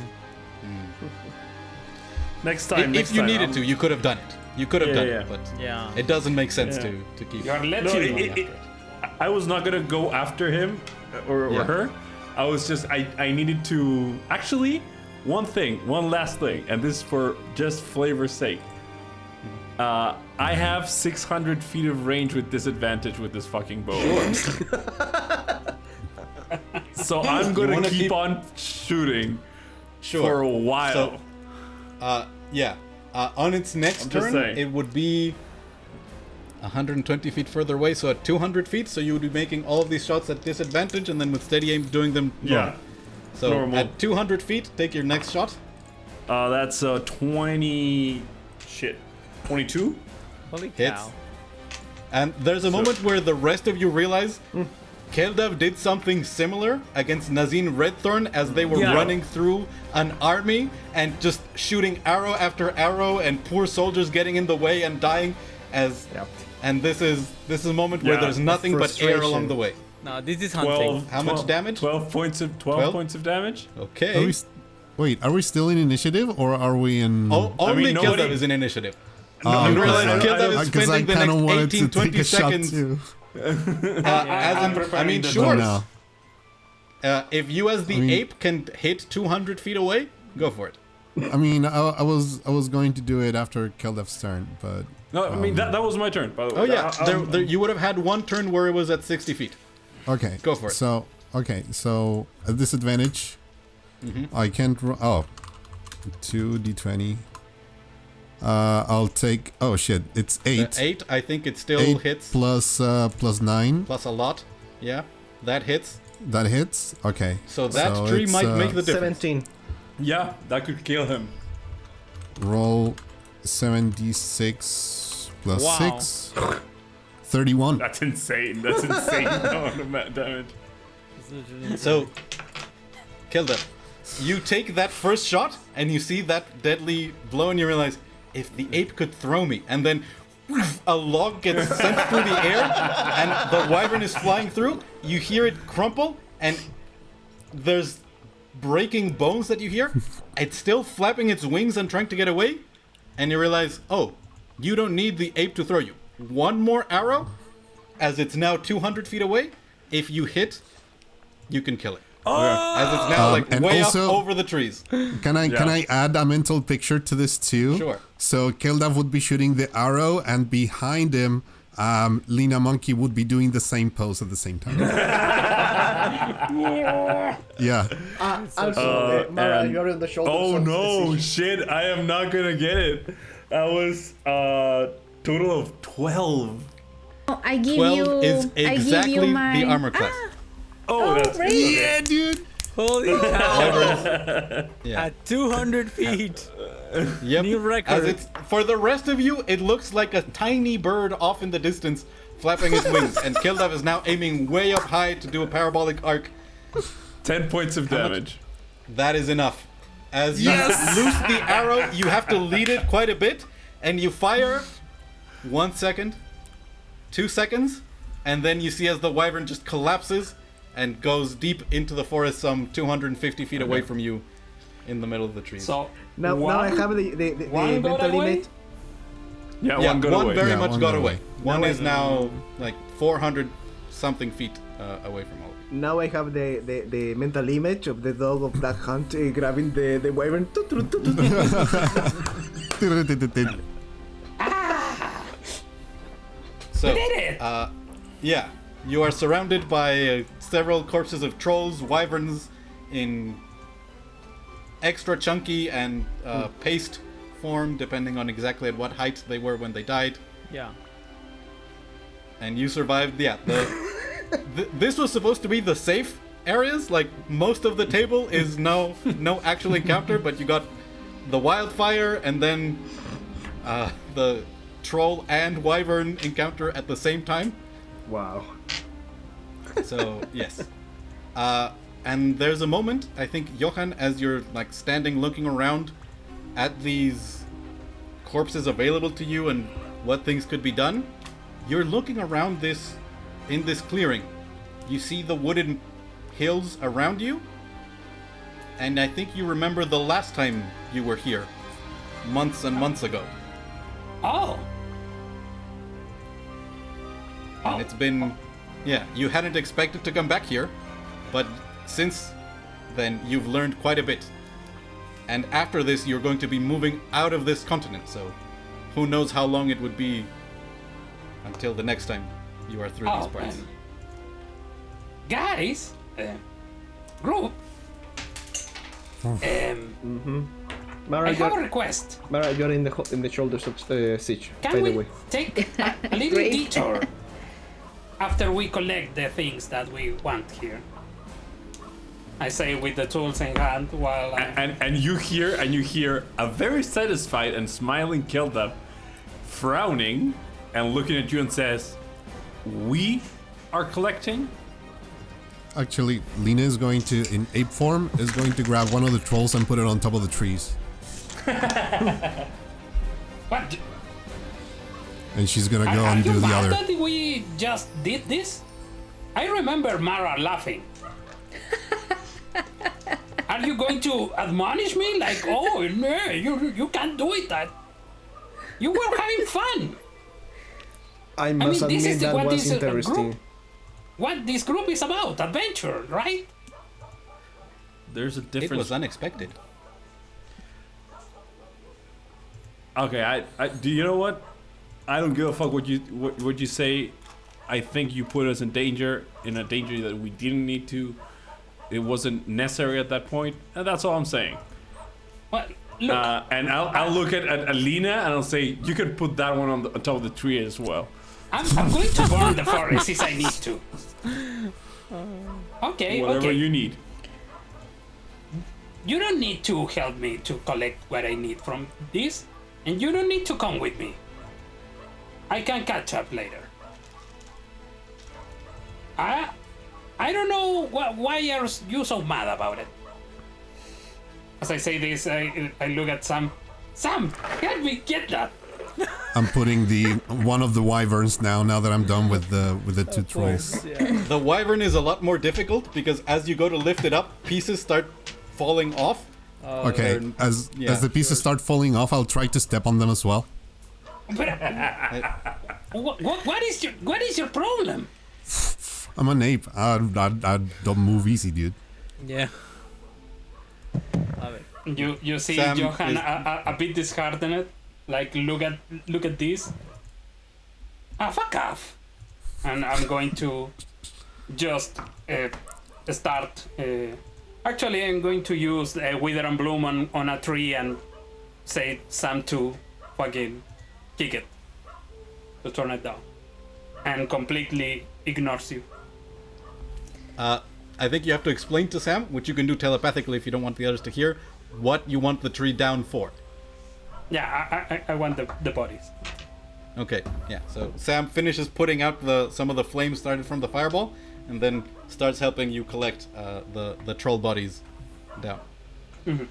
Next time. If you needed to, you could have done it. You could have Yeah, done yeah. it, but Yeah. it doesn't make sense Yeah. to keep. You're letting No, me. I was not gonna go after him or Yeah. her. I was just I needed to actually one last thing, and this is for just flavor's sake. I have 600 feet of range with disadvantage with this fucking bow. So I'm gonna wanna keep keep- on shooting Sure. for a while. So, yeah. On its next I'm just turn, saying. it would be 120 feet further away, so at 200 feet, so you would be making all of these shots at disadvantage, and then with steady aim doing them normal. Yeah. So normal. at 200 feet, take your next shot. That's 22. Holy Hits. cow. And there's a moment where the rest of you realize Keldev did something similar against Nazin Redthorn as they were Yeah. running through an army and just shooting arrow after arrow, and poor soldiers getting in the way and dying. And this is a moment where Yeah, there's nothing but air frustration. along the way. No, this is hunting. 12. How much damage? 12 points of 12 points of damage. Okay. Are we wait, are we still in initiative or are we in? Only nobody- Keldev is in initiative. Oh, you realize okay. Keldev is Because I spending the kind of next wanted 18, to take 20 a shot seconds. too. I mean, the sure. No. If you as the I mean- ape can hit 200 feet away, go for it. I mean, I was going to do it after Keldev's turn, but No, I mean that was my turn. By the way. Oh yeah, I- I'm- you would have had one turn where it was at 60 feet. okay. Go for it. So at disadvantage, I can't. 2d20. I'll take. Oh shit! It's 8. 8, I think it still 8 hits. plus 9. Plus a lot. Yeah, that hits. That hits. Okay. So that tree it's, might make the difference. 17. Yeah, that could kill him. Roll 7d6 plus Wow. 6. 31. That's insane. That's insane amount of damage. So, Keldev, you take that first shot and you see that deadly blow and you realize, if the ape could throw me, and then a log gets sent through the air and the wyvern is flying through, you hear it crumple and there's breaking bones that you hear. It's still flapping its wings and trying to get away, and you realize, oh, you don't need the ape to throw you. One more arrow, as it's now 200 feet away. If you hit, you can kill it. As it's now like and way also- up over the trees. Can I add a mental picture to this too? Sure. So Keldav would be shooting the arrow, and behind him, Lena Monkey would be doing the same pose at the same time. Yeah. Also, Mara, and- you're on the shoulder. Oh so no, it's- shit! I am not gonna get it. That was total of 12. Oh, I give 12 you. is I give exactly you my. the armor class. Oh, that's great. Yeah, dude. Holy cow! Yeah. At 200 feet. Yep. New record. As it's, for the rest of you, it looks like a tiny bird off in the distance, flapping its wings, and Kildav is now aiming way up high to do a parabolic arc. 10 points of damage. That is enough. As you loose the arrow, you have to lead it quite a bit, and you fire 1 second, 2 seconds, and then you see as the wyvern just collapses and goes deep into the forest some 250 feet away from you in the middle of the trees. So Now I have the one got mental away? limit. Yeah, yeah, one got one away. very Yeah, much one got got away. away. One Now is now like 400 something feet away from all of you. Now I have the mental image of the dog of Black Hunt grabbing the wyvern. So, did it! yeah, you are surrounded by several corpses of trolls, wyverns in extra chunky and paste form, depending on exactly at what height they were when they died. Yeah. And you survived. Yeah, this was supposed to be the safe areas. Like most of the table is no actual encounter, but you got the wildfire and then the troll and wyvern encounter at the same time. Wow. So yes, and there's a moment, I think, Johan, as you're like standing looking around at these corpses available to you and what things could be done, you're looking around in this clearing. You see the wooded hills around you, and I think you remember the last time you were here, months and months ago. Oh. And it's been, yeah, you hadn't expected to come back here, but since then you've learned quite a bit. And after this, you're going to be moving out of this continent, so who knows how long it would be until the next time you are through these parts. Guys, group. Mara, I have a request. Mara, you're in the shoulders of Siege. Can by we the way. take a little Great. detour after we collect the things that we want here? I say with the tools in hand while And you hear a very satisfied and smiling Kelda frowning and looking at you and says, "We are collecting." Actually, Lena is going to, in ape form, is going to grab one of the trolls and put it on top of the trees. what? And she's gonna go Are and you do the mad other. that we just did this? I remember Mara laughing. Are you going to admonish me like, oh no, you can't do it? That you were having fun. I must mean, this admit is that what was this interesting. group. What this group is about, adventure, right? There's a It difference. was unexpected. Okay, I do you know what? I don't give a fuck what you say. I think you put us in a danger that we didn't need to. It wasn't necessary at that point, and that's all I'm saying. Well, look, And I'll look at Alina and I'll say, you can put that one on top of the tree as well. I'm going to burn the forest if I need to. Okay, Whatever okay. you need. You don't need to help me to collect what I need from this, and you don't need to come with me. I can catch up later. I don't know why are you so mad about it. As I say this, I look at Sam. Sam, help me get that. I'm putting one of the wyverns now that I'm done with the two trolls. The wyvern is a lot more difficult because as you go to lift it up, pieces start falling off. Okay, as the pieces start falling off, I'll try to step on them as well. But, what is your problem? I'm an ape. I don't move easy, dude. Yeah. Love it. You see Sam Johan is- a bit disheartened. Like look at this. Fuck off. And I'm going to just start. Actually, I'm going to use Wither and Bloom on a tree and say Sam to fucking kick it to turn it down, and completely ignores you. I think you have to explain to Sam, which you can do telepathically if you don't want the others to hear, what you want the tree down for. Yeah, I want the bodies. Okay, yeah. So Sam finishes putting out some of the flames started from the fireball, and then starts helping you collect the troll bodies down. Mm-hmm.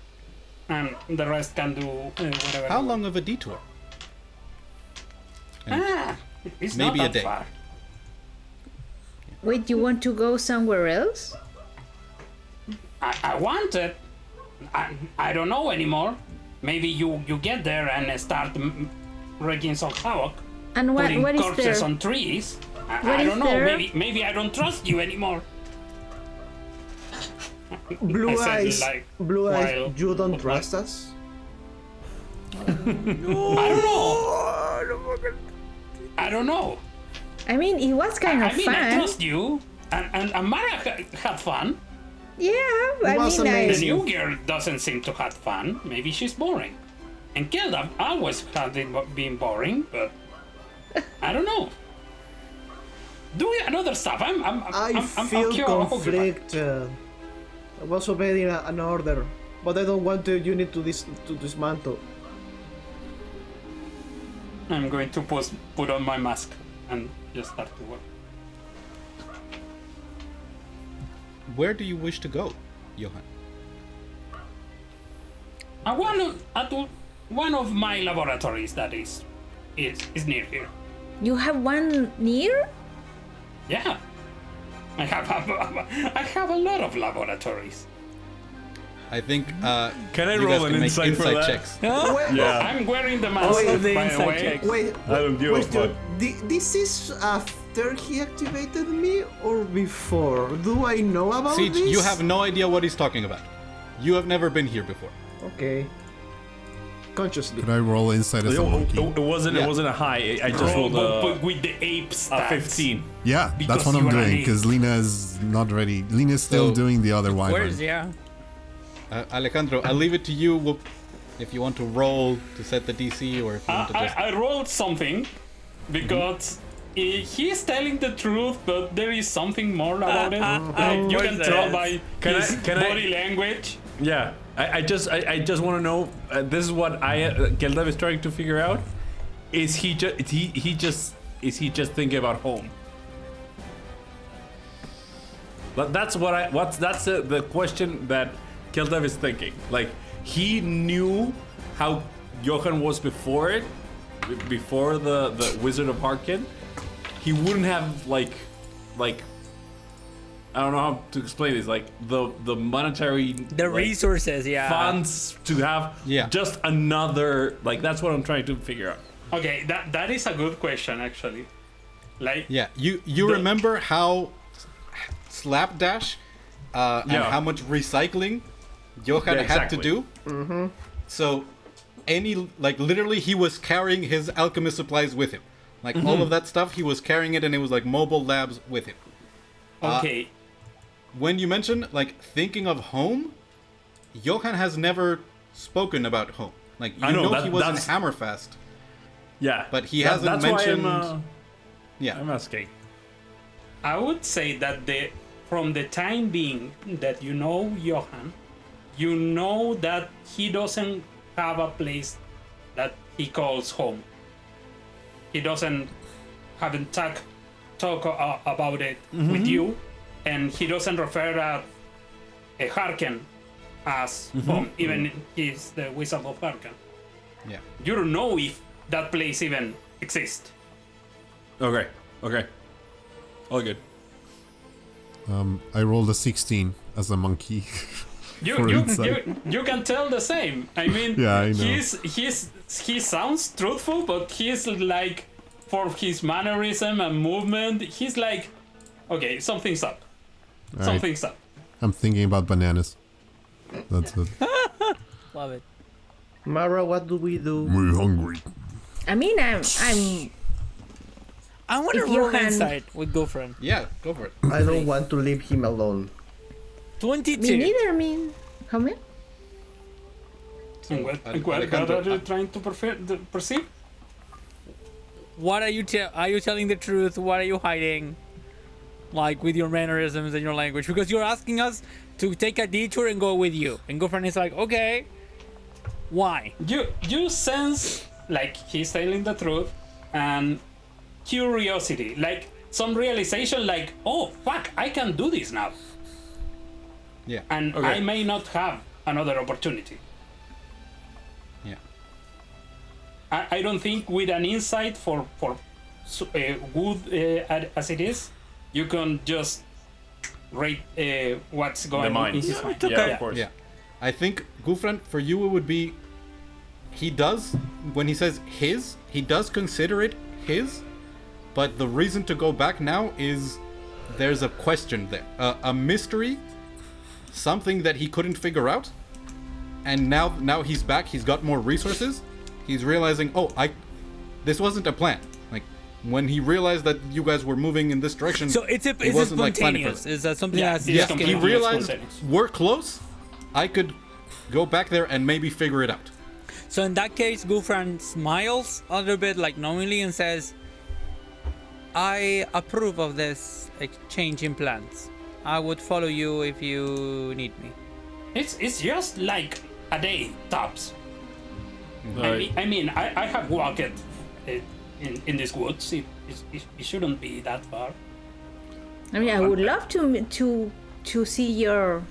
And the rest can do whatever. How long of a detour? It's Maybe not a that day. far. Wait, you want to go somewhere else? I want it. I don't know anymore. Maybe you get there and start wreaking some havoc. And what Putting is corpses there? on trees. What I is don't know. there? Maybe I don't trust you anymore. Blue I said, eyes, like, blue eyes. while- You don't trust us? I don't know. I don't know. I mean, it was kind of I mean, I fun. trust you. And Mara had fun. Yeah, I was mean, The amazing. new girl doesn't seem to have fun. Maybe she's boring. And Kelda always had been boring, but I don't know. Do another stuff. I I'm feel occupied. conflicted. I was obeying an order, but I don't want the unit to dismantle. I'm going to put on my mask and just start to work. Where do you wish to go, Johan? One of my laboratories that is near here. you have one near? Yeah, I have a lot of laboratories. I think Can I you roll guys an can make insight for that? checks. Yeah. I'm wearing the mask, wait, the by the inside way. check. Wait, I don't give a fuck. This is after he activated me or before? Do I know about Siege, this? you have no idea what he's talking about. You have never been here before. Okay. Consciously. Could I roll inside as a monkey? It wasn't a high. I just rolled But a with the ape stats. 15. Yeah, Because that's what you I'm are doing, an ape. because Lena is not ready. Lena's still So- doing the other wyvern. Where's yeah? Alejandro, I'll leave it to you if you want to roll to set the DC or if you want to just... I rolled something because he's telling the truth, but there is something more about it. Like you What can is tell that? by Can his I- body language. Yeah. I just want to know. This is what Geldev is trying to figure out. Is he just thinking about home? That's the question that Geldev is thinking. Like he knew how Johan was before the Wizard of Harkin. He wouldn't have like I don't know how to explain this. Like the monetary The like, resources, yeah. funds to have Yeah. just another like that's what I'm trying to figure out. Okay, that is a good question actually. Like Yeah, you remember how Slapdash and Yeah. how much recycling Johan Yeah, had to exactly. do? Mm-hmm. So literally he was carrying his alchemist supplies with him. Like all of that stuff, he was carrying it and it was like mobile labs with him. okay, When you mention like thinking of home, Johan has never spoken about home. Like you I know, know that- he was in that's- Hammerfast. Yeah, But he hasn't that's mentioned- Why Yeah. I'm asking. I would say that from the time being that you know Johan, you know that he doesn't have a place that he calls home. He haven't talk about it with you, and he doesn't refer a Harken as home, even he's the Wizard of Harken. Yeah. You don't know if that place even exists. Okay. All good. I rolled a 16 as a monkey. For insight. You can tell the same. I mean, Yeah, I know. he sounds truthful, but he's like, for his mannerism and movement, he's like, okay, something's up. Alright. Something's up. I'm thinking about bananas. That's it. Love it. Mara, what do we do? We're hungry. I mean, I'm I want to If you roll can- insight with girlfriend. Yeah, go for it. I don't want to leave him alone. 22. me neither. I mean, how many? And what Alejandro, are you trying to perceive? What are you are you telling the truth? What are you hiding? Like with your mannerisms and your language, because you're asking us to take a detour and go with you. And girlfriend is like, okay, why? You sense like he's telling the truth and curiosity, like some realization, like, oh fuck, I can do this now, Yeah. and Okay. I may not have another opportunity. Yeah. I don't think with an insight for good as it is, you can just rate what's going The on mind. in his mind. Yeah, of course. Yeah. I think, Gufran, for you it would be, he does, when he says his, he does consider it his, but the reason to go back now is there's a question there. A mystery, something that he couldn't figure out, and now he's back, he's got more resources, he's realizing, this wasn't a plan. Like, when he realized that you guys were moving in this direction, So it's it planning for spontaneous. Is that something Yeah, that's it's Yes, he completely realized spontaneous. we're close. I could go back there and maybe figure it out. So in that case, Gufran smiles a little bit, like knowingly, and says, I approve of this exchange in plans. I would follow you if you need me. It's just like a day tops. Alright. I mean, I have walked in these woods. It shouldn't be that far. I mean, I would love to see your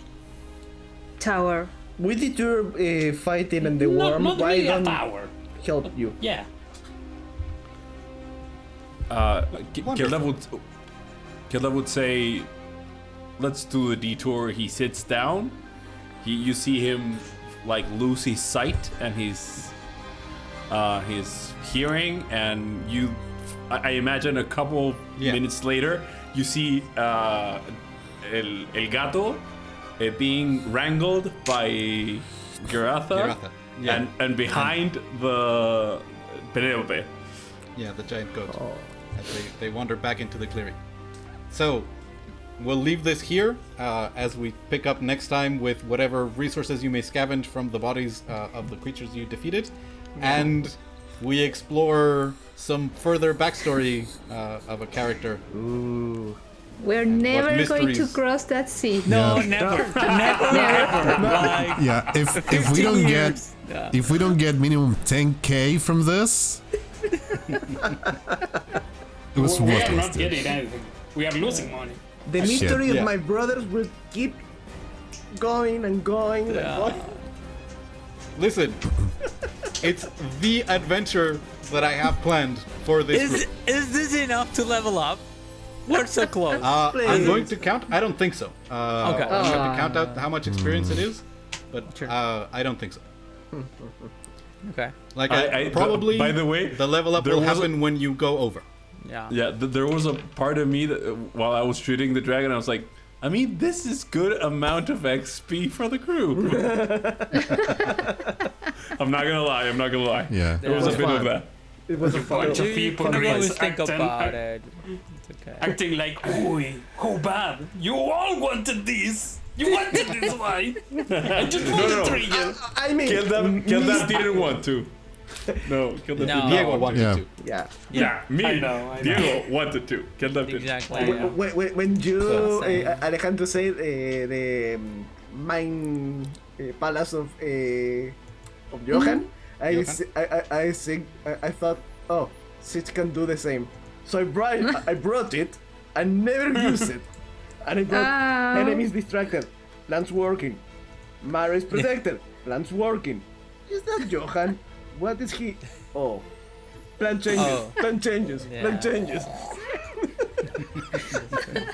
tower. We deter fighting and the Not worm. Why really a don't tower. help you? Yeah. Kilda would say, let's do a detour. He sits down. You see him like lose his sight and his hearing, and I imagine a couple minutes later, you see El Gato being wrangled by Geratha, yeah. and behind the Penelope. Yeah, the giant goat. As they wander back into the clearing. So, we'll leave this here as we pick up next time with whatever resources you may scavenge from the bodies of the creatures you defeated. And we explore some further backstory of a character. Ooh. We're never going to mysteries. cross that sea. No, Yeah. never, never. Like, Yeah, if we 15 don't years. Yeah. if we don't get minimum 10k from this, it was We are worthless. not dude. getting anything. We are losing money. The mystery Yeah. of my brothers will keep going and going and going. Listen, it's the adventure that I have planned for this group. Is this enough to level up? We're so close. I'm Please. going to count. I don't think so. Okay. I'm going to count out how much experience it is, but Sure. I don't think so. Okay. Like, I- probably. by the way, the level up there will was a- happen when you go over. Yeah. Yeah, there was a part of me that while I was treating the dragon, I was like, I mean, this is good amount of XP for the crew. I'm not gonna lie. Yeah. There was a was bit of fun. that. It was a bunch fun. of people Can always think acting- about it. It's okay. Acting like, ooh, how bad. You all wanted this. You wanted this, right? I just pulled no. the trigger. I mean, Kilda didn't want to. No, Kilda No. did Diego not. wanted Yeah. to. yeah. Yeah, me. I know. Diego wanted to. Kilda did. Exactly. Yeah. When you, Same. Alejandro said the mind palace of Johan, I think I thought, oh, Sitch can do the same. So I brought it and never used it. And I brought Ah. enemies distracted, plans working, Mara is protected, plans working. Is that Johan? What is he? Oh, Plan changes. Oh. Plan changes. Yeah. Plan changes.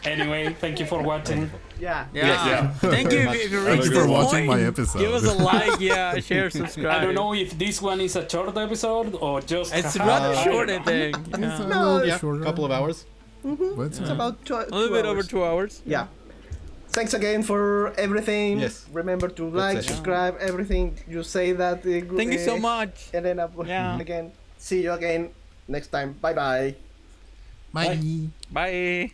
Anyway, thank you for watching. Yeah. Yeah. Thank you if you Thank reached you for this watching point. my episode. Give us a like, yeah, share, subscribe. I don't know if this one is a short episode or just. It's haha, rather I short, don't I know. think. It's a Yeah. little bit Yeah, shorter. a couple of hours. But, It's about A little bit over 2 hours. Yeah. Thanks again for everything. Yes. Remember to like, it. subscribe, everything. You say that. Thank you so much. Elena, Yeah. again. See you again next time. Bye bye. Bye. Bye.